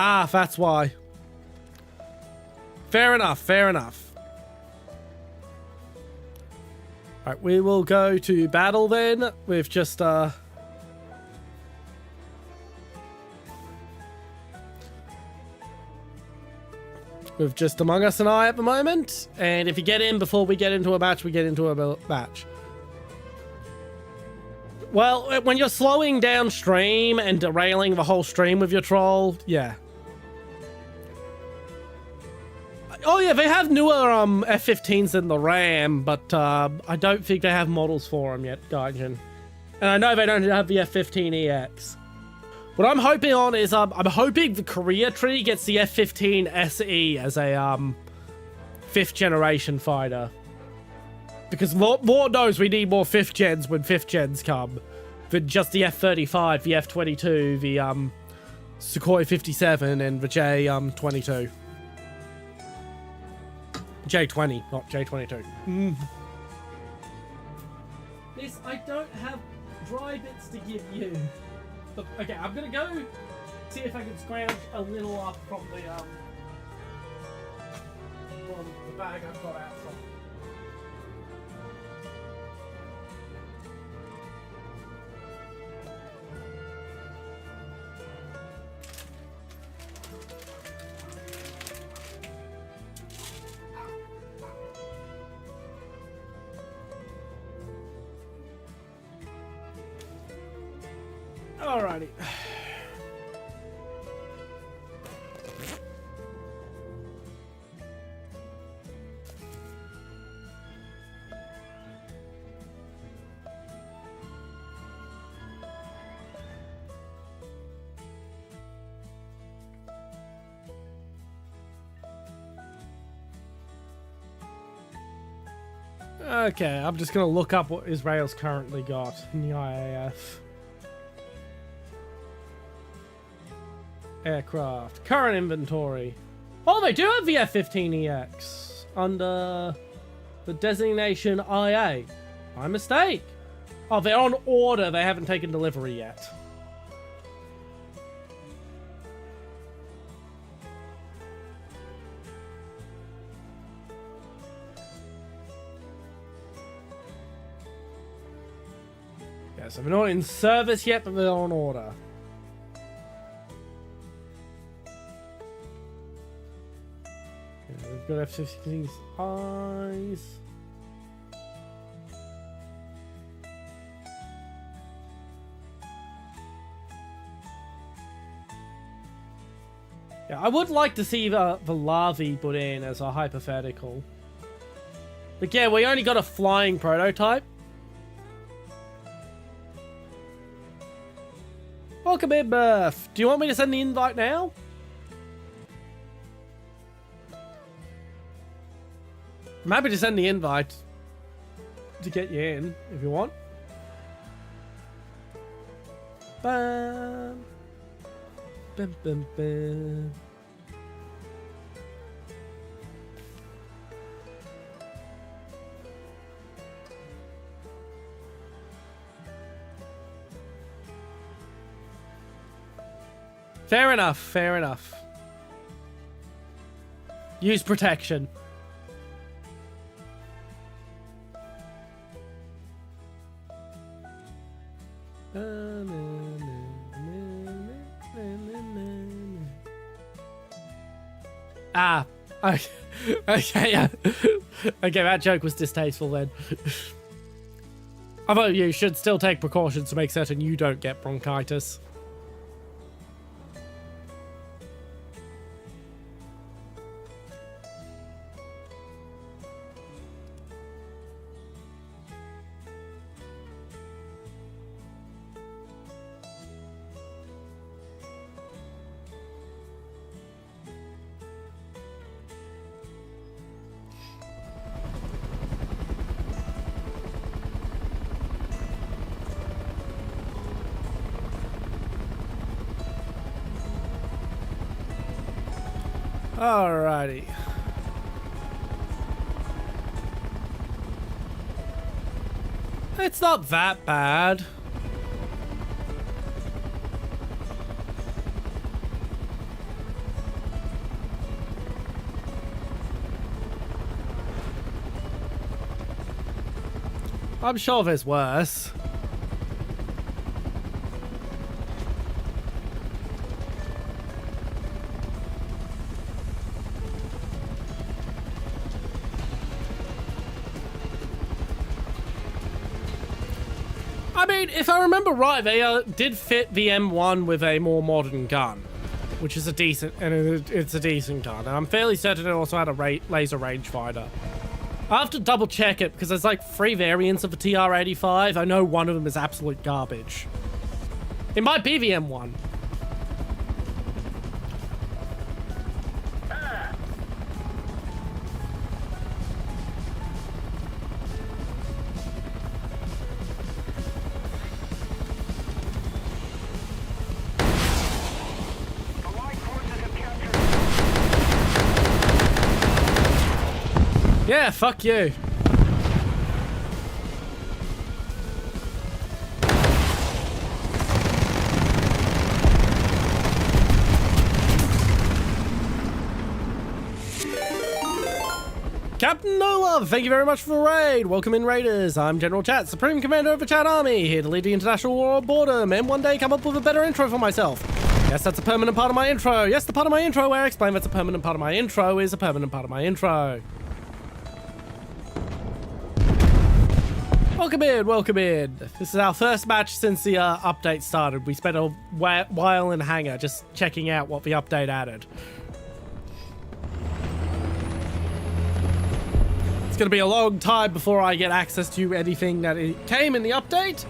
Ah, that's why. Fair enough, fair enough. Alright, we will go to battle then. We've just, We've just Among Us and I at the moment. And if you get in before we get into a match, we get into a match. Well, when you're slowing down stream and derailing the whole stream with your troll, yeah. Oh yeah, they have newer F-15s than the Ram, but I don't think they have models for them yet, Gaijin. And I know they don't have the F-15EX. What I'm hoping on is I'm hoping the Korea tree gets the F-15 SE as a 5th generation fighter. Because Lord knows we need more 5th gens when 5th gens come than just the F-35, the F-22, the Sukhoi 57, and the J-22. J-20, not J-22. This, I don't have dry bits to give you. But, okay, I'm gonna go see if I can scrounge a little up from the bag I've got out from. Alrighty. Okay, I'm just gonna look up what Israel's currently got in the IAF. Aircraft. Current inventory. Oh, they do have the F-15EX under the designation IA. My mistake. Oh, they're on order. They haven't taken delivery yet. Yeah, so they're not in service yet, but they're on order. We've got F-16's eyes. Yeah, I would like to see the larvae put in as a hypothetical. But yeah, we only got a flying prototype. Welcome in, Murph. Do you want me to send the invite now? I'm happy to send the invite to get you in, if you want. bum. Bum, bum, bum. Fair enough, fair enough. Use protection. Ah, okay, okay, okay, that joke was distasteful then. Although you should still take precautions to make certain you don't get bronchitis. Alrighty. It's not that bad. I'm sure there's worse. I mean, if I remember right, they did fit the M1 with a more modern gun, which is a decent, and it's a decent gun. And I'm fairly certain it also had a laser rangefinder. I have to double check it because there's like 3 variants of the TR-85. I know one of them is absolute garbage. It might be the M1. Yeah, fuck you. Captain No Love, thank you very much for the raid. Welcome in, Raiders. I'm General Chat, Supreme Commander of the Chat Army, here to lead the international war on boredom and one day come up with a better intro for myself. Yes, that's a permanent part of my intro. Yes, the part of my intro where I explain that's a permanent part of my intro is a permanent part of my intro. Welcome in, welcome in. This is our first match since the update started. We spent a while in hangar just checking out what the update added. It's going to be a long time before I get access to anything that came in the update.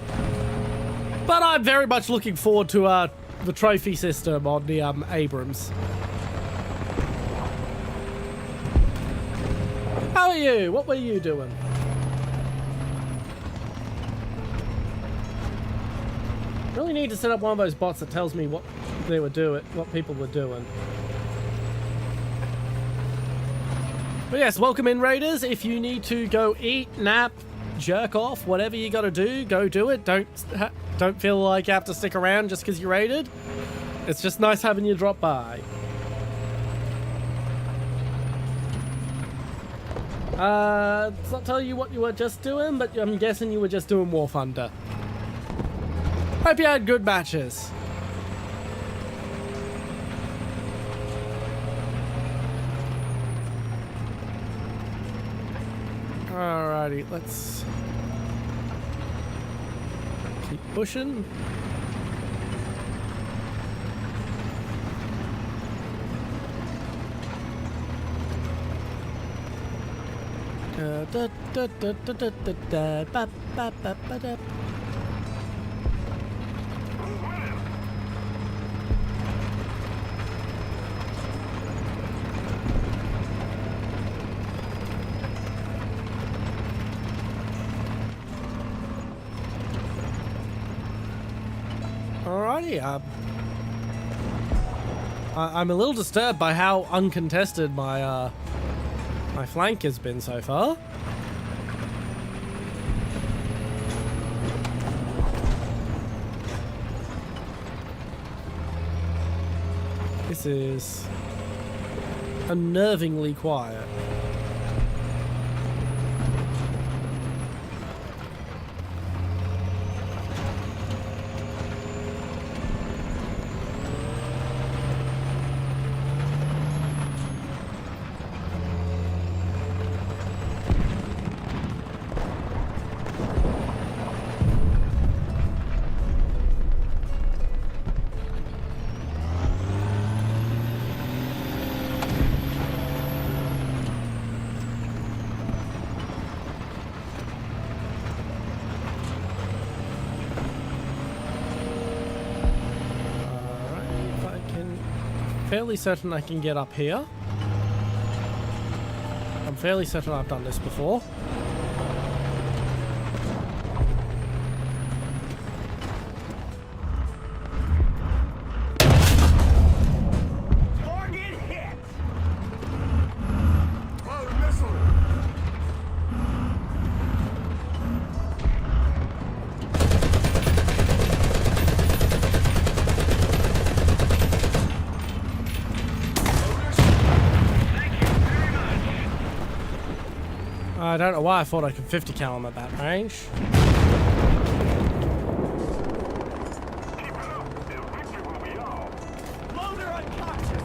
But I'm very much looking forward to the trophy system on the Abrams. How are you? What were you doing? Really need to set up one of those bots that tells me what they were doing, what people were doing. But yes, welcome in, Raiders. If you need to go eat, nap, jerk off, whatever you gotta do, go do it. Don't feel like you have to stick around just because you raided. It's just nice having you drop by. It's not telling you what you were just doing, but I'm guessing you were just doing Warthunder. Hope you had good matches. Alrighty, let's keep pushing. Alrighty, I'm a little disturbed by how uncontested my my flank has been so far. This is unnervingly quiet. Fairly certain I can get up here. I'm fairly certain I've done this before. Target hit! Load missile! I don't know why I thought I could 50 cal him at that range. Keep it up. The victory will be ours. Loader unconscious!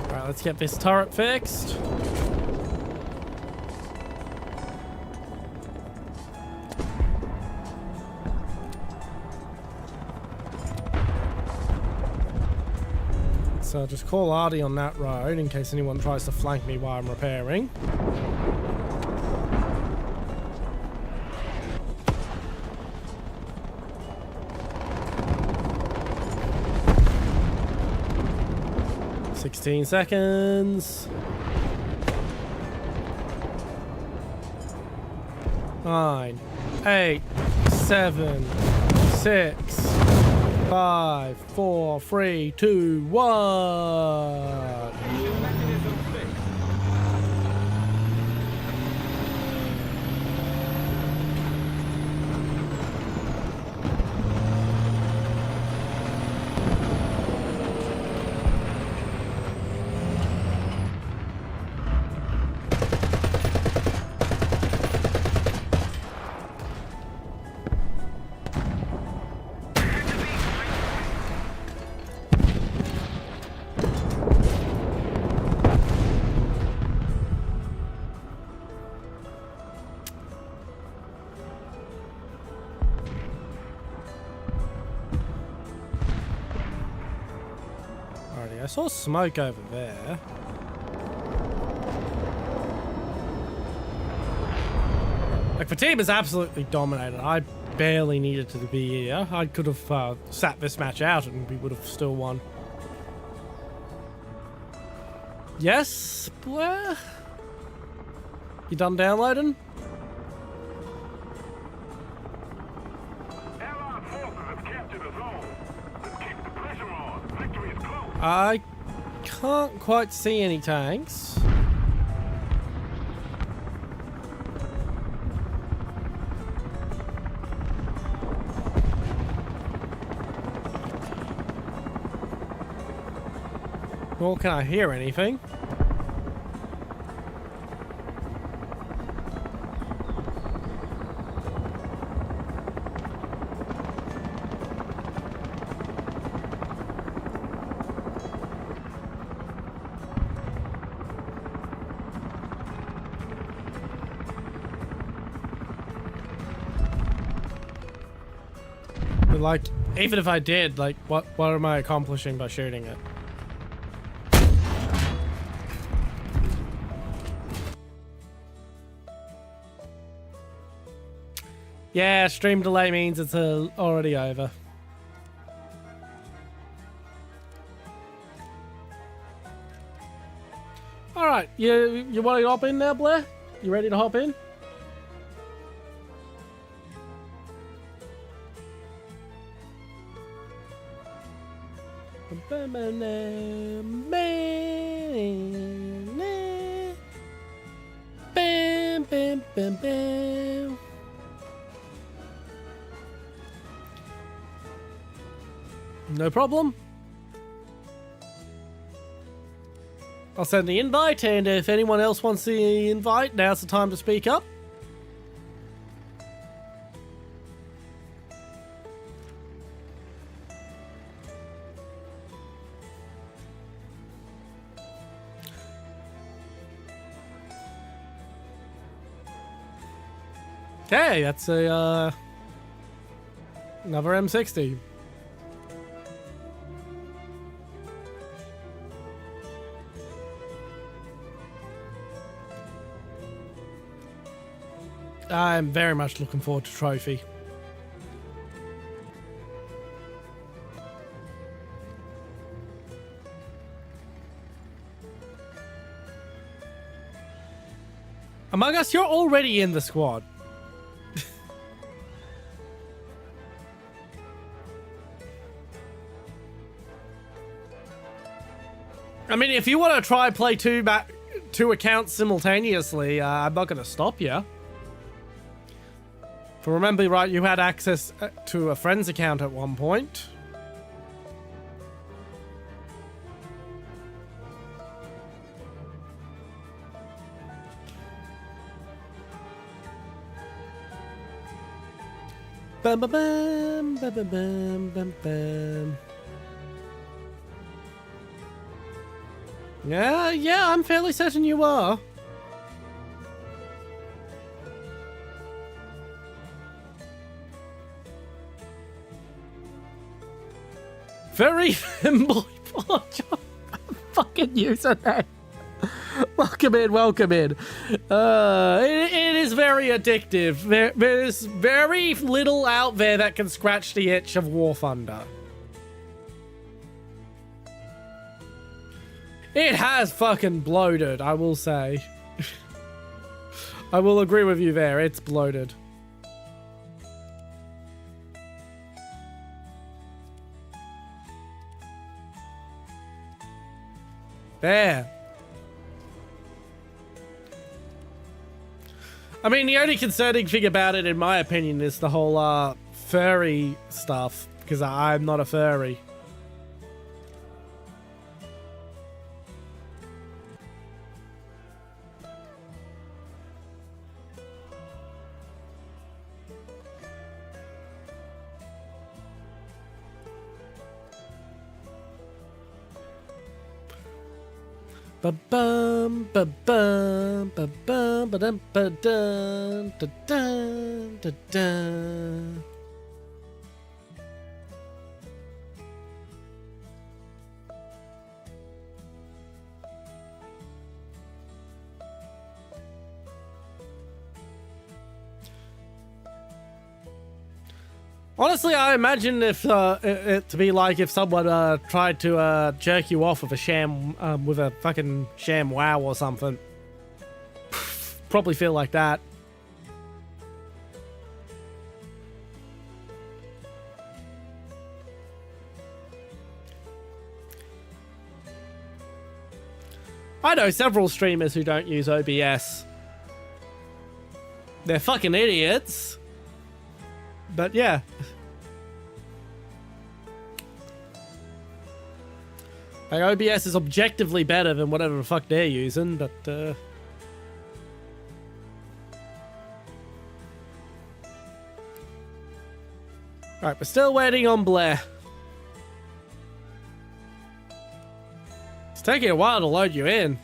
Alright, let's get this turret fixed. So just call Artie on that road in case anyone tries to flank me while I'm repairing. $16 seconds. 9, 8, 7, 6, 5, 4, 3, 2, 1. Mechanism fixed. Alrighty, I saw smoke over there. Like, the team is absolutely dominated. I barely needed to be here. I could have sat this match out and we would have still won. Yes, Blair? You done downloading? Allied forces have captured the zone. Let's keep the pressure on. Victory is close. I can't quite see any tanks. Nor can I hear anything. But like, even if I did, like, what am I accomplishing by shooting it? Yeah, stream delay means it's already over. All right, you want to hop in now, Blair? You ready to hop in? Bam, bam, bam, bam. No problem. I'll send the invite, and if anyone else wants the invite, now's the time to speak up. Okay, that's a another M60. I'm very much looking forward to Trophy. Among Us, you're already in the squad. I mean, if you want to try play two accounts simultaneously, I'm not going to stop you. If I remember right, you had access to a friend's account at one point. Bam, bam, bam, bam, bam, bam, bam, bam. Yeah, I'm fairly certain you are. Very thimble fucking username. Welcome in, welcome in. It is very addictive. There's very little out there that can scratch the itch of Warthunder. It has fucking bloated, I will say. I will agree with you there, it's bloated. There. I mean, the only concerning thing about it, in my opinion, is the whole furry stuff, because I'm not a furry. Ba-bum, ba-bum, ba-bum, ba-dum, ba-dum, da-dum, da-dum. Honestly, I imagine if it to be like if someone tried to jerk you off with a fucking sham wow or something. Probably feel like that. I know several streamers who don't use OBS. They're fucking idiots. But yeah. Like, OBS is objectively better than whatever the fuck they're using, but Alright, we're still waiting on Blair. It's taking a while to load you in.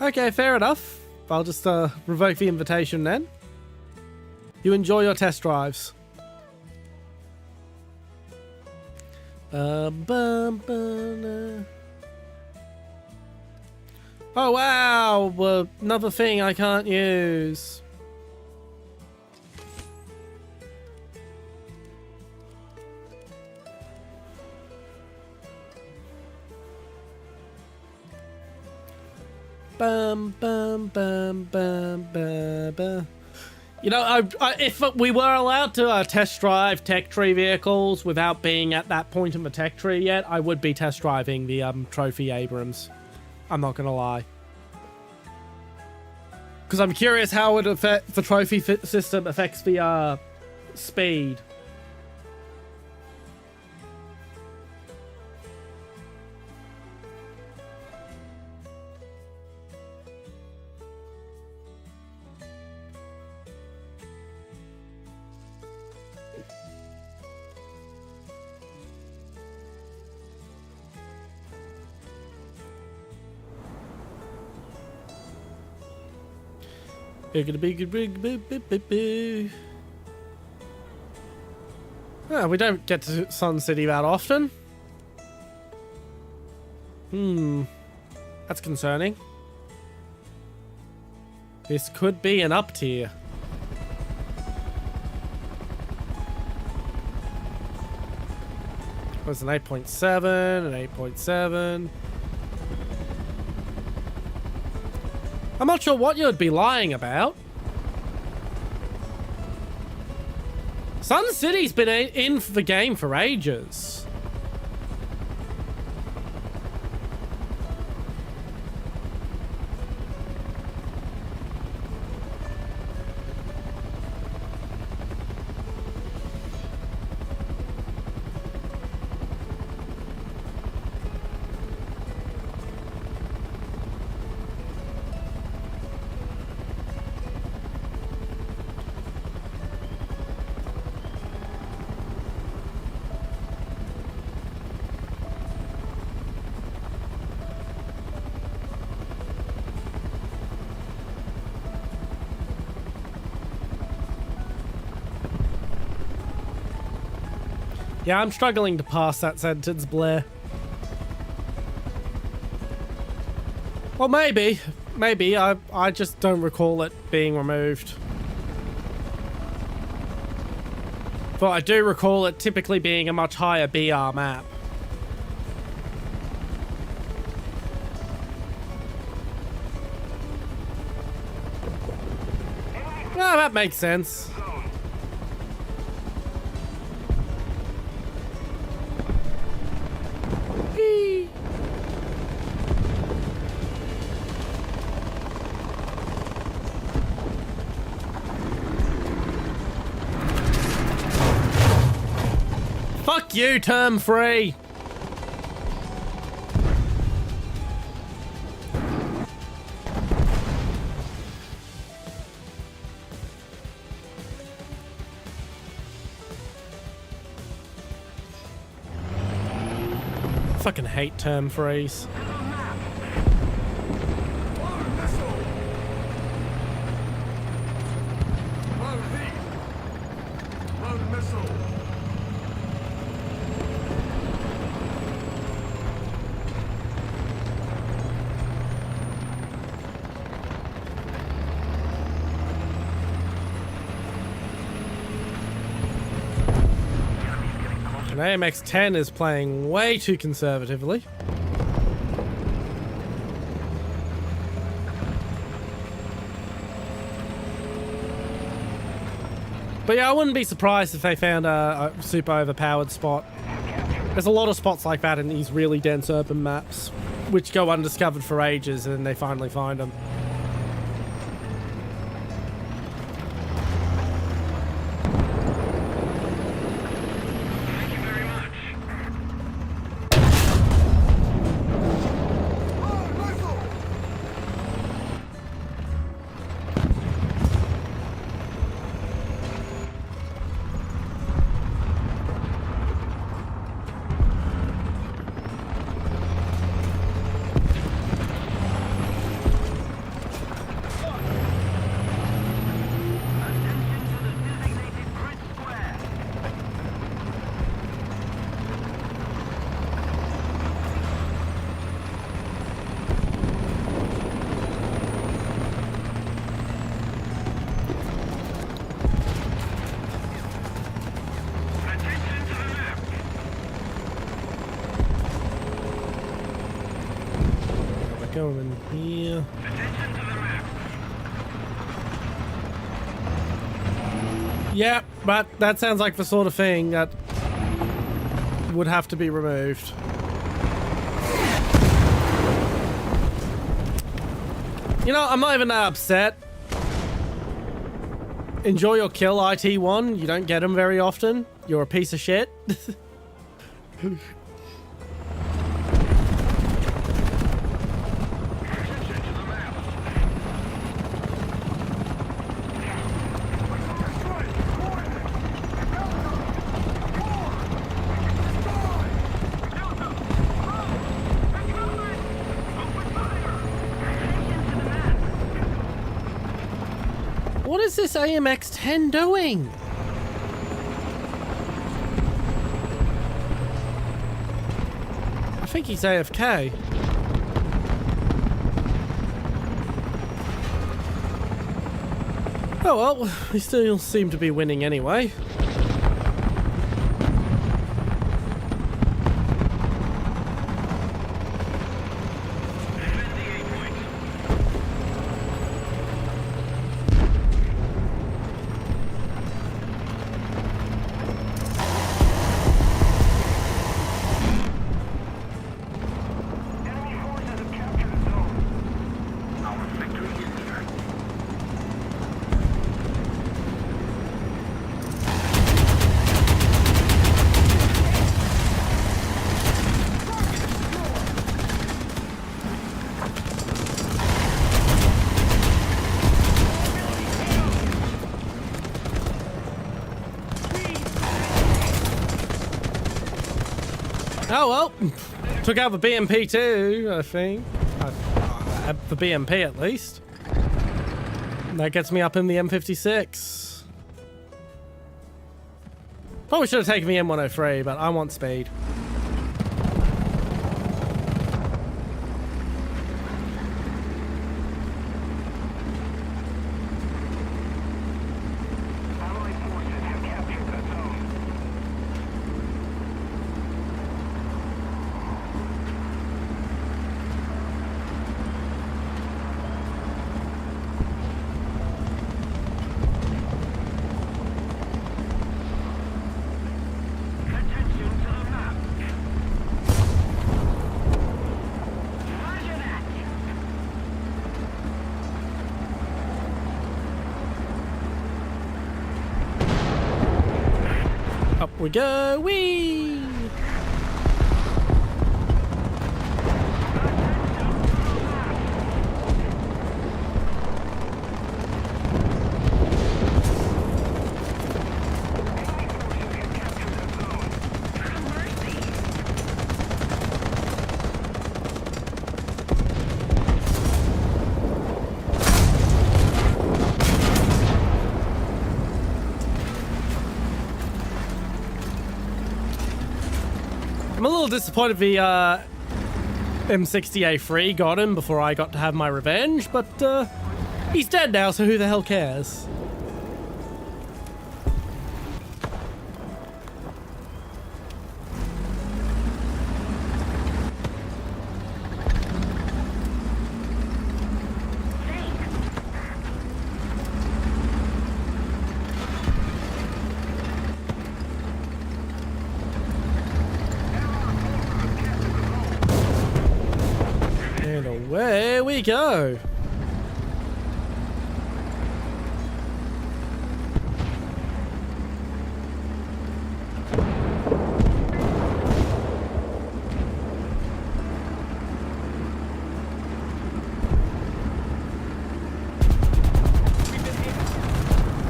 Okay, fair enough. I'll just revoke the invitation then. You enjoy your test drives. Oh wow, another thing I can't use. Bum, bum, bum, bum, bum, bum. You know, if we were allowed to test drive tech tree vehicles without being at that point in the tech tree yet, I would be test driving the Trophy Abrams. I'm not gonna lie. Because I'm curious how it affect the trophy system affects the speed. We don't get to Sun City that often. That's concerning. This could be an up tier. Was an 8.7, an 8.7. I'm not sure what you'd be lying about. Sun City's been in for the game for ages. Yeah, I'm struggling to pass that sentence, Blair. Well, maybe. Maybe. I just don't recall it being removed. But I do recall it typically being a much higher BR map. Yeah, that makes sense. Fuck you, term free. Fucking hate term freeze. And AMX-10 is playing way too conservatively. But yeah, I wouldn't be surprised if they found a super overpowered spot. There's a lot of spots like that in these really dense urban maps, which go undiscovered for ages and then they finally find them. going in here. Attention to the map. Yeah, but that sounds like the sort of thing that would have to be removed. You know, I'm not even that upset. Enjoy your kill, IT1. You don't get them very often. You're a piece of shit. What is this AMX-10 doing? I think he's AFK. Oh well, we still seem to be winning anyway. Enemy forces have captured the zone. Our victory is near. Oh well, took out the BMP too, I think. The BMP at least. That gets me up in the M56. Probably should have taken the M103, but I want speed. Allied forces have captured the zone. Attention to the map. Roger that. Up we go, whee! I'm a little disappointed the M60A3 got him before I got to have my revenge, but he's dead now, so who the hell cares? And away we go.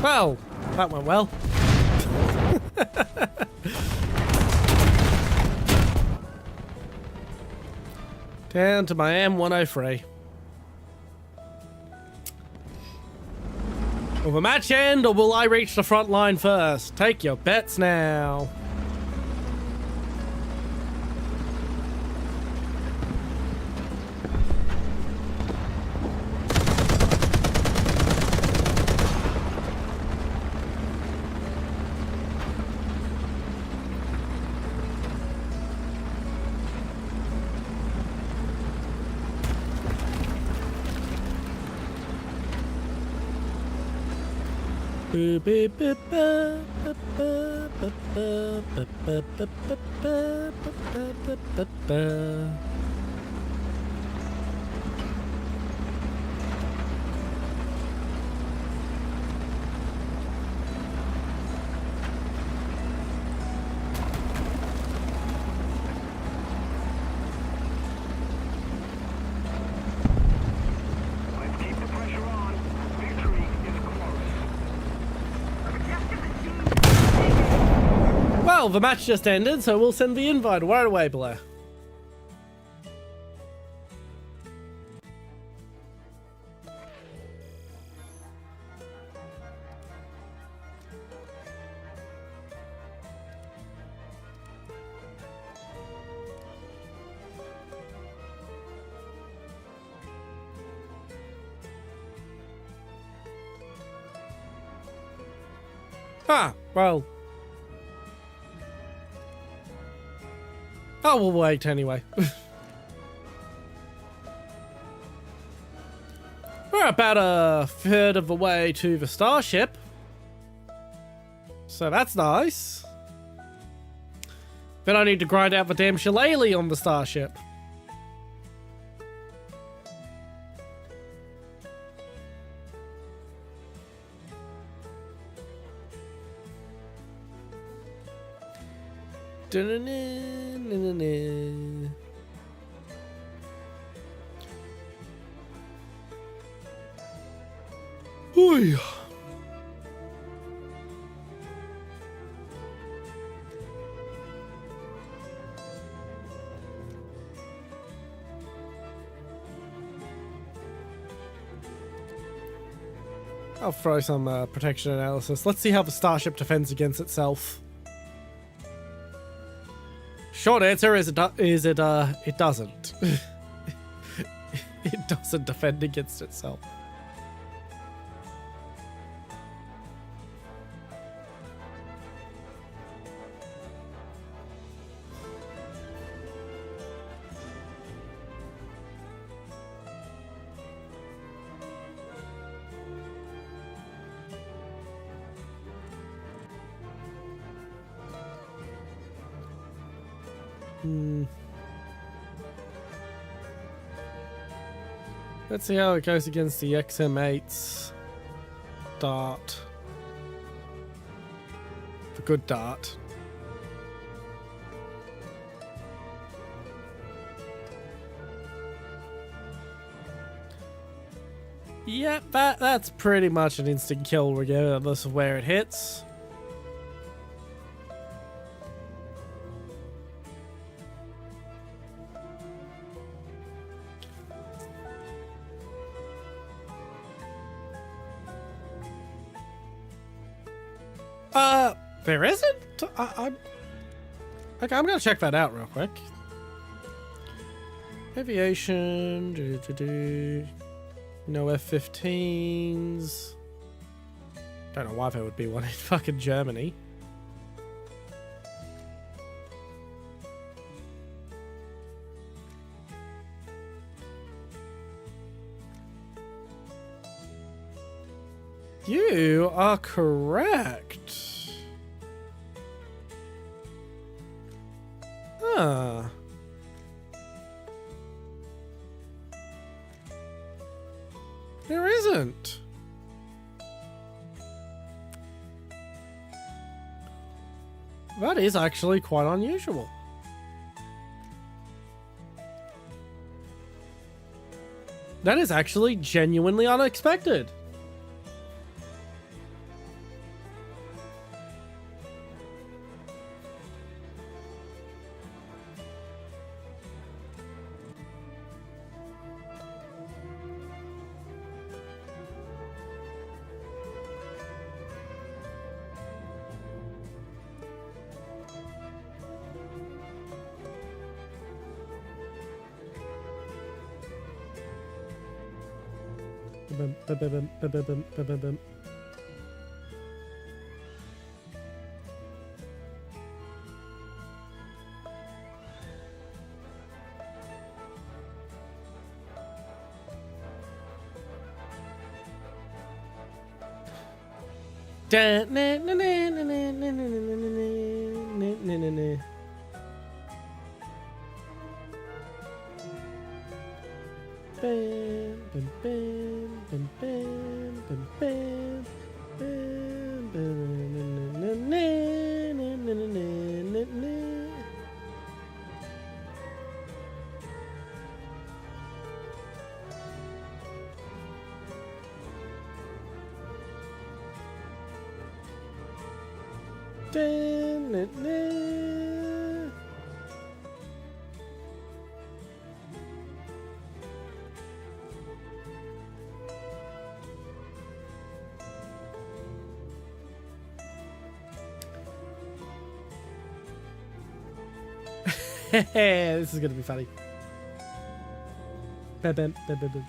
Well, that went well. Down to my M103. Will the match end, or will I reach the front line first? Take your bets now. Let's keep the pressure on. Victory is close. Well, the match just ended, so we'll send the invite right away, Blair. Ah, well. Oh, we'll wait anyway. We're about a third of the way to the starship. So that's nice. Then I need to grind out the damn shillelagh on the starship. Dun-dun-dun-dun-dun-dun. Oy. I'll throw some protection analysis. Let's see how the starship defends against itself. Short answer is it doesn't. It doesn't defend against itself. Let's see how it goes against the XM8's dart. The good dart. Yep, that's pretty much an instant kill regardless of where it hits. There isn't? Okay, I'm gonna check that out real quick. Aviation, no F-15s. Don't know why there would be one in fucking Germany. You are correct. Huh. There isn't. That is actually quite unusual. That is actually genuinely unexpected. Da- na- na- na- na- na- na- na- na- na- na- na- na. Bam, bam, bam, bam, bam, bam, bam, bam, bam, na- na- na- na- na- na- na- na. Da- na- na. This is gonna be funny. Bam, bam, bam, bam, bam.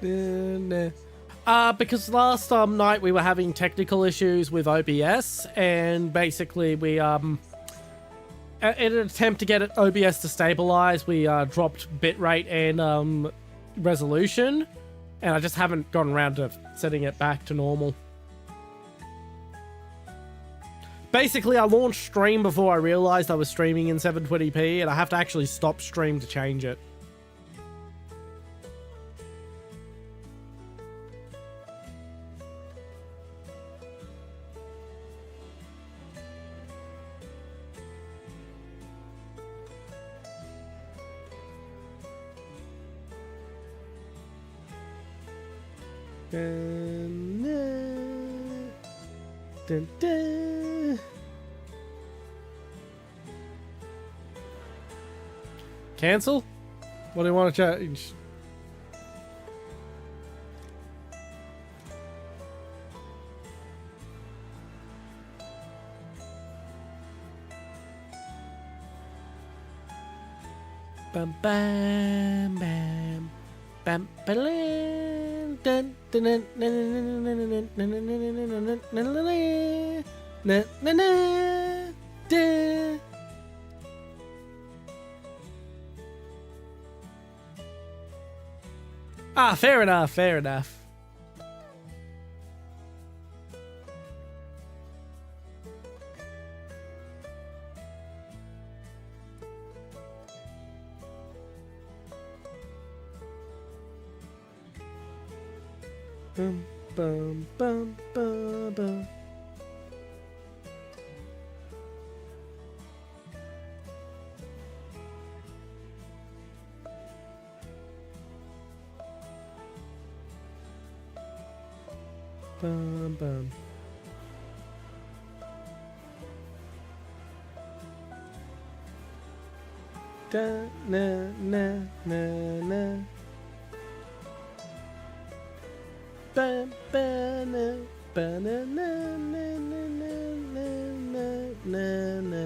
Bam. Because last night we were having technical issues with OBS, and basically we in an attempt to get OBS to stabilize, we dropped bitrate and resolution, and I just haven't gotten around to setting it back to normal. Basically, I launched stream before I realized I was streaming in 720p, and I have to actually stop stream to change it. Dun, dun, dun. Cancel? What do you want to change? Bam bam bam bam bam dun dun dun dun dun dun. Ah, fair enough, fair enough. Bum bum bum bum bum. Bum bum. Da na na na na. Bam bam na ba na na na na na na na na.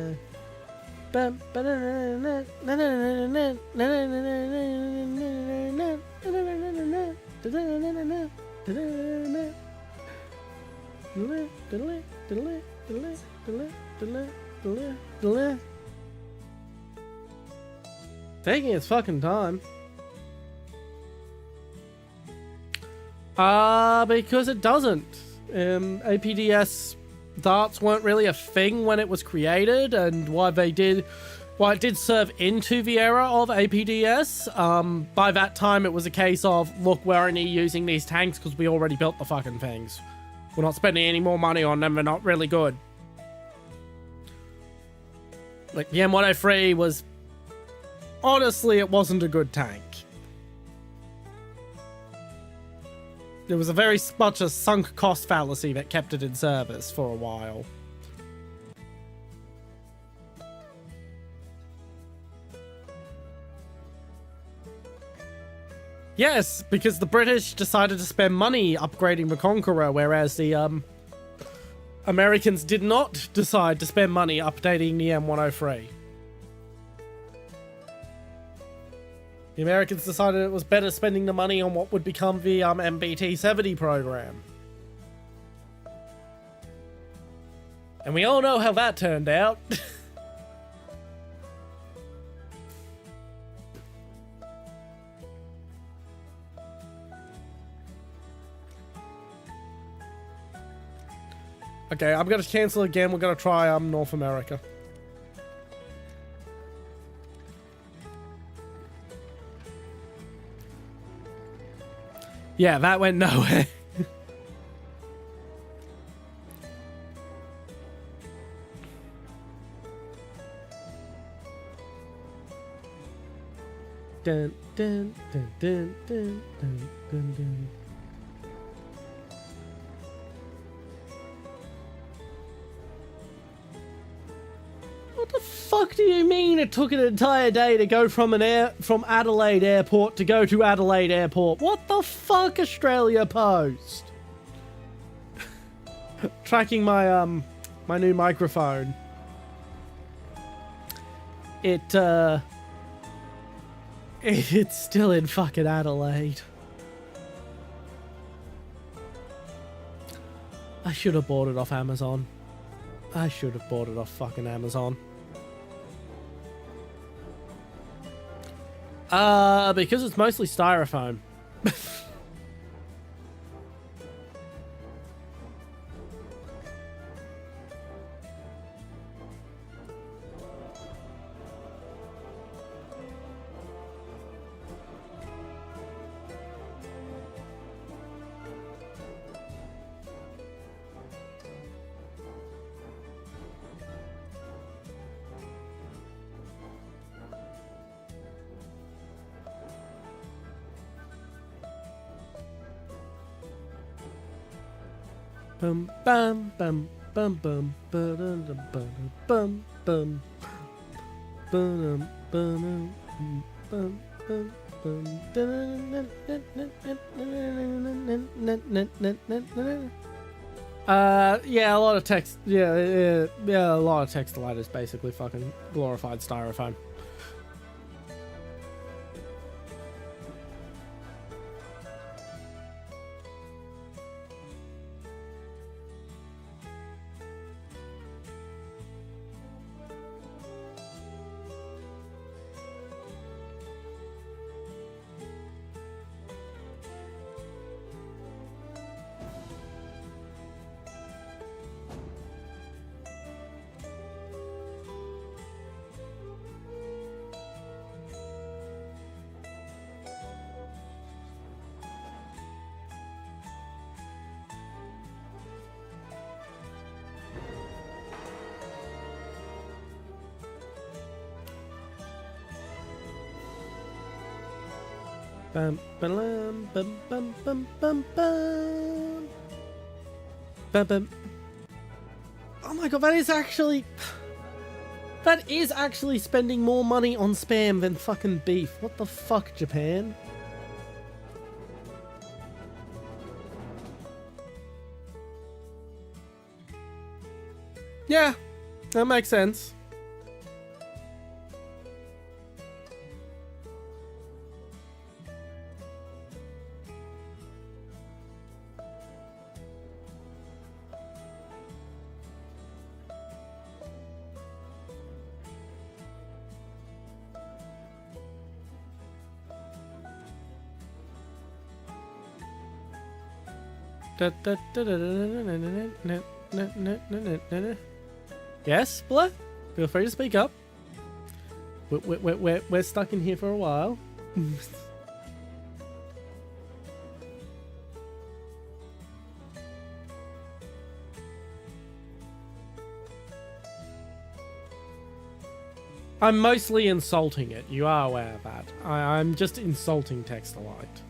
Bam ba na na na na na na na na. Taking its fucking time. Because it doesn't. APDS darts weren't really a thing when it was created, and while it did serve into the era of APDS, by that time it was a case of, look, we're only using these tanks because we already built the fucking things. We're not spending any more money on them, they're not really good. Like, the M103 was... Honestly, it wasn't a good tank. It was a very much a sunk cost fallacy that kept it in service for a while. Yes, because the British decided to spend money upgrading the Conqueror, whereas the Americans did not decide to spend money updating the M103. The Americans decided it was better spending the money on what would become the MBT-70 program. And we all know how that turned out. Okay, I'm gonna cancel again. We're gonna try North America. Yeah, that went nowhere. Dun, dun, dun, dun, dun, dun, dun, dun. What the fuck do you mean it took an entire day to go from Adelaide Airport to go to Adelaide Airport? What the fuck, Australia Post? Tracking my my new microphone. It's still in fucking Adelaide. I should have bought it off Amazon. I should have bought it off fucking Amazon. Because it's mostly styrofoam. Bum bum bum bum bum bum bum bum bum bum bum yeah, a lot of text. Yeah, a lot of text light is basically fucking glorified styrofoam. Bum bum bum bum bum bum bum bum bum. Oh my god, that is actually spending more money on spam than fucking beef. What the fuck, Japan? Yeah, that makes sense. Yes, Blair? Feel free to speak up. We're stuck in here for a while. I'm mostly insulting it. You are aware of that. I'm just insulting Text-A-Light.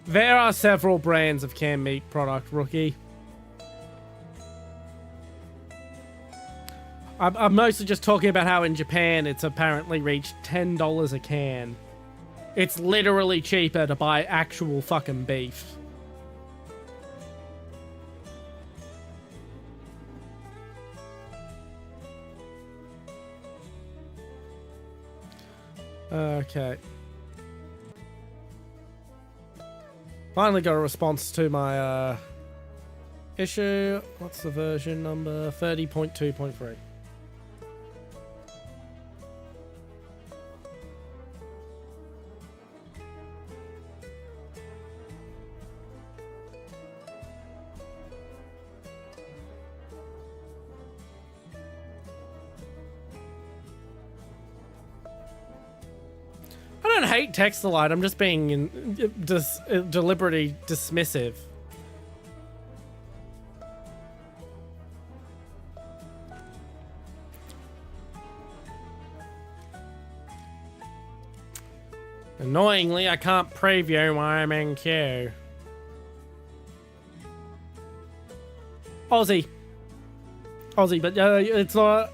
There are several brands of canned meat product, Rookie. I'm mostly just talking about how in Japan it's apparently reached $10 a can. It's literally cheaper to buy actual fucking beef. Okay. Finally got a response to my issue. What's the version number? 30.2.3. I don't hate text a lot. I'm just being deliberately dismissive. Annoyingly, I can't preview while I'm in queue. Aussie, but it's not.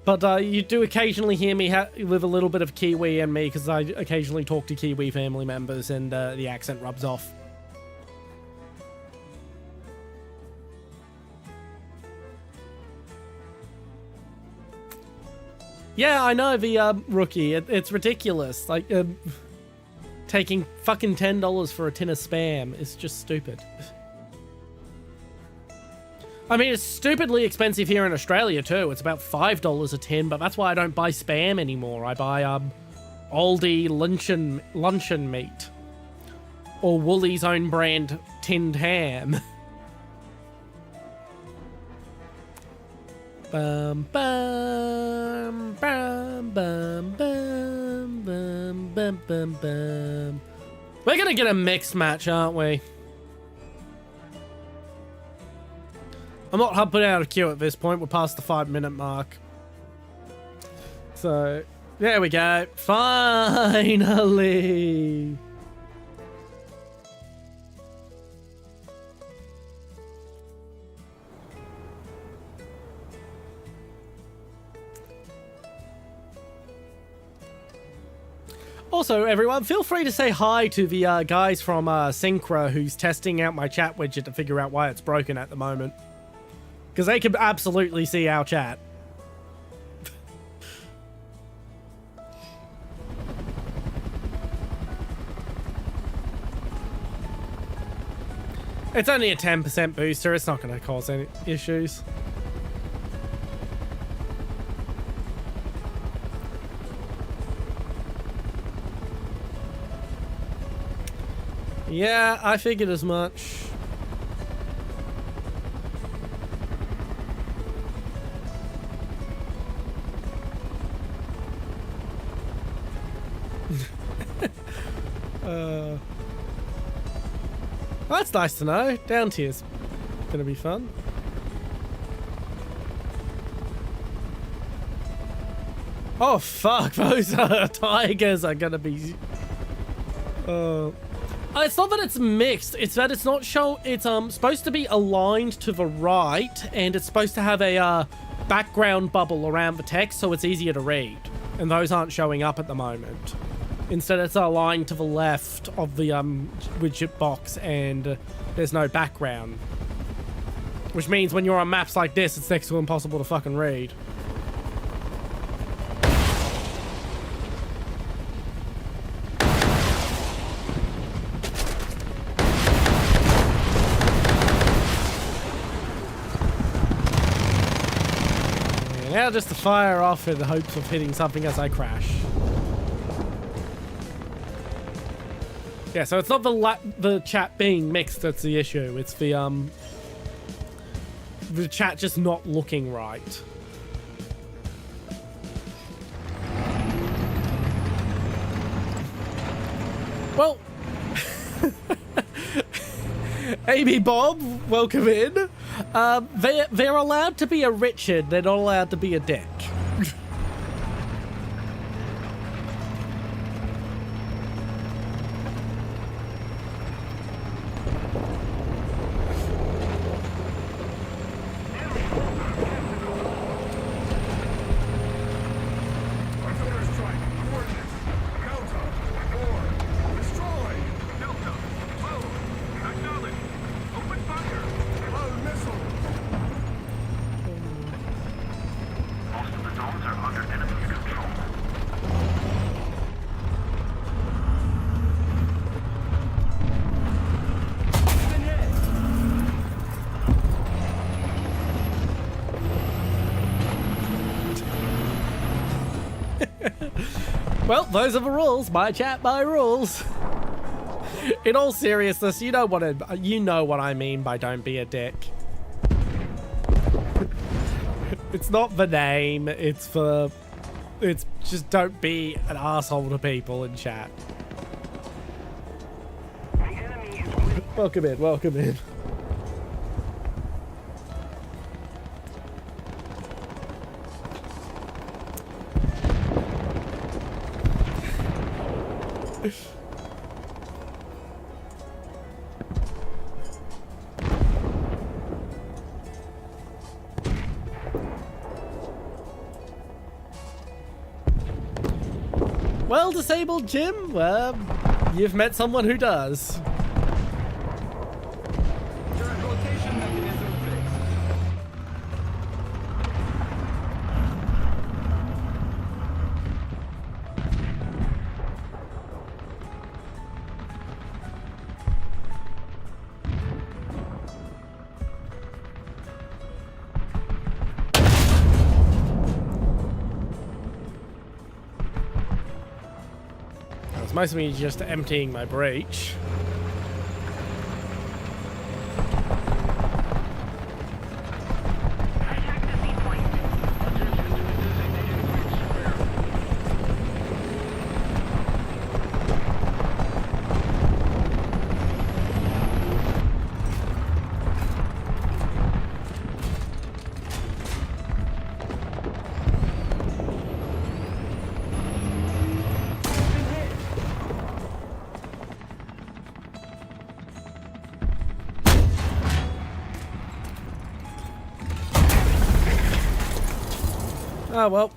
But you do occasionally hear me with a little bit of Kiwi in me because I occasionally talk to Kiwi family members and the accent rubs off. Yeah, I know, the Rookie. It's ridiculous. Like, taking fucking $10 for a tin of Spam is just stupid. I mean, it's stupidly expensive here in Australia, too. It's about $5 a tin, but that's why I don't buy Spam anymore. I buy, Aldi luncheon meat. Or Woolies' own brand tinned ham. Bum, bum, bum, bum, bum, bum, bum, bum, bum. We're gonna get a mixed match, aren't we? I'm not hopping out of queue at this point. We're past the 5-minute mark. So, there we go. Finally! Also, everyone, feel free to say hi to the guys from Syncra who's testing out my chat widget to figure out why it's broken at the moment. Because they can absolutely see our chat. It's only a 10% booster. It's not going to cause any issues. Yeah, I figured as much. Well, that's nice to know. Down tier's gonna be fun. Oh fuck, those tigers are gonna be... it's not that it's mixed, it's that it's not it's supposed to be aligned to the right, and it's supposed to have a background bubble around the text so it's easier to read. And those aren't showing up at the moment. Instead, it's aligned to the left of the widget box, and there's no background. Which means when you're on maps like this, it's next to impossible to fucking read. Now just to fire off in the hopes of hitting something as I crash. Yeah, so it's not the chat being mixed that's the issue. It's the chat just not looking right. Well, Amy Bob, welcome in. They're allowed to be a Richard. They're not allowed to be a Dick. Well, those are the rules. My chat, my rules. In all seriousness, you know what I mean by don't be a dick. It's not the name, it's just don't be an asshole to people in chat. The enemy is winning. Welcome in, welcome in. Well, disabled Jim, you've met someone who does. Current location mechanism fixed. It's mostly just emptying my breach. Attack the sea point. Attention to the designated grid square. Oh well.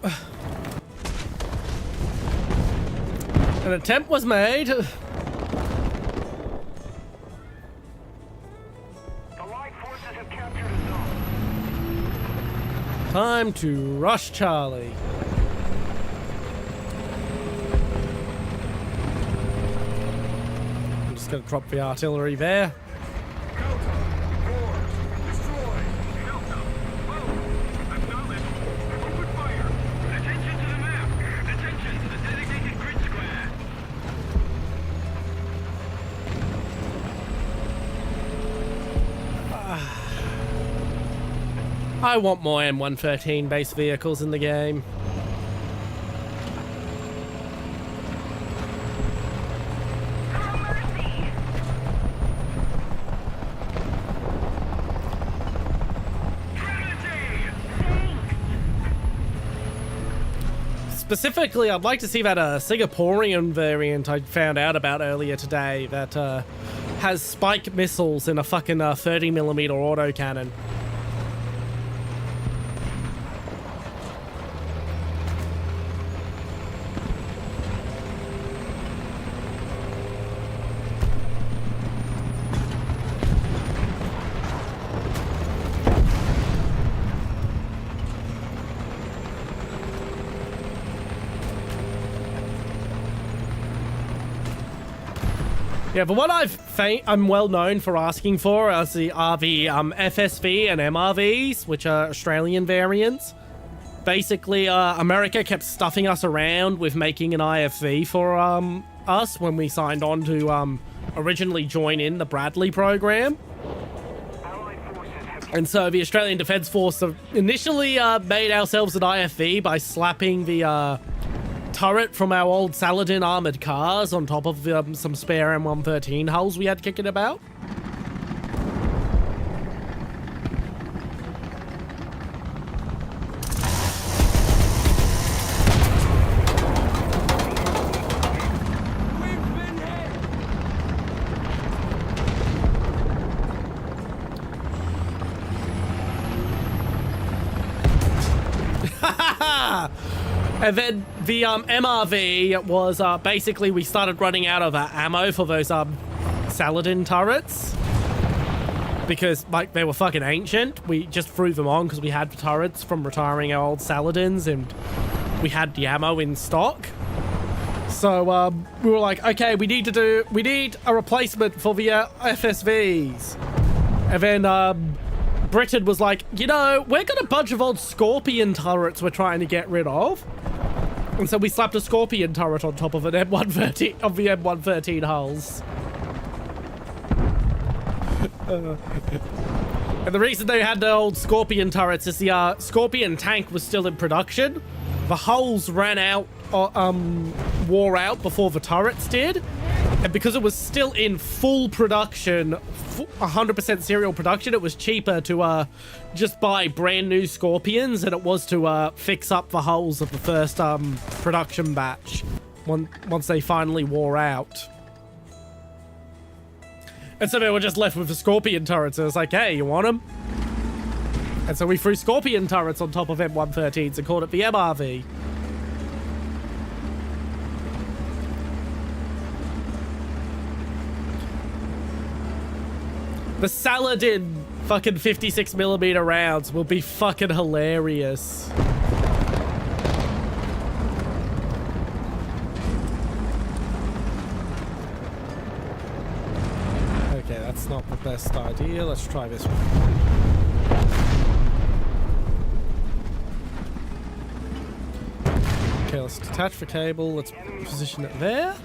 An attempt was made. The Allied forces have captured a zone. Time to rush Charlie. I'm just gonna drop the artillery there. Delta, yours. Destroy. Delta, move. Acknowledged. Open fire. Attention to the map. Attention to the designated grid square. I want more M113 based vehicles in the game. No mercy. Trinity! Specifically, I'd like to see that Singaporean variant I found out about earlier today that has spike missiles in a fucking 30mm autocannon. Yeah, but what I'm well known for asking for are the FSV and MRVs, which are Australian variants. Basically, America kept stuffing us around with making an IFV for us when we signed on to originally join in the Bradley program. Allied forces have And so the Australian Defence Force initially made ourselves an IFV by slapping the turret from our old Saladin armored cars on top of some spare M113 hulls we had kicking about. We've been hit. And then the MRV was basically we started running out of ammo for those Saladin turrets because like they were fucking ancient. We just threw them on because we had the turrets from retiring our old Saladins and we had the ammo in stock. So we were like, okay, we need a replacement for the FSVs. And then Britain was like, you know, we've got a bunch of old Scorpion turrets we're trying to get rid of. And so we slapped a Scorpion turret on top of an M113 of the M113 hulls. And the reason they had the old Scorpion turrets is the Scorpion tank was still in production. The hulls ran out, wore out before the turrets did. And because it was still in full production, 100% serial production, it was cheaper to just buy brand new Scorpions than it was to fix up the hulls of the first production batch once they finally wore out. And so they were just left with the Scorpion turrets. It was like, hey, you want them? And so we threw Scorpion turrets on top of M113s and called it the MRV. The Saladin fucking 56mm rounds will be fucking hilarious. Okay, that's not the best idea. Let's try this one. Okay, let's detach the cable. Let's position it there.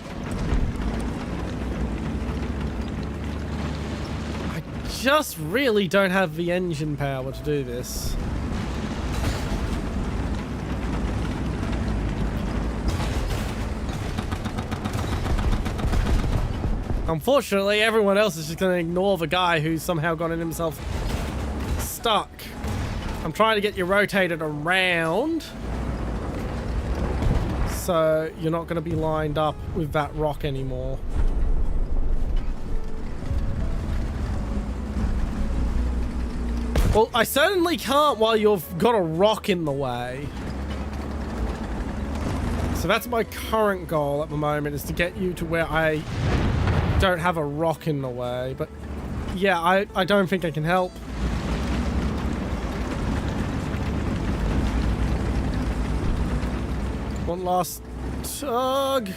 Just really don't have the engine power to do this. Unfortunately, everyone else is just going to ignore the guy who's somehow gotten himself stuck. I'm trying to get you rotated around, so you're not going to be lined up with that rock anymore. Well, I certainly can't while you've got a rock in the way. So that's my current goal at the moment, is to get you to where I don't have a rock in the way. But yeah, I don't think I can help. One last tug.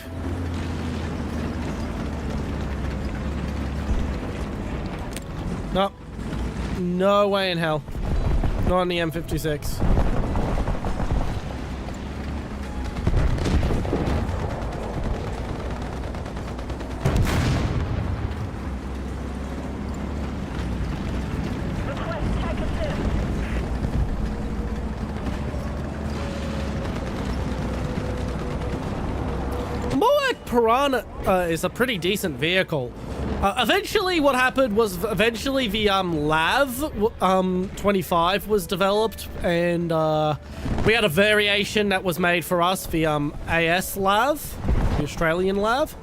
Nope. No way in hell. Not on the M56. Request tech assist. Moak Piranha is a pretty decent vehicle. Eventually, what happened was the LAV 25 was developed, and we had a variation that was made for us, the AS LAV, the Australian LAV,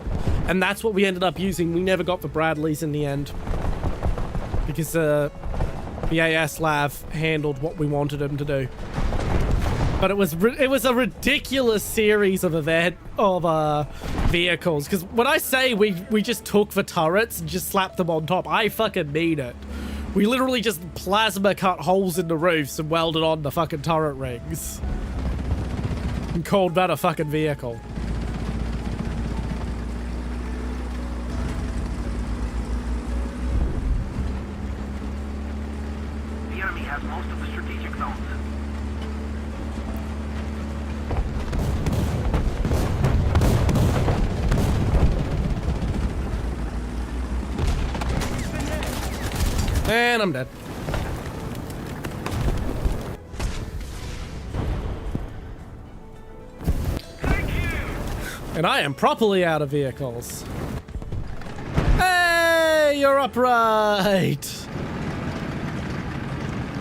and that's what we ended up using. We never got the Bradleys in the end because the AS LAV handled what we wanted them to do. But it was a ridiculous series of vehicles, because when I say we just took the turrets and just slapped them on top, I fucking mean it. We literally just plasma cut holes in the roofs and welded on the fucking turret rings and called that a fucking vehicle. The enemy has most of the strategic zones. And I'm dead. Thank you! And I am properly out of vehicles. Hey, you're upright.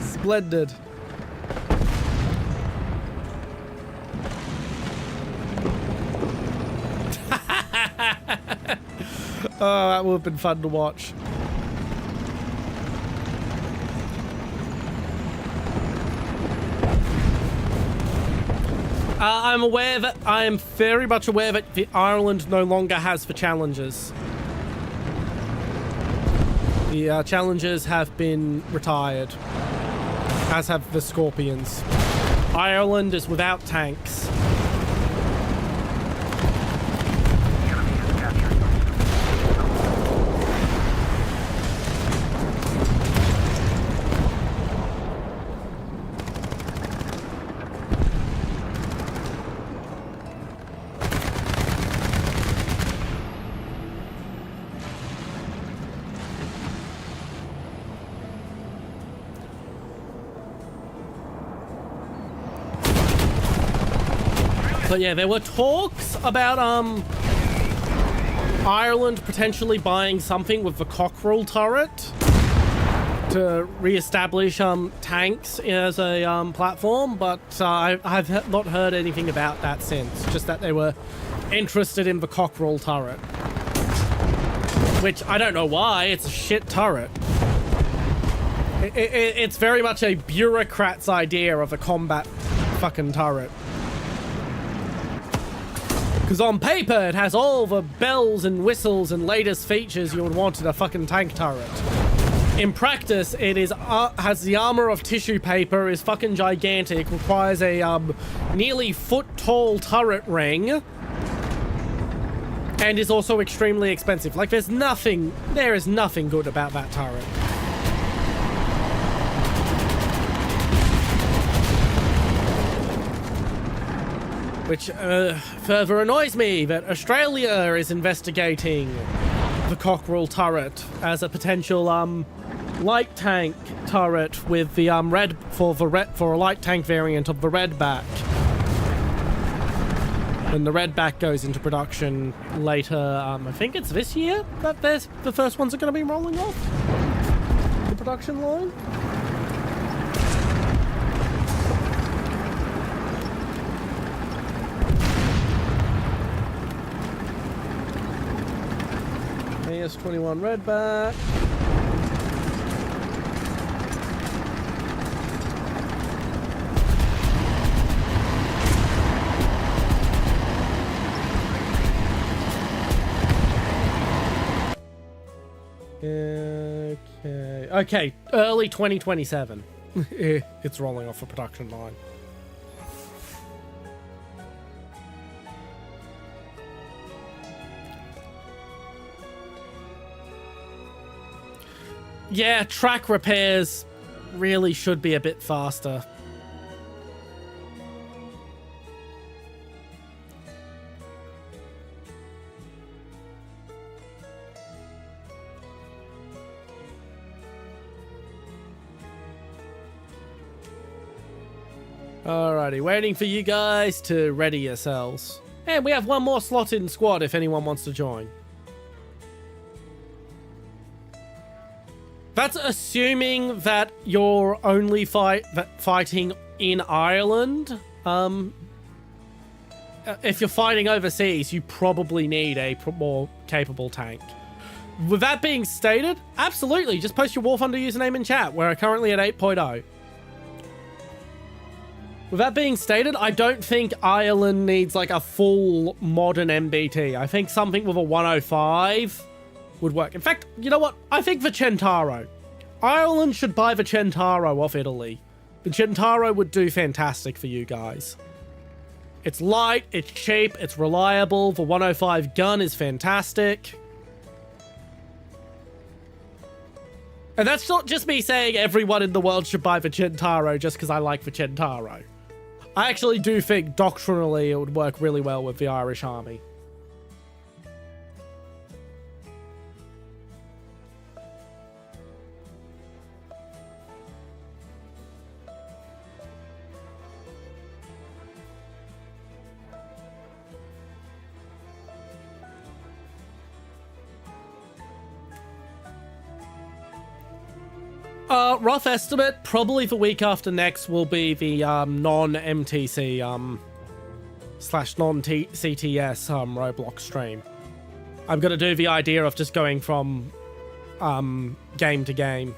Splendid. Oh, that would have been fun to watch. I am very much aware that the Ireland no longer has the challenges. The challenges have been retired, as have the Scorpions. Ireland is without tanks. The enemy has captured most of the strategic zones. But yeah, there were talks about Ireland potentially buying something with the cockerel turret to re-establish tanks as a platform, but I've not heard anything about that since. Just that they were interested in the cockerel turret, which I don't know why. It's a shit turret. It's very much a bureaucrat's idea of a combat fucking turret. Because on paper, it has all the bells and whistles and latest features you would want in a fucking tank turret. In practice, it is has the armor of tissue paper, is fucking gigantic, requires a nearly foot-tall turret ring, and is also extremely expensive. Like, there is nothing good about that turret. Which further annoys me that Australia is investigating the cockerel turret as a potential light tank turret with the for a light tank variant of the Redback. When the Redback goes into production later, I think it's this year that the first ones are going to be rolling off the production line. AS-21 Redback. Okay, early 2027. It's rolling off a production line. Yeah, track repairs really should be a bit faster. Alrighty, waiting for you guys to ready yourselves. And we have one more slot in squad if anyone wants to join. That's assuming that you're only fighting in Ireland. If you're fighting overseas, you probably need a more capable tank. With that being stated, absolutely, just post your Warthunder username in chat. We're currently at 8.0. With that being stated, I don't think Ireland needs like a full modern MBT. I think something with a 105 would work. In fact, you know what? I think the Centauro. Ireland should buy the Centauro off Italy. The Centauro would do fantastic for you guys. It's light, it's cheap, it's reliable. The 105 gun is fantastic. And that's not just me saying everyone in the world should buy the Centauro just because I like the Centauro. I actually do think doctrinally it would work really well with the Irish Army. Rough estimate, probably the week after next will be the non-MTC slash non-CTS Roblox stream. I'm gonna do the idea of just going from game to game.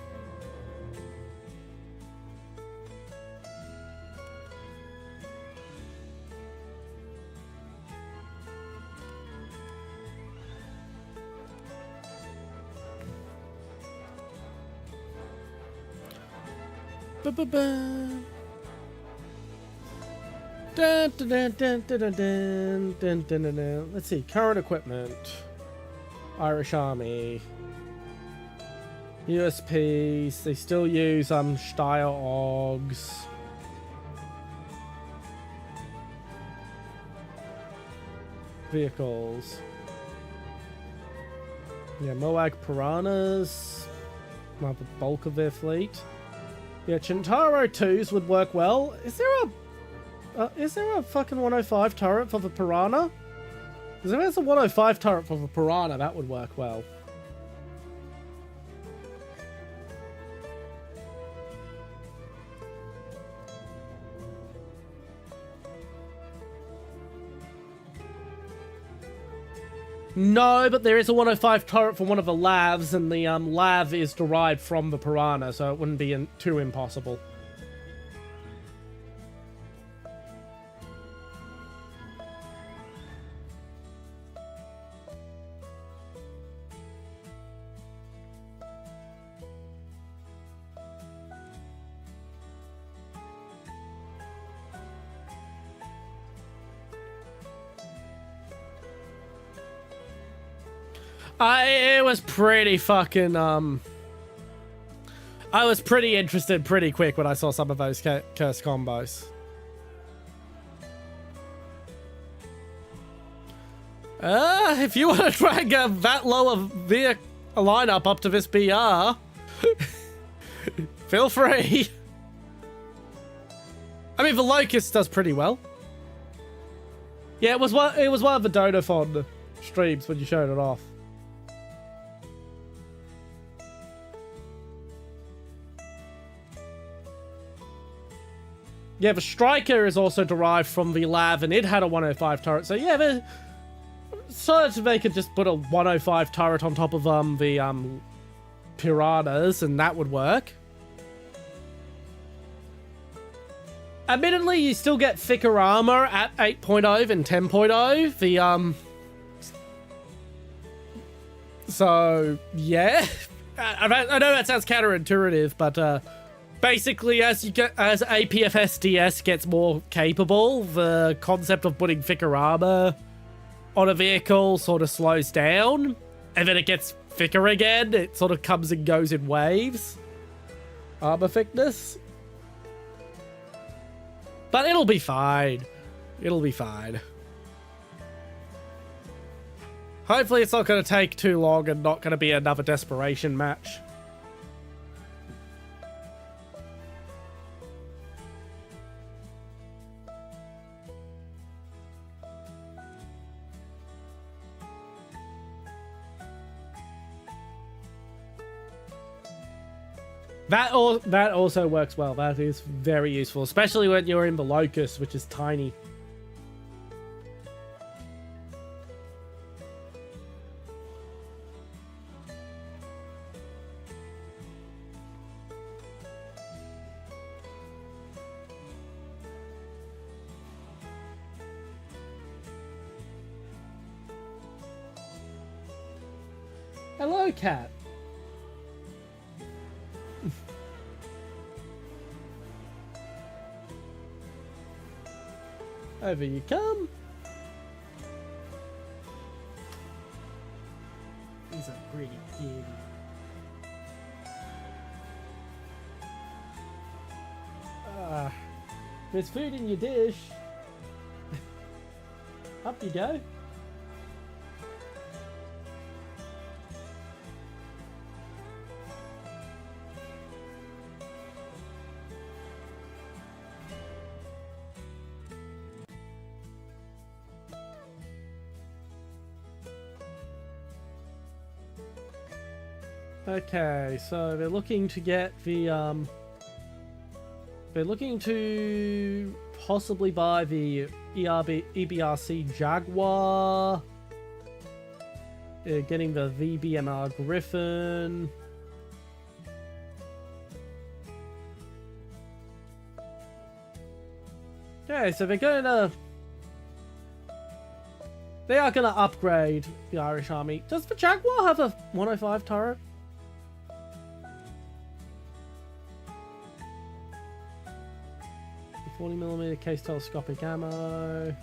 Let's see, current equipment. Irish Army. USPs, they still use Steyr Augs. Vehicles. Yeah, Moag Piranhas. Not the bulk of their fleet. Yeah, Centauro 2s would work well. Is there a Is there a fucking 105 turret for the Piranha? Because if there's a 105 turret for the Piranha, that would work well. No, but there is a 105 turret for one of the lavs, and the lav is derived from the Piranha, so it wouldn't be too impossible. It was pretty fucking, I was pretty interested pretty quick when I saw some of those curse combos. If you want to drag that low of the lineup up to this BR, feel free. I mean, the Locust does pretty well. Yeah, it was one of the Dodophon streams when you showed it off. Yeah, the Striker is also derived from the Lav, and it had a 105 turret. So yeah, so they could just put a 105 turret on top of the Piranhas, and that would work. Admittedly, you still get thicker armor at 8.0 and 10.0. The so yeah, I know that sounds counterintuitive, but basically, as APFSDS gets more capable, the concept of putting thicker armor on a vehicle sort of slows down, and then it gets thicker again. It sort of comes and goes in waves. Armor thickness. But it'll be fine. It'll be fine. Hopefully it's not going to take too long and not going to be another desperation match. That also works well. That is very useful, especially when you're in the Locust, which is tiny. Hello, cat. Over you come. He's a pretty kitty. There's food in your dish. Up you go. Okay, so they're looking to get the, they're looking to possibly buy the EBRC Jaguar. Getting the VBMR Griffin. Okay, so they are gonna upgrade the Irish Army. Does the Jaguar have a 105 turret? 40mm case telescopic ammo.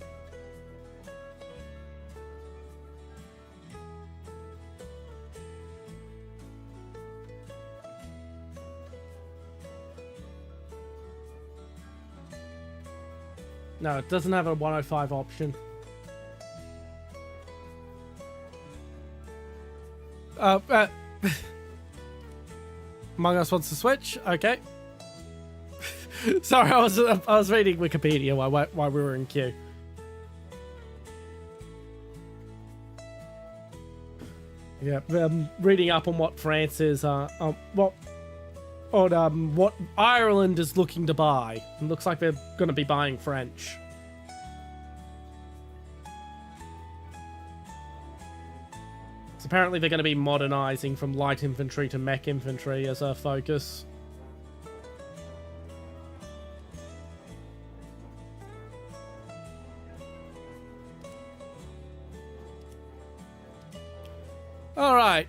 No, it doesn't have a 105 option. Among Us wants to switch. Okay. Sorry, I was reading Wikipedia while we were in queue. Yeah, reading up on what France is, what Ireland is looking to buy. It looks like they're going to be buying French. So apparently they're going to be modernizing from light infantry to mech infantry as a focus. All right.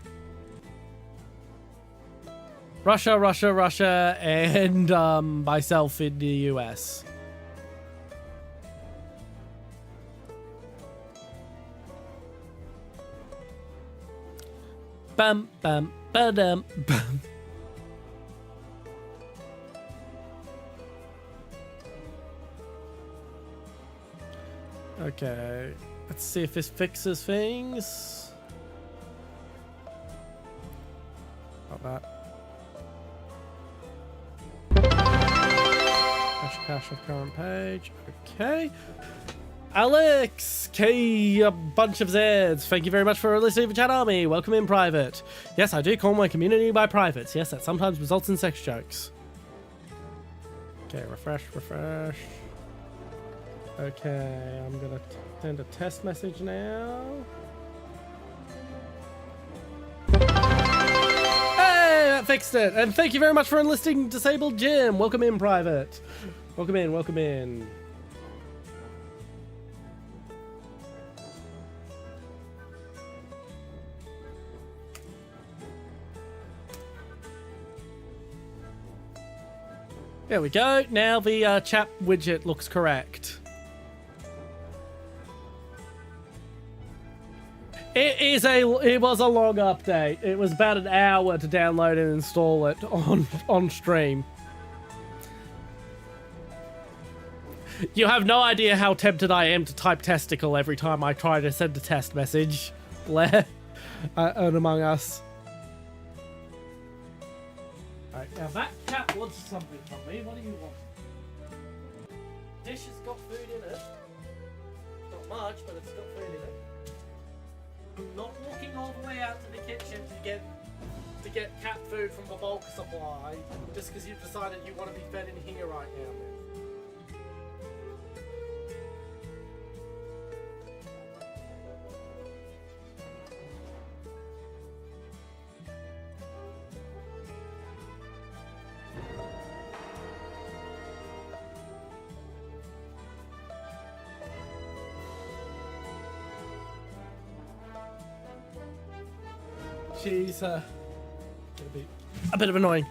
Russia, and myself in the US. Bum bum ba-dum bum. Okay, let's see if this fixes things. Not that. Cache of current page. Okay. Alex K, a bunch of Zs. Thank you very much for listening to Chat Army. Welcome in, Private. Yes, I do call my community by privates. Yes, that sometimes results in sex jokes. Okay, refresh. Okay, I'm gonna send a test message now. Hey, that fixed it. And thank you very much for enlisting Disabled Jim. Welcome in, Private. Welcome in. There we go. Now the chat widget looks correct. It was a long update. It was about an hour to download and install it on stream. You have no idea how tempted I am to type testicle every time I try to send a test message. Blair and Among Us. Alright, now that cat wants something from me. What do you want? Dish has got food in it. Not much, but it's got food in it. I'm not walking all the way out to the kitchen to get cat food from the bulk supply just because you've decided you want to be fed in here right now, man. She's gonna be a bit of annoying.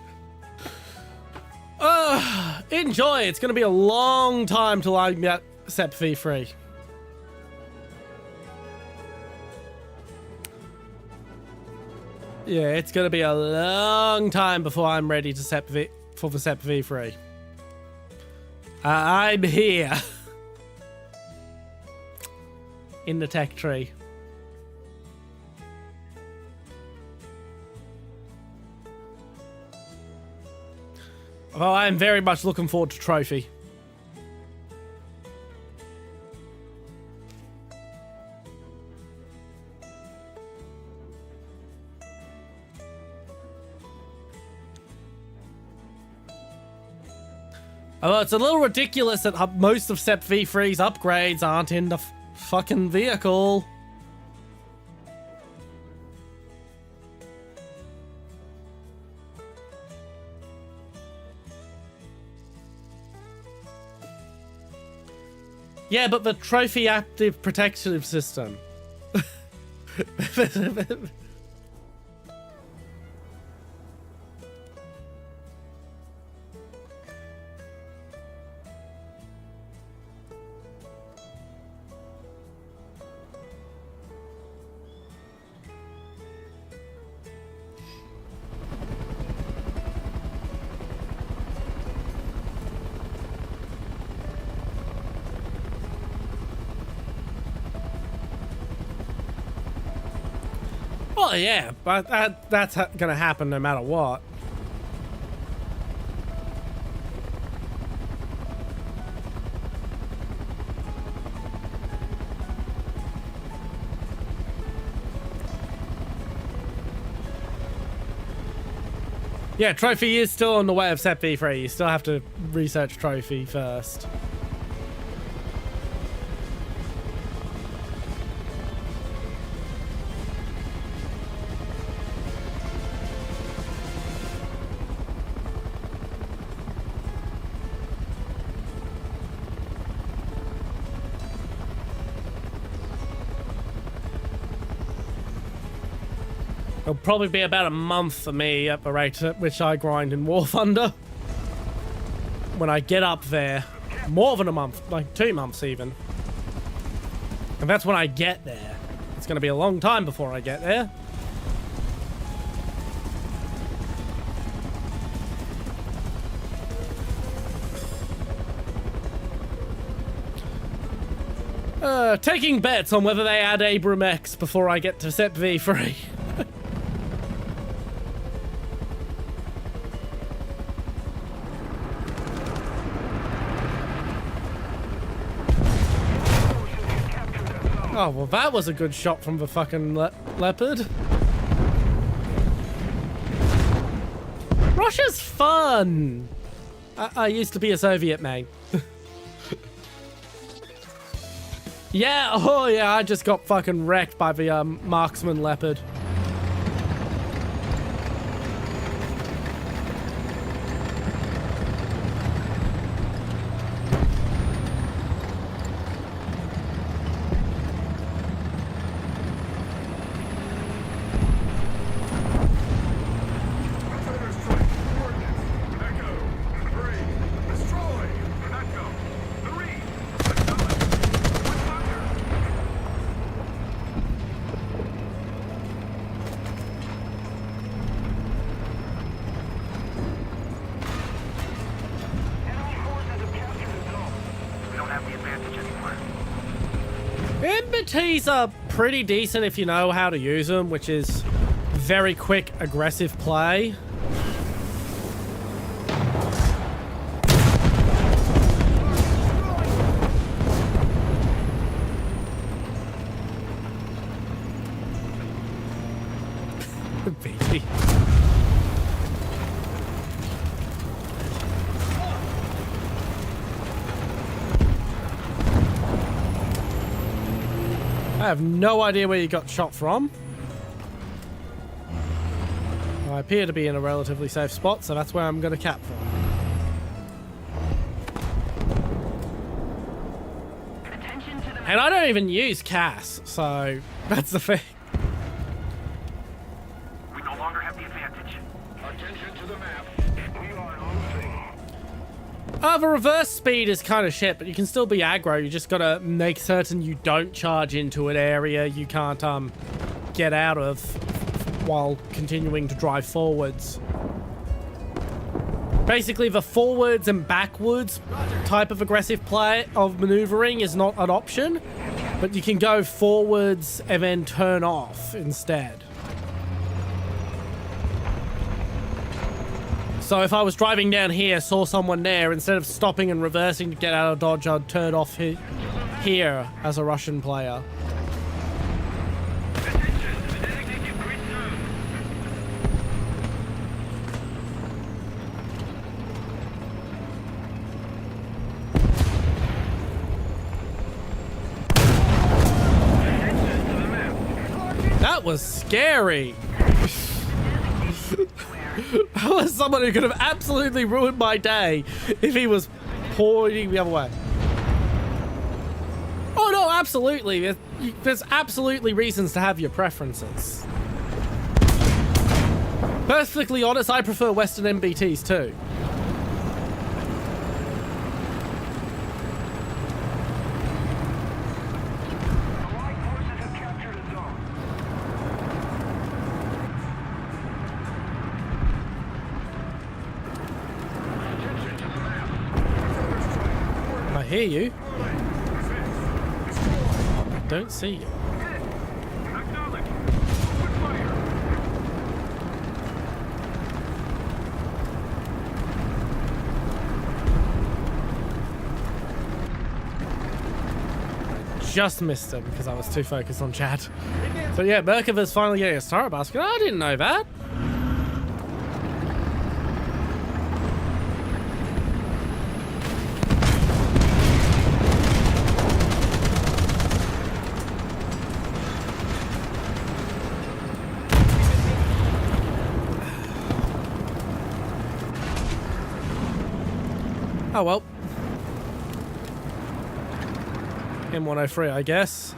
Enjoy. It's gonna be a long time till I get Sep fee free. Yeah, it's gonna be a long time before I'm ready to for the Sep fee free. I'm here in the tech tree. Well, I am very much looking forward to Trophy. Although it's a little ridiculous that most of Sep V3's upgrades aren't in the fucking vehicle. Yeah, but the Trophy Active Protective System. Well, yeah, but that's gonna happen no matter what. Yeah, trophy is still on the way of Set V3. You still have to research trophy first. It'll probably be about a month for me at the rate at which I grind in Warthunder. When I get up there. More than a month, like 2 months even. And that's when I get there. It's going to be a long time before I get there. Taking bets on whether they add Abram X before I get to Set V3. Oh, well, that was a good shot from the fucking leopard. Russia's fun! I used to be a Soviet man. Yeah, oh yeah, I just got fucking wrecked by the marksman leopard. AEDTs are pretty decent if you know how to use them, which is very quick, aggressive play. Baby. I have no idea where you got shot from. I appear to be in a relatively safe spot, so that's where I'm going to cap from. And I don't even use CAS, so that's the thing. We no longer have the advantage. Attention to the map. We are losing. The reverse speed is kind of shit, but you can still be aggro. You just gotta make certain you don't charge into an area you can't get out of while continuing to drive forwards. Basically, the forwards and backwards type of aggressive play of maneuvering is not an option, but you can go forwards and then turn off instead. So if I was driving down here, saw someone there, instead of stopping and reversing to get out of dodge, I'd turn off here as a Russian player. That was scary. That was someone who could have absolutely ruined my day if he was pointing the other way. Oh no, absolutely. There's absolutely reasons to have your preferences. Perfectly honest, I prefer Western MBTs too. I hear you. I don't see you. Acknowledge. Open fire. Just missed him because I was too focused on chat. So yeah, Merkava's finally getting a star basket. Oh, I didn't know that. Oh well. M103, I guess.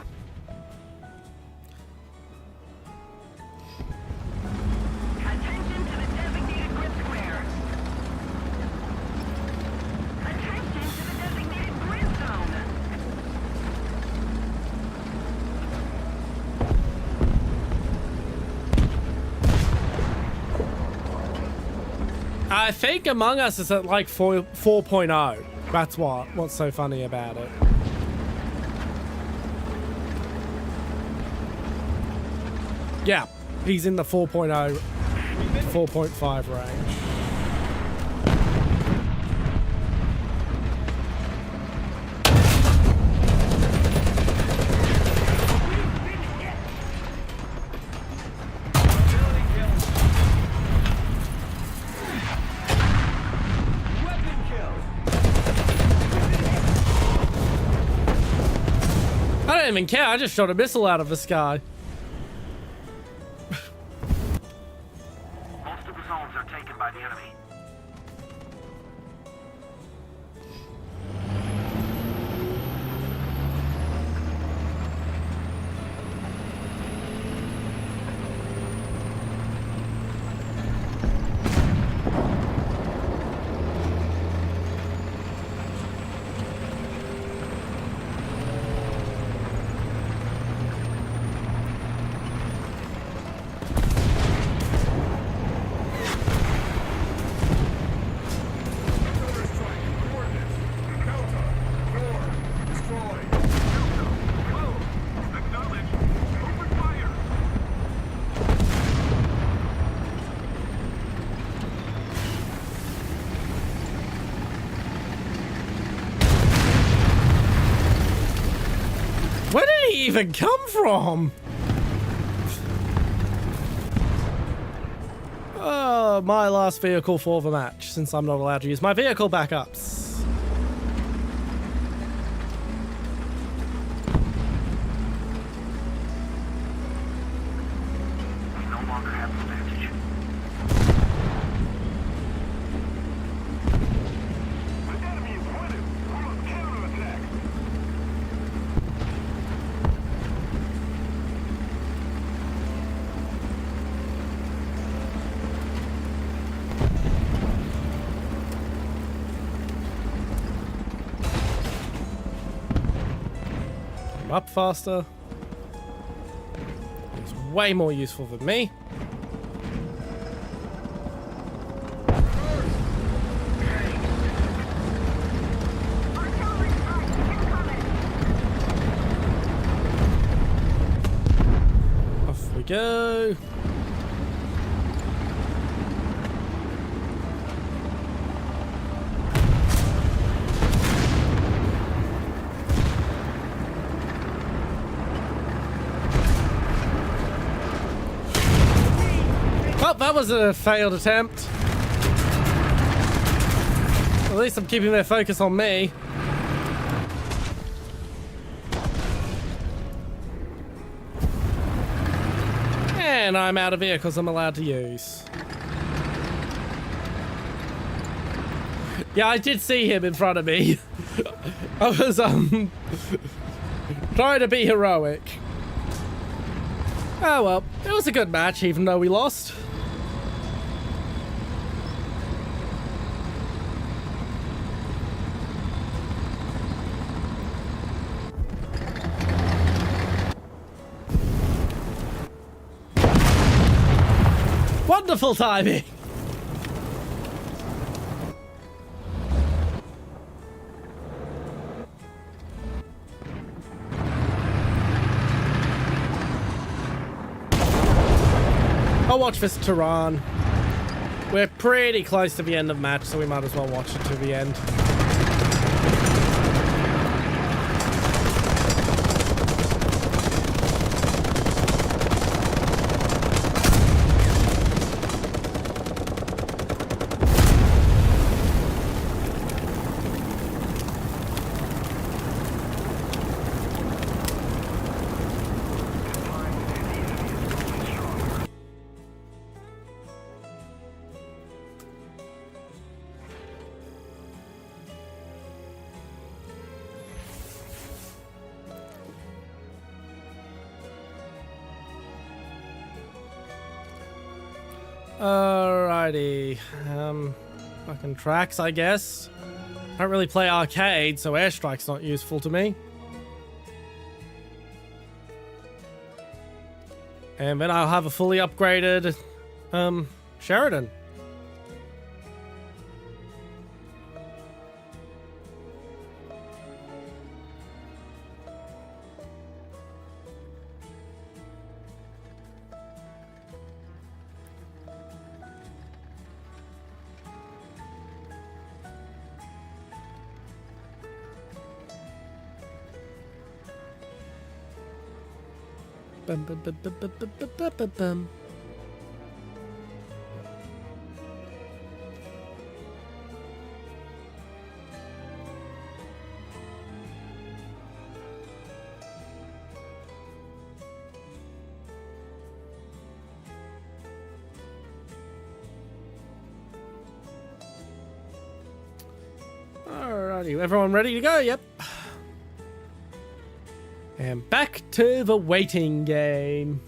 Attention to the designated grid square. Attention to the designated grid zone. I think Among Us is at like 4.0. That's what's so funny about it. Yeah, he's in the 4.0, 4.5 range. Ability kill. Weapon kill. I don't even care, I just shot a missile out of the sky. Most of the zones are taken by the enemy. Counter strike. Coordinates. Delta. North. Destroy. Close. Acknowledge. Open fire. Where did he even come from? Oh, my last vehicle for the match, since I'm not allowed to use my vehicle backups. We no longer have the advantage. The enemy is winning. We must counterattack. I'm up faster. It's way more useful than me. Artillery strike incoming. Off we go. Well, that was a failed attempt. At least I'm keeping their focus on me. And I'm out of vehicles I'm allowed to use. Yeah, I did see him in front of me. I was, trying to be heroic. Oh well, it was a good match even though we lost. Wonderful timing! I'll watch this Tehran. We're pretty close to the end of the match, so we might as well watch it to the end. Alrighty. Fucking tracks, I guess. I don't really play arcade, so airstrike's not useful to me. And then I'll have a fully upgraded, Sheridan. Bum, bum, bum, bum, bum, bum, bum, bum, bum. Alrighty, everyone ready to go? Yep. And back to the waiting game.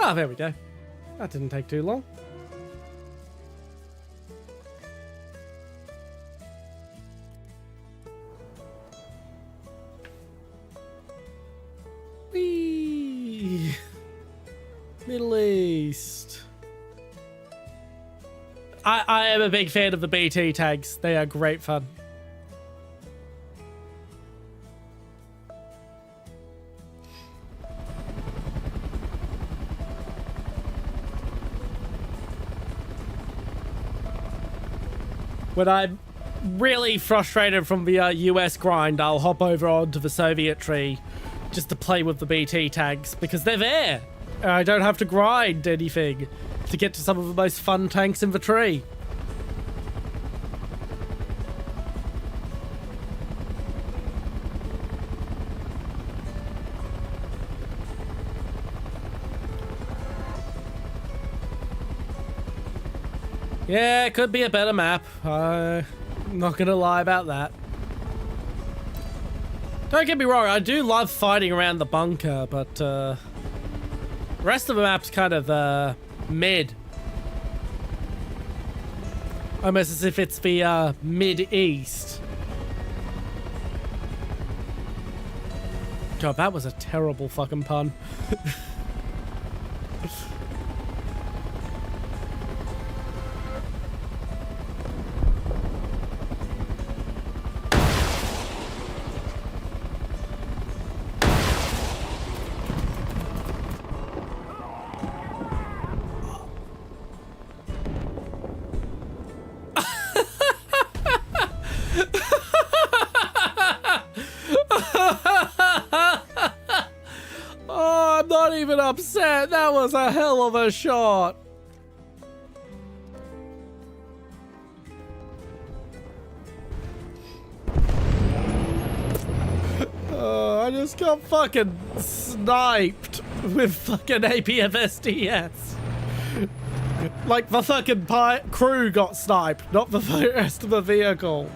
Ah, there we go. That didn't take too long. Whee! Middle East. I am a big fan of the BT tags. They are great fun. When I'm really frustrated from the US grind, I'll hop over onto the Soviet tree just to play with the BT tags because they're there. I don't have to grind anything to get to some of the most fun tanks in the tree. Yeah, it could be a better map. I'm not gonna lie about that. Don't get me wrong, I do love fighting around the bunker, but the rest of the map's kind of mid. Almost as if it's the mid-east. God, that was a terrible fucking pun. Upset. That was a hell of a shot. I just got fucking sniped with fucking APFSDS. Like the fucking crew got sniped, not the rest of the vehicle.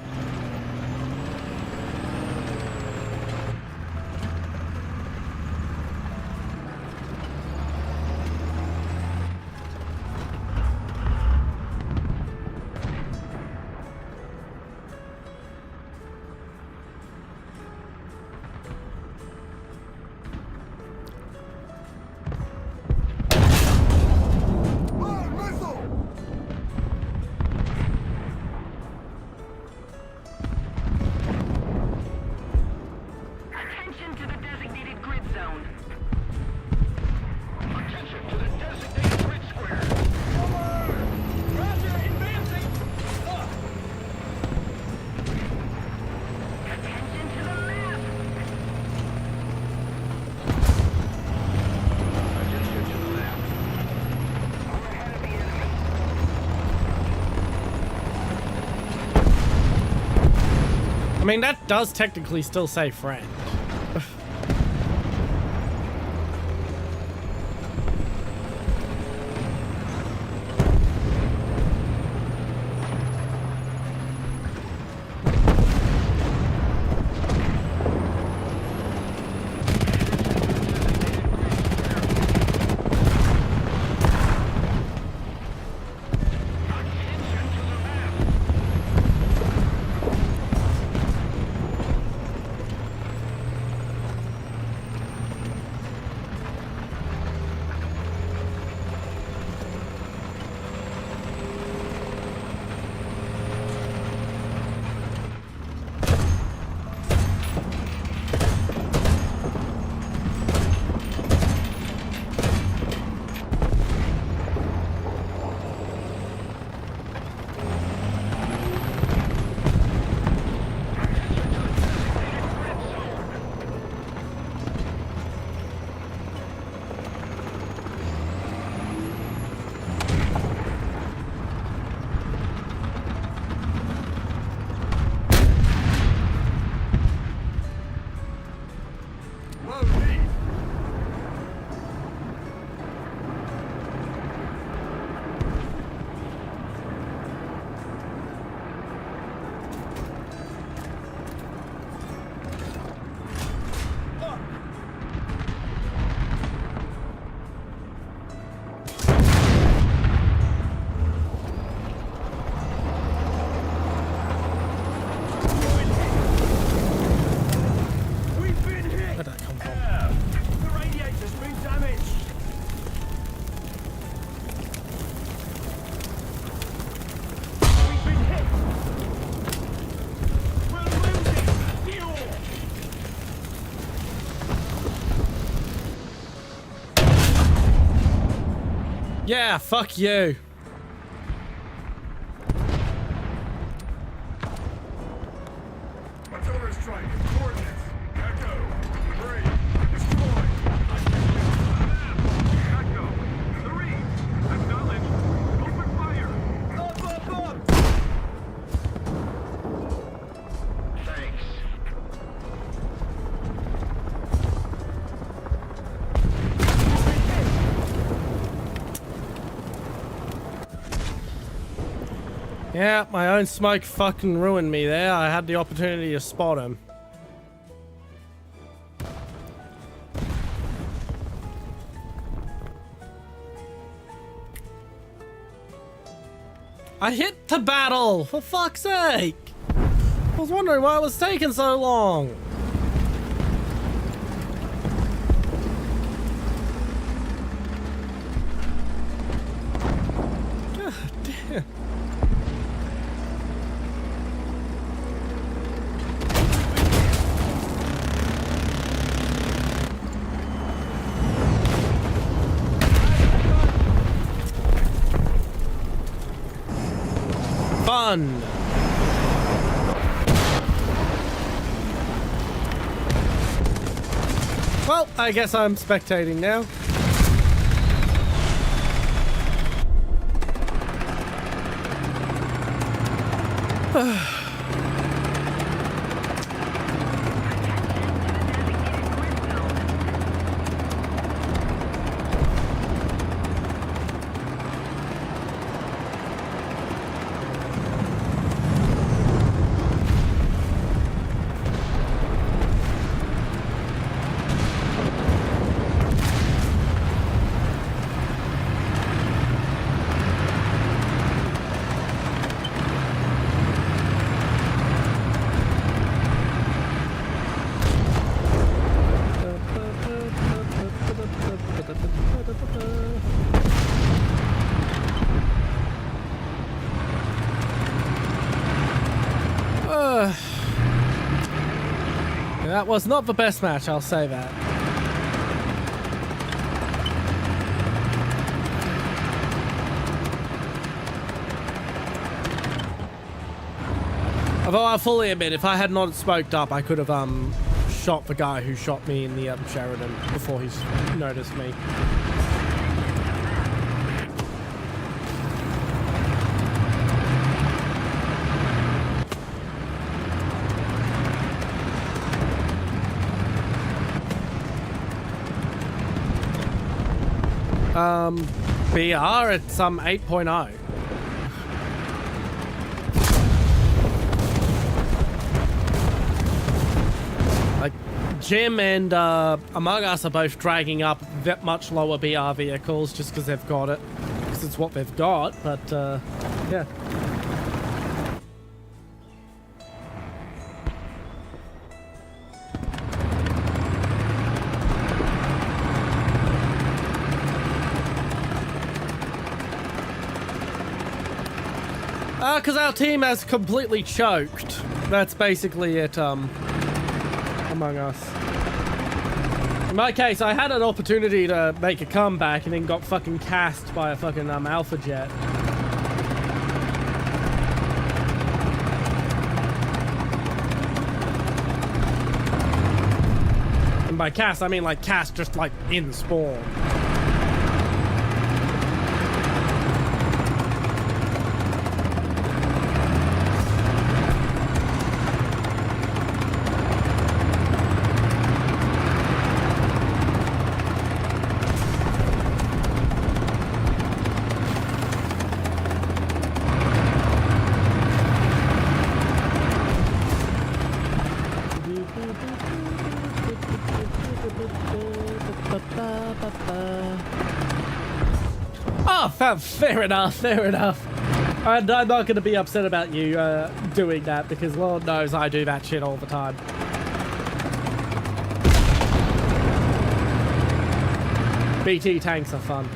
I mean, that does technically still say friend. Yeah, fuck you. What's over strike? Coordinates. Echo. 3. Destroy. Echo. 3. Acknowledge. Open fire. Up. Thanks. Yeah, my own smoke fucking ruined me there. I had the opportunity to spot him. I hit the battle, for fuck's sake! I was wondering why it was taking so long. God damn. Fun. Well, I guess I'm spectating now. That was not the best match, I'll say that. Although I'll fully admit, if I had not smoked up, I could have shot the guy who shot me in the Sheridan before he's noticed me. BR at some 8.0. Like, Jim and Among Us are both dragging up much lower BR vehicles just because they've got it. Because it's what they've got, but yeah. Because our team has completely choked. That's basically it, Among Us. In my case, I had an opportunity to make a comeback and then got fucking cast by a fucking Alpha Jet. And by cast, I mean like cast just like in spawn. Oh, fair enough, fair enough. And I'm not going to be upset about you doing that because Lord knows I do that shit all the time. BT tanks are fun.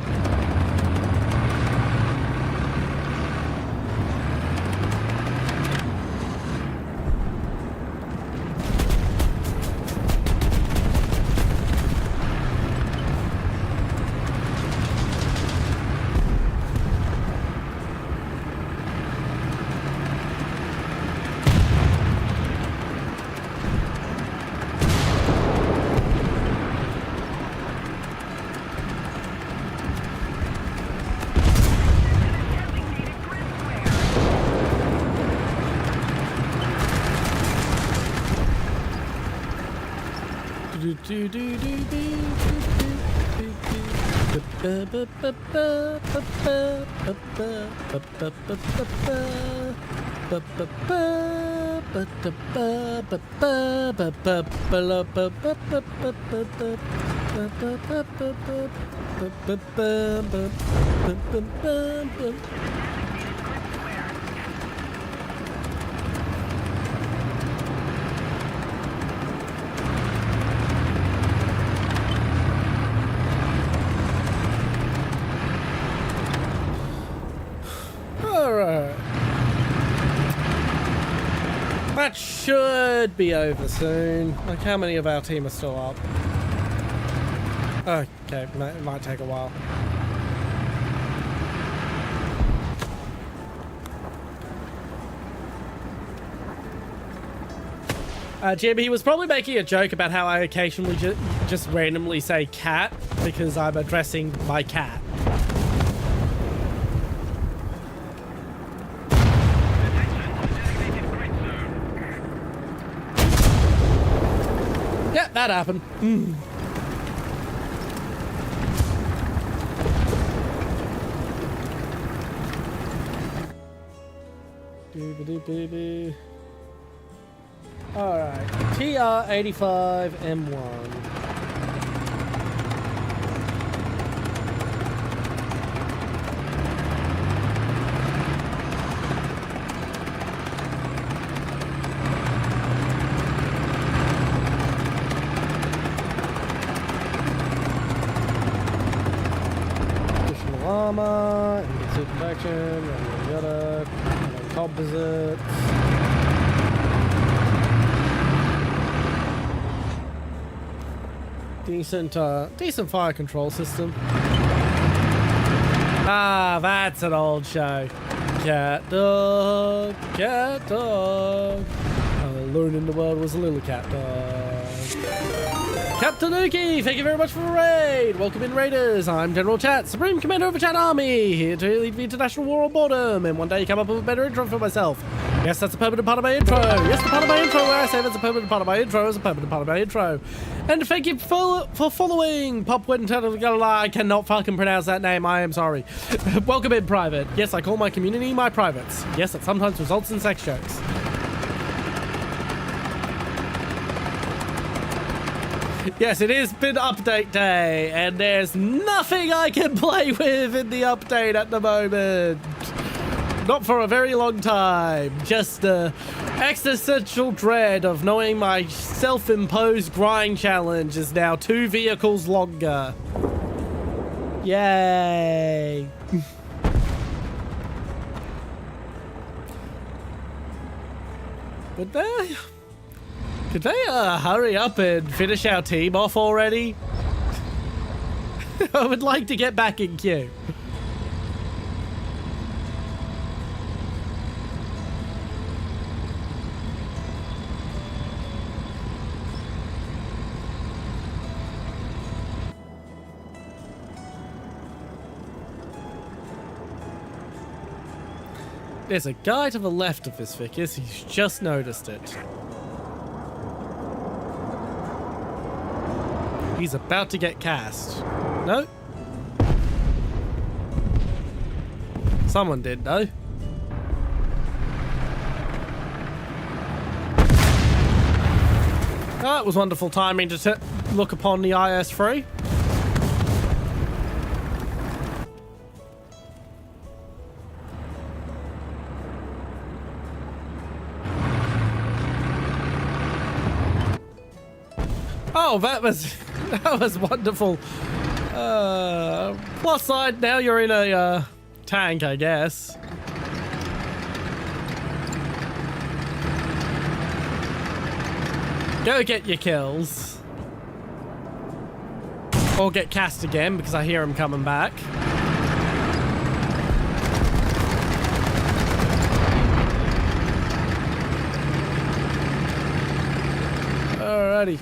That should be over soon. Like, how many of our team are still up? Okay, it might take a while. Jim, he was probably making a joke about how I occasionally just randomly say cat because I'm addressing my cat. Yeah, that happened. Doobie-doo-boo-boo. Alright, TR-85M1. Additional armor, suit protection, yada, composites. Decent fire control system. Ah, that's an old show. Cat dog, cat dog. Alone in the world was a little cat dog. Cat Tanuki, thank you very much for the raid. Welcome in, Raiders. I'm General Chat, Supreme Commander of the Chat Army, here to lead the international war on boredom, and one day come up with a better intro for myself. Yes, that's a permanent part of my intro. Yes, the part of my intro where I say that's a permanent part of my intro is a permanent part of my intro. And thank you for following Pop Winter. I cannot fucking pronounce that name. I am sorry. Welcome in, Private. Yes, I call my community my privates. Yes, that sometimes results in sex jokes. Yes, it has been update day, and there's nothing I can play with in the update at the moment. Not for a very long time. Just the existential dread of knowing my self-imposed grind challenge is now 2 vehicles longer. Yay. Could they hurry up and finish our team off already? I would like to get back in queue. There's a guy to the left of this Vicus. He's just noticed it. He's about to get cast. No? Someone did, though. That was wonderful timing to look upon the IS-3. Oh, that was wonderful. Plus side, now you're in a tank, I guess. Go get your kills. Or get cast again, because I hear him coming back. Alrighty.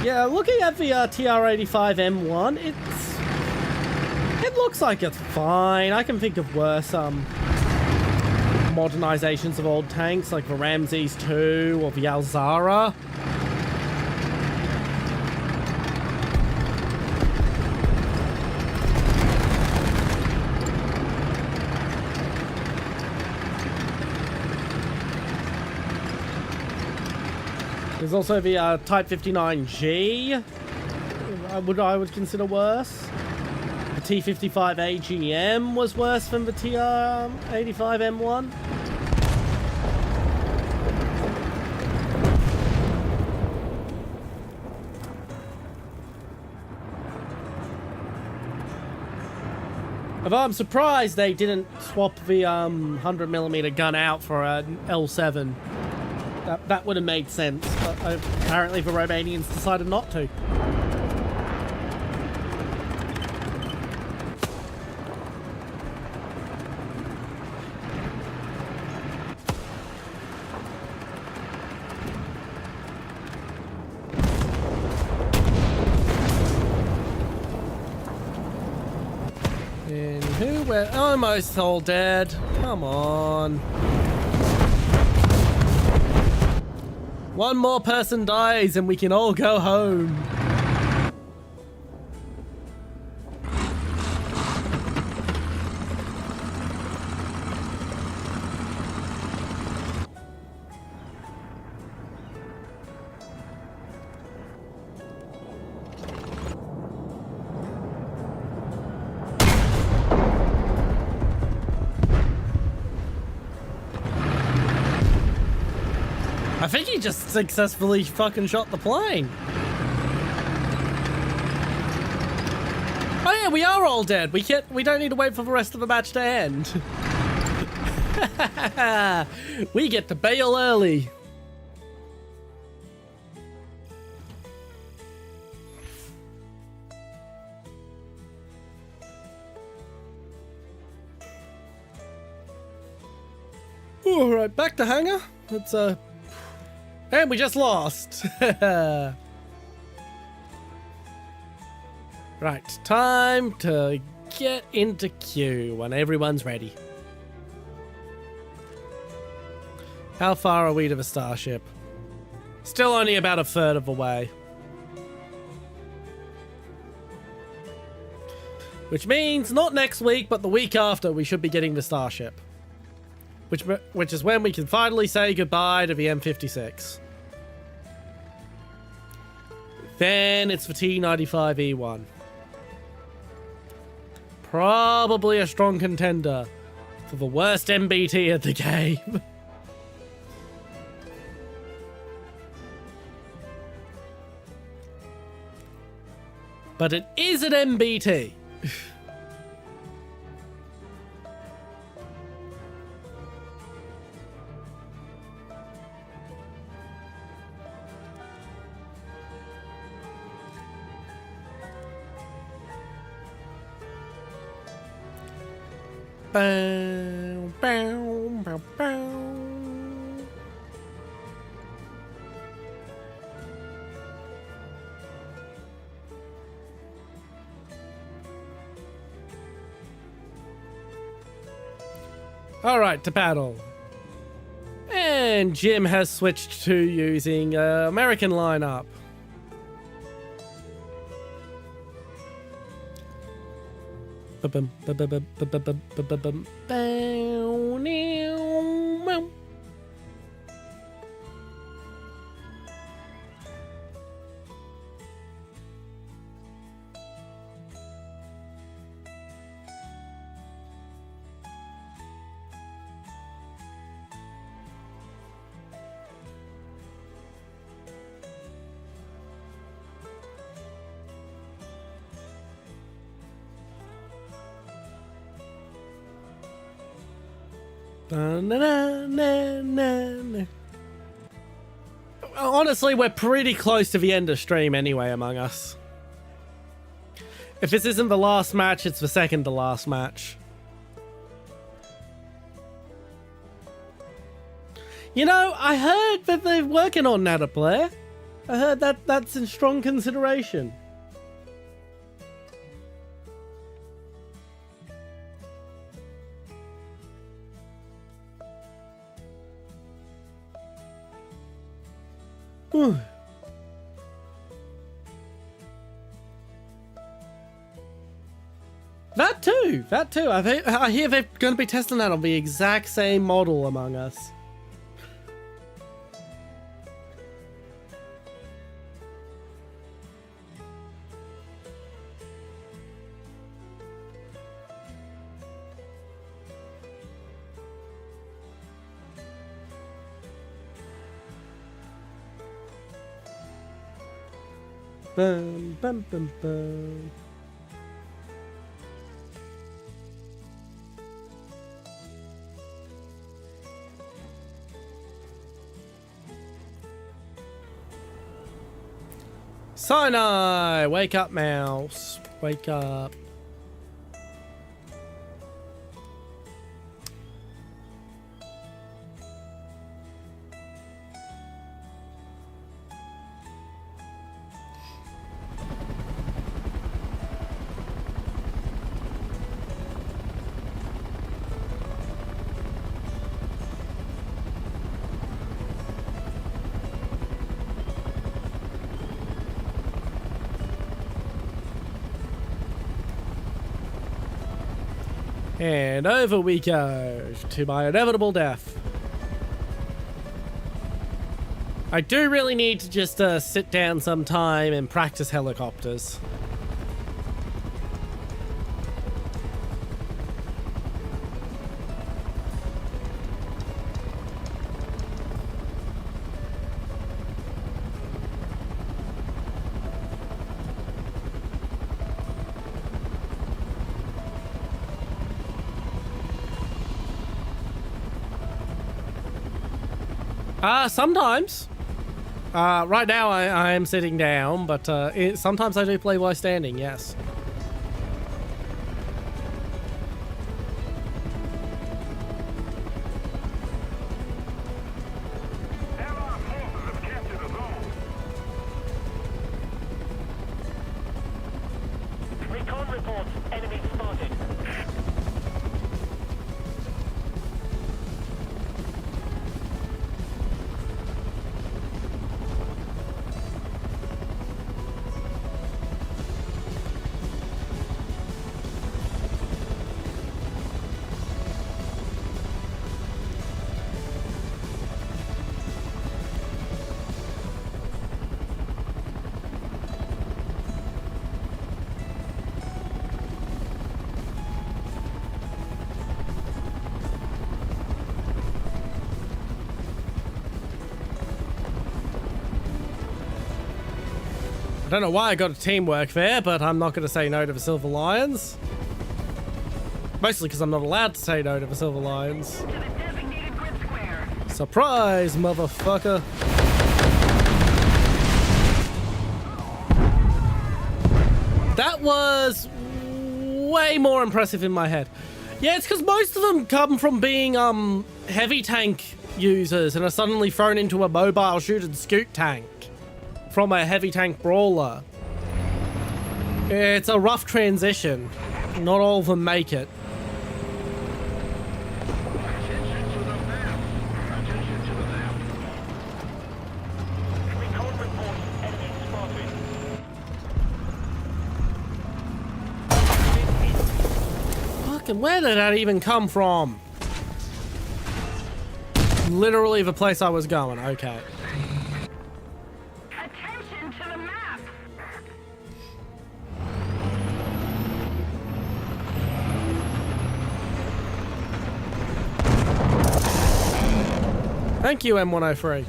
Yeah, looking at the TR-85M1, it looks like it's fine. I can think of worse modernizations of old tanks, like the Ramses II or the Alzara. There's also the Type 59G, I would consider worse. The T55 AGM was worse than the TR-85M1. Although I'm surprised they didn't swap the 100mm gun out for an L7. That would have made sense, but apparently the Romanians decided not to. Anywho, we're almost all dead. Come on. One more person dies and we can all go home. I think he just successfully fucking shot the plane. Oh yeah, we are all dead. We don't need to wait for the rest of the match to end. We get to bail early. All right, back to hangar. Let's And we just lost. Right, time to get into queue when everyone's ready. How far are we to the starship? Still only about a third of the way. Which means not next week, but the week after we should be getting the starship. Which is when we can finally say goodbye to the M56. Then it's the T95E1. Probably a strong contender for the worst MBT of the game. But it is an MBT. Bow, bow, bow, bow. All right, to battle. And Jim has switched to using American lineup. Honestly, we're pretty close to the end of stream anyway, Among Us. If this isn't the last match, it's the second to last match. You know, I heard that they're working on Nada Player. I heard that that's in strong consideration. Whew. That too. I hear they're going to be testing that on the exact same model, Among Us. Bum, bum, bum, bum. Sinai! Wake up, mouse. Wake up. And over we go to my inevitable death. I do really need to just sit down some time and practice helicopters. Sometimes. Right now I am sitting down, but sometimes I do play while standing, yes. Allied forces have reports. Enemy spotted. I don't know why I got a teamwork there, but I'm not going to say no to the Silver Lions. Mostly because I'm not allowed to say no to the Silver Lions. To the designated grid square. Surprise, motherfucker. That was way more impressive in my head. Yeah, it's because most of them come from being heavy tank users and are suddenly thrown into a mobile shoot and scoot tank from a heavy tank brawler. It's a rough transition. Not all of them make it. Attention to the map. Attention to the map. Recon reports. Enemy spotted. Fucking where did that even come from? Literally the place I was going. Okay. Attention to the map. Thank you, M103.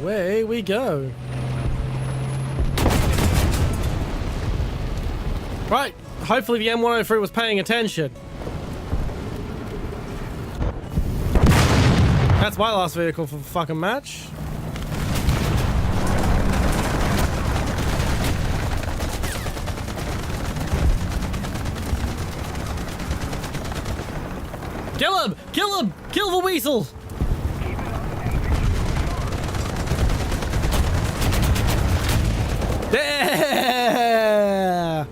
Away we go. Right, hopefully the M103 was paying attention. That's my last vehicle for the fucking match. Kill him! Kill him! Kill the weasel! Yeah!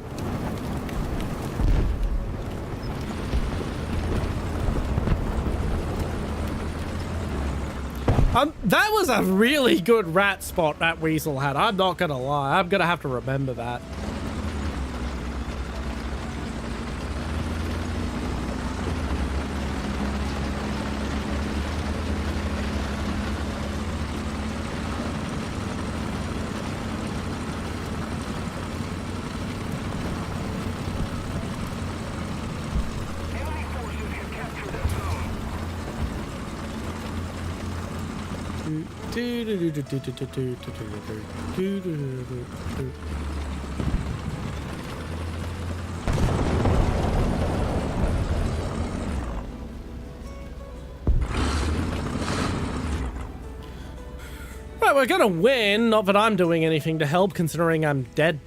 That was a really good rat spot that weasel had. I'm not gonna lie. I'm gonna have to remember that. Enemy forces have captured that zone. Right, we're gonna win. Not that I'm doing anything to help, considering I'm dead.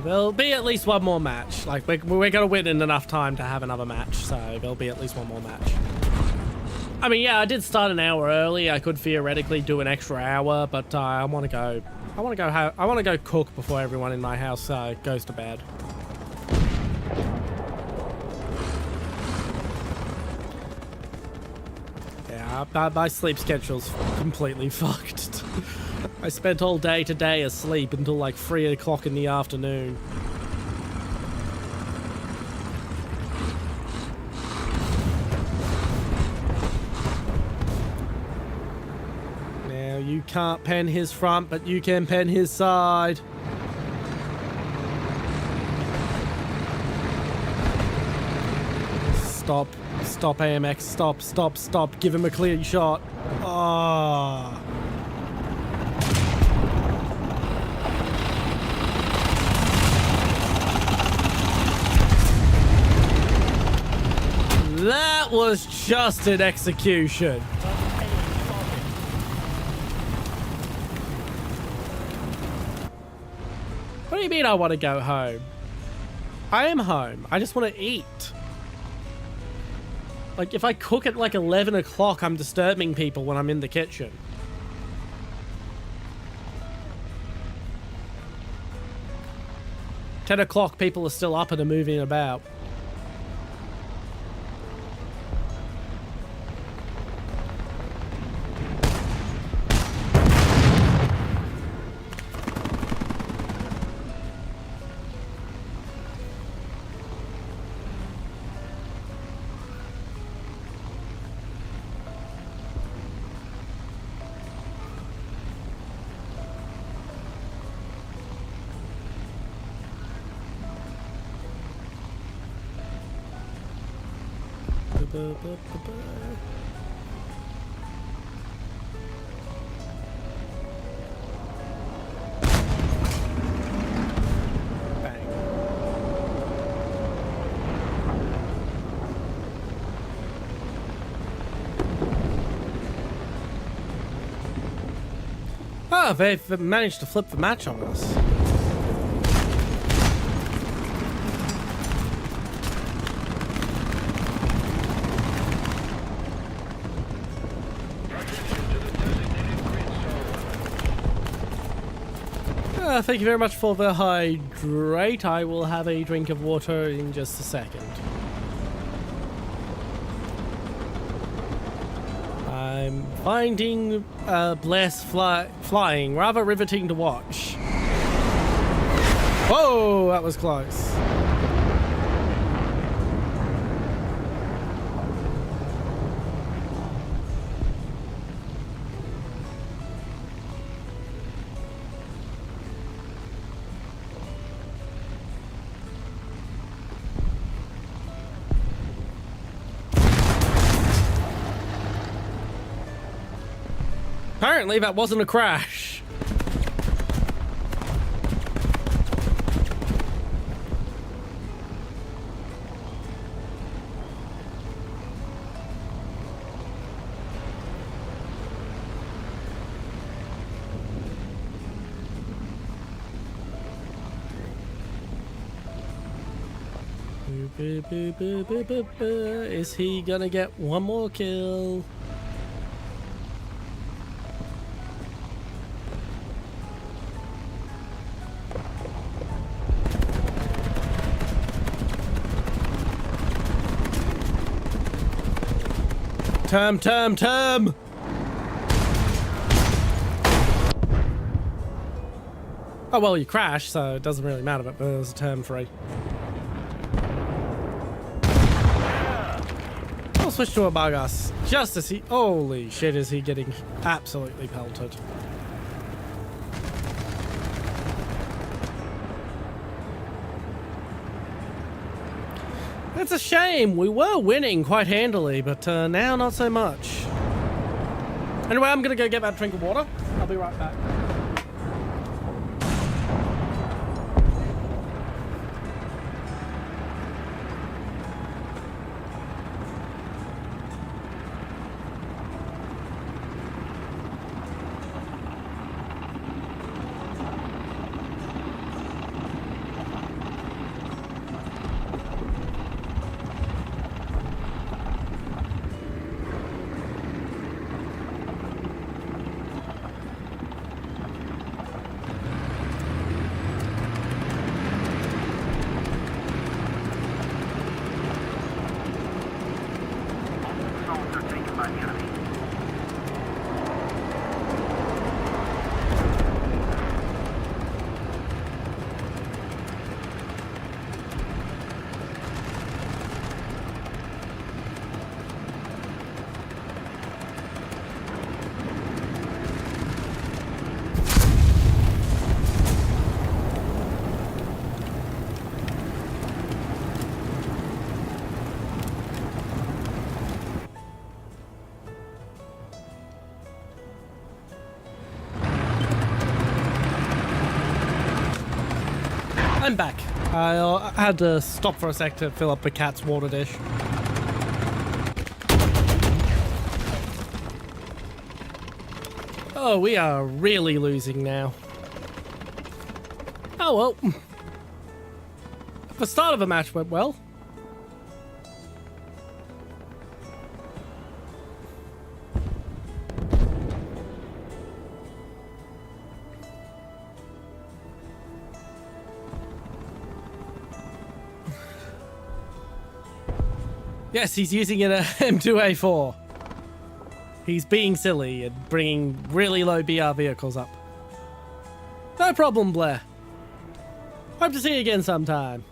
There'll be at least one more match. Like, we're gonna win in enough time to have another match, so there'll be at least one more match. I mean, yeah, I did start an hour early. I could theoretically do an extra hour, but I want to go cook before everyone in my house goes to bed. Yeah, my sleep schedule's completely fucked. I spent all day today asleep until like 3 o'clock in the afternoon. Now you can't pen his front, but you can pen his side. Stop. Stop, AMX. Stop. Give him a clear shot. Ah. That was just an execution. What do you mean I want to go home? I am home. I just want to eat. Like, if I cook at like 11 o'clock, I'm disturbing people when I'm in the kitchen. "10 o'clock, people are still up and are moving about. Oh, they've managed to flip the match on us. Thank you very much for the hydrate. I will have a drink of water in just a second. I'm finding Bless flying rather riveting to watch. Whoa, that was close. Apparently that wasn't a crash. Is he gonna get one more kill? Term! Oh, well, you crashed, so it doesn't really matter, but there's a term free. I'll switch to a Bargas. Just as he... Holy shit, is he getting absolutely pelted. It's a shame. We were winning quite handily, but now not so much. Anyway, I'm gonna go get that drink of water. I'll be right back. I'm back. I had to stop for a sec to fill up the cat's water dish. Oh, we are really losing now. Oh well. The start of the match went well. Yes, he's using an M2A4. He's being silly and bringing really low BR vehicles up. No problem, Blair. Hope to see you again sometime.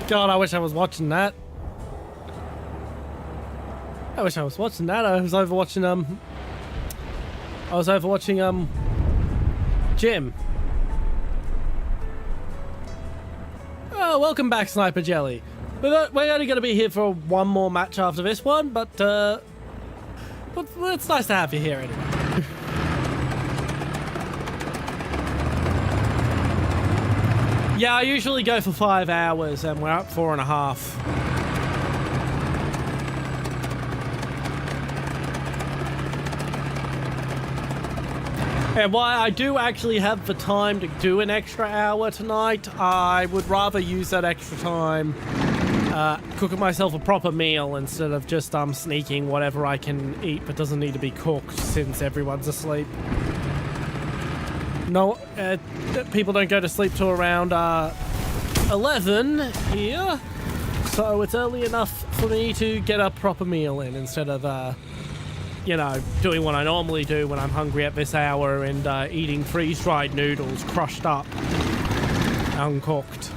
God, I wish I was watching that. I wish I was watching that. I was overwatching Jim. Oh, welcome back, Sniper Jelly. We're only going to be here for one more match after this one, but it's nice to have you here anyway. Yeah, I usually go for 5 hours, and we're up 4.5. And while I do actually have the time to do an extra hour tonight, I would rather use that extra time cooking myself a proper meal instead of just sneaking whatever I can eat that doesn't need to be cooked since everyone's asleep. No, people don't go to sleep till around 11 here, so it's early enough for me to get a proper meal in instead of, you know, doing what I normally do when I'm hungry at this hour and eating freeze-dried noodles crushed up, uncooked.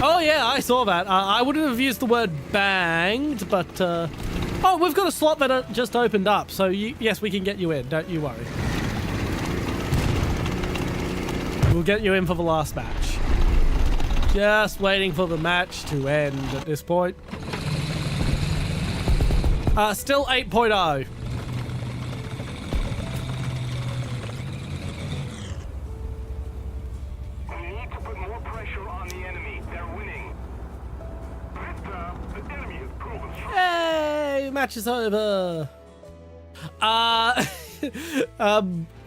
Oh yeah, I saw that. I wouldn't have used the word banged, but oh, we've got a slot that just opened up, so yes, we can get you in. Don't you worry. We'll get you in for the last match. Just waiting for the match to end at this point. Still 8.0. We need to put more pressure on the enemy. They're winning. Victor, the enemy is proven strong. Hey, match is over.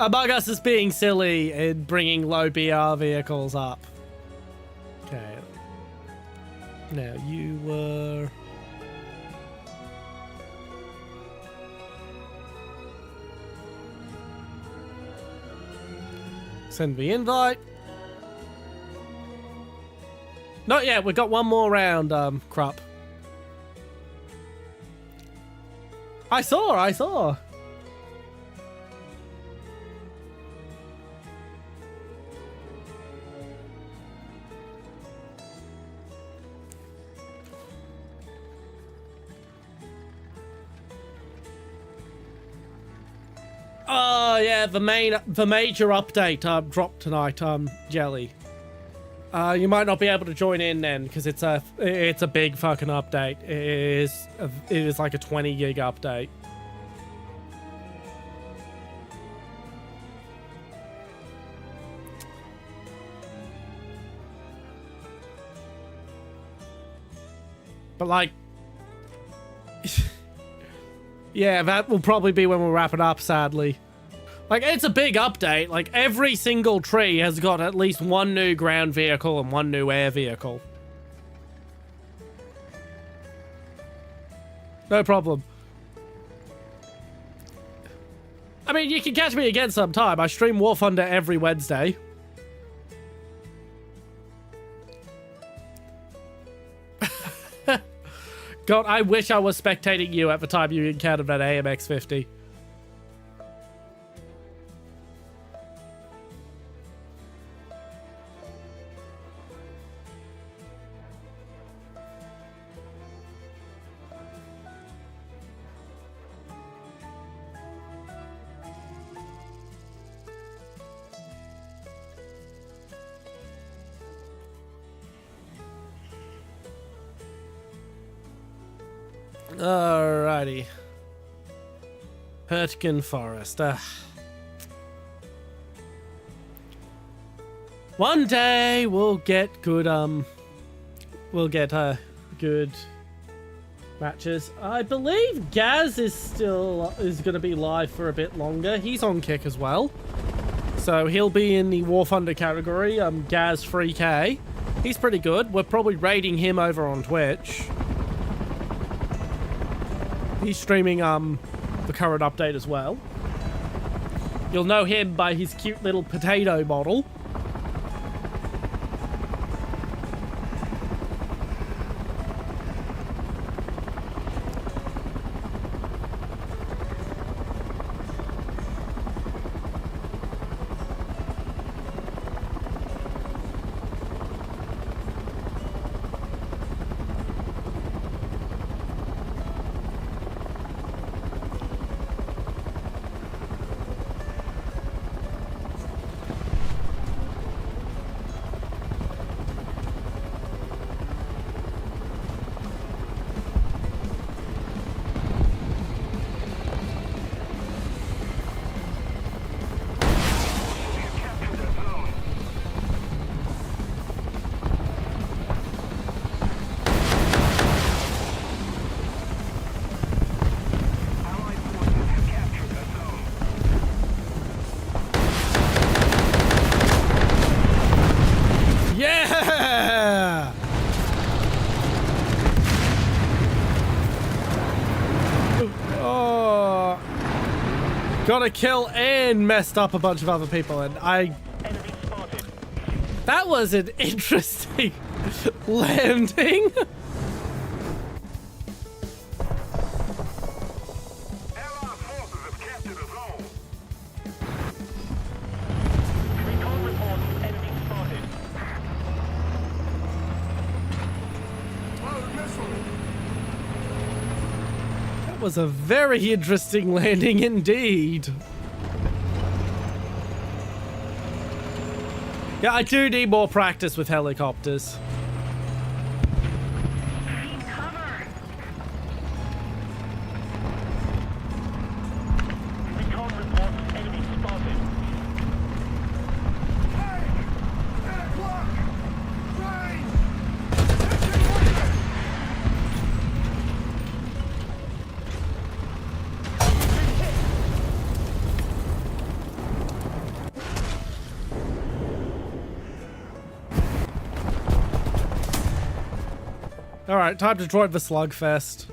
Among Us is being silly and bringing low BR vehicles up. Okay. Now you were... Send the invite. Not yet, we've got one more round, Krupp. I saw. Oh yeah, the major update drop tonight, Jelly. You might not be able to join in then because it's a big fucking update. It is like a 20 gig update. But like, yeah, that will probably be when we'll wrap it up, sadly. Like, it's a big update. Like, every single tree has got at least one new ground vehicle and one new air vehicle. No problem. I mean, you can catch me again sometime. I stream Warthunder every Wednesday. God, I wish I was spectating you at the time you encountered that AMX-50. Alrighty. Hurtgen Forest. One day we'll get good good matches. I believe Gaz is gonna be live for a bit longer. He's on Kick as well. So he'll be in the Warthunder category, Gaz 3K. He's pretty good. We're probably raiding him over on Twitch. He's streaming the current update as well. You'll know him by his cute little potato model. Got a kill and messed up a bunch of other people, and that was an interesting landing. Allied forces have captured a zone. Recon report, enemy spotted. Load missile. That was a very interesting landing indeed. Yeah, I do need more practice with helicopters. Need cover. Recon report, enemy spotted. Hey! 10 o'clock! Rain! Attention warriors! Alright, time to drive the slugfest.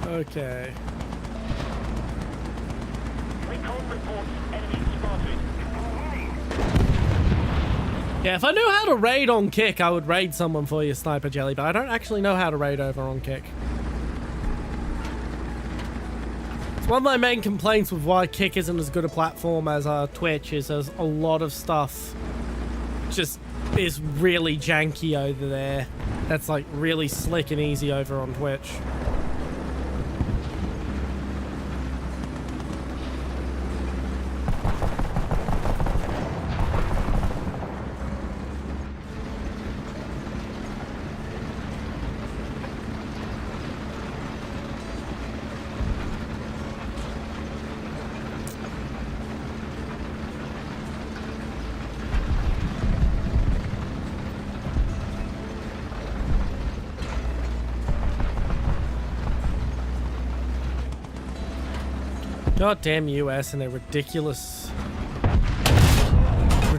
Okay. Recon report, enemy spotted. Yeah, if I knew how to raid on Kick, I would raid someone for you, Sniper Jelly, but I don't actually know how to raid over on Kick. It's one of my main complaints with why Kick isn't as good a platform as Twitch is there's a lot of stuff just is really janky over there. That's like really slick and easy over on Twitch. Goddamn US and their ridiculous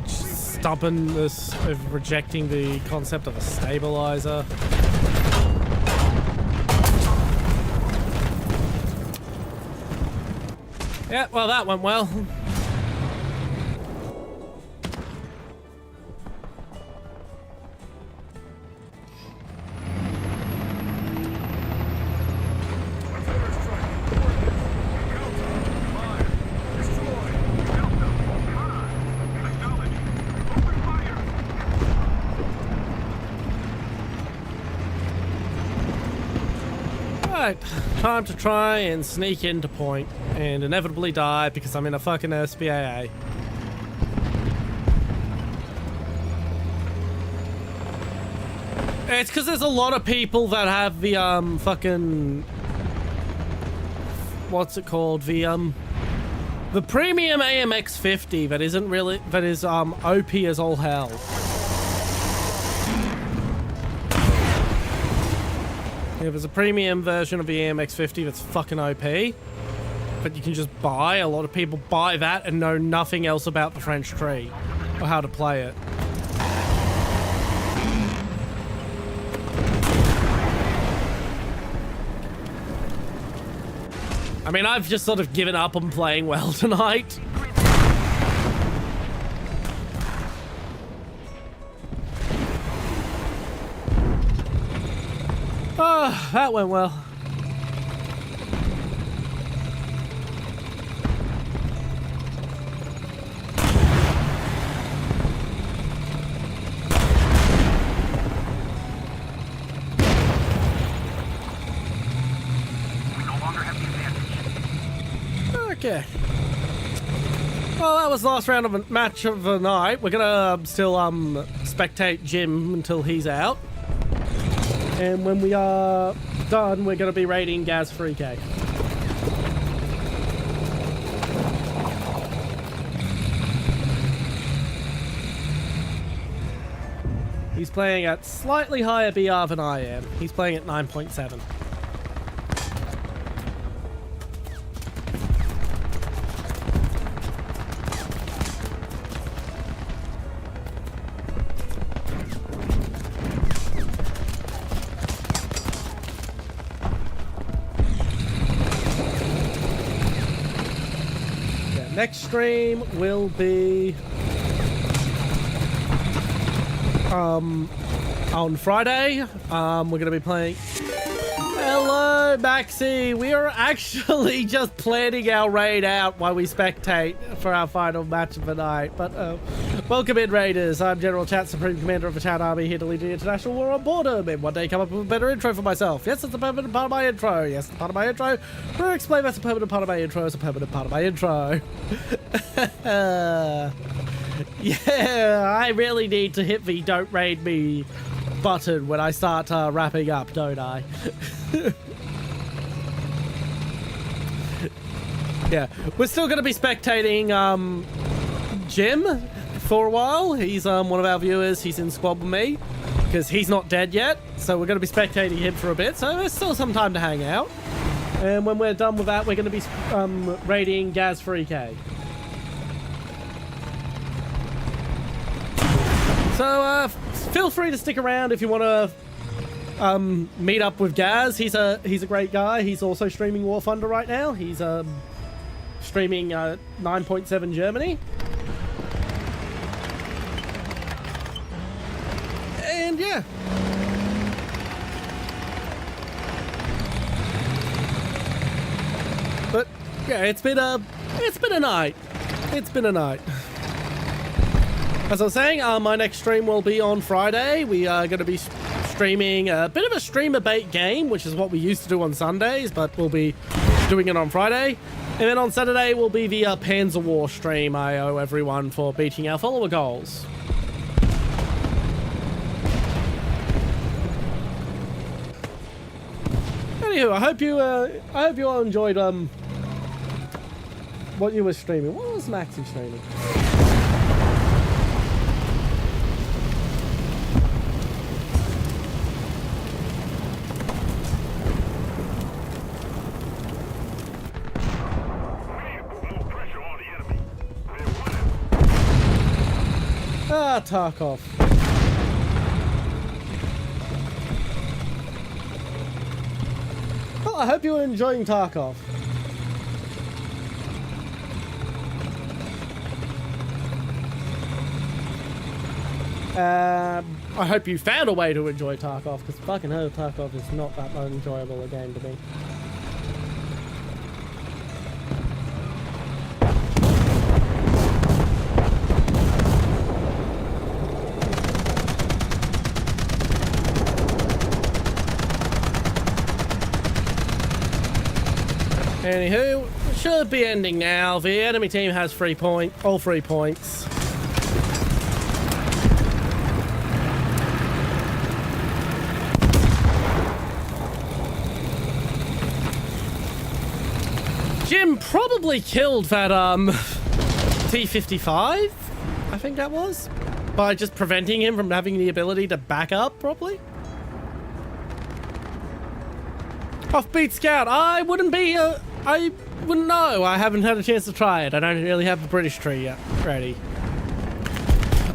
stubbornness of rejecting the concept of a stabilizer. Yeah, well, that went well. Artillery strike. Coordinates. Delta. Fire. Destroy. Delta. Con. Acknowledge. Open fire. Right, time to try and sneak into point and inevitably die because I'm in a fucking SPAA. It's because there's a lot of people that have the fucking, what's it called, the premium AMX 50 that isn't really, that is OP as all hell. Yeah, there's a premium version of the AMX 50 that's fucking OP, but you can just buy. A lot of people buy that and know nothing else about the French tree or how to play it. I mean, I've just sort of given up on playing well tonight. Oh, that went well. We no longer have the advantage. Okay. Well, that was the last round of a match of the night. We're gonna still spectate Jim until he's out. And when we are done, we're gonna be raiding Gaz 3K. He's playing at slightly higher BR than I am. He's playing at 9.7. Next stream will be on Friday. We're gonna be playing. Hello, Maxi. We are actually just planning our raid out while we spectate for our final match of the night. But welcome in, Raiders. I'm General Chat, Supreme Commander of the Chat Army, here to lead the international war on boredom. And one day come up with a better intro for myself. Yes, it's a permanent part of my intro. Yes, it's a part of my intro. We'll explain that's a permanent part of my intro. It's a permanent part of my intro. Yeah, I really need to hit the don't raid me button when I start wrapping up, don't I? Yeah, we're still going to be spectating Jim for a while. He's one of our viewers. He's in squad with me because he's not dead yet. So we're going to be spectating him for a bit. So there's still some time to hang out. And when we're done with that, we're going to be raiding Gaz 3K. So feel free to stick around if you want to meet up with Gaz. He's a great guy. He's also streaming Warthunder right now. He's streaming 9.7 Germany. And yeah. But yeah, it's been a night. It's been a night. As I was saying, my next stream will be on Friday. We are going to be streaming a bit of a streamer bait game, which is what we used to do on Sundays, but we'll be doing it on Friday. And then on Saturday will be the Panzer War stream I owe everyone for beating our follower goals. Anywho, I hope you all enjoyed what you were streaming. What was Maxi streaming? Ah, Tarkov. Well, I hope you were enjoying Tarkov. I hope you found a way to enjoy Tarkov, because fucking hell, Tarkov is not that enjoyable a game to me. Anywho, should be ending now. The enemy team has all 3 points. Jim probably killed that T-55, I think that was, by just preventing him from having the ability to back up properly. Offbeat Scout, I wouldn't know. I haven't had a chance to try it. I don't really have the British tree yet ready.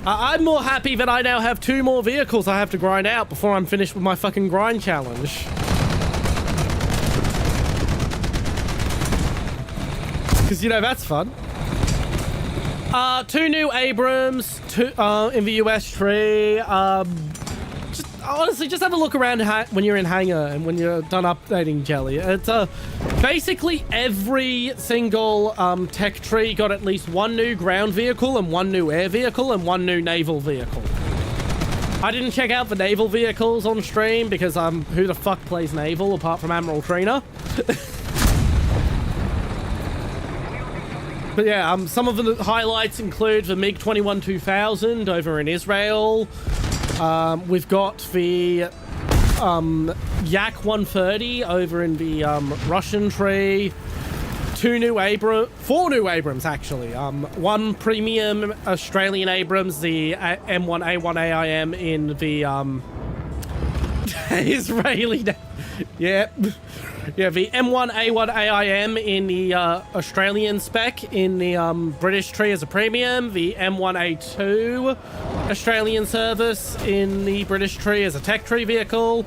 I'm more happy that I now have 2 more vehicles I have to grind out before I'm finished with my fucking grind challenge. Because, you know, that's fun. 2 new Abrams, 2 in the US tree. Honestly, just have a look around when you're in hangar and when you're done updating Jelly. It's basically every single tech tree got at least 1 new ground vehicle and 1 new air vehicle and 1 new naval vehicle. I didn't check out the naval vehicles on stream because who the fuck plays naval apart from Admiral Trina? But yeah, some of the highlights include the MiG-21-2000 over in Israel. We've got the Yak-130 over in the Russian tree. 4 new Abrams, actually. 1 premium Australian Abrams, the M1A1 AIM in the Israeli... Yeah. Yeah, the M1A1 AIM in the Australian spec in the British tree as a premium. The M1A2 Australian service in the British tree as a tech tree vehicle.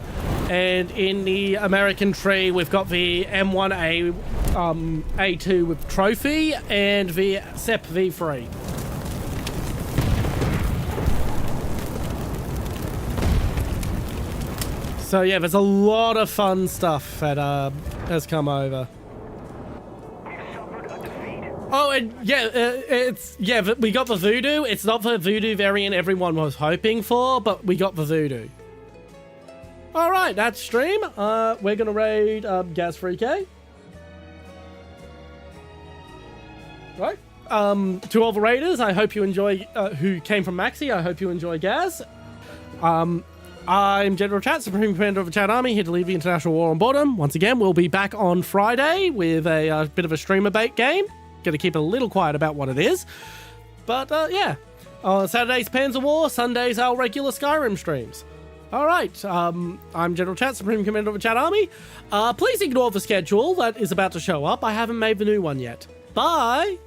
And in the American tree, we've got the M1A2 with trophy and the SEP V3. So yeah, there's a lot of fun stuff that has come over. Oh, and yeah, we got the Voodoo. It's not the Voodoo variant everyone was hoping for, but we got the Voodoo. All right, that's stream. We're gonna raid Gaz 3K. Right. To all the raiders, I hope you enjoy. Who came from Maxi? I hope you enjoy Gaz. I'm General Chat, Supreme Commander of the Chat Army, here to lead the international war on boredom. Once again, we'll be back on Friday with a bit of a streamer bait game. Gonna keep it a little quiet about what it is. But, yeah. Saturday's Panzer War, Sundays our regular Skyrim streams. Alright, I'm General Chat, Supreme Commander of the Chat Army. Please ignore the schedule that is about to show up. I haven't made the new one yet. Bye!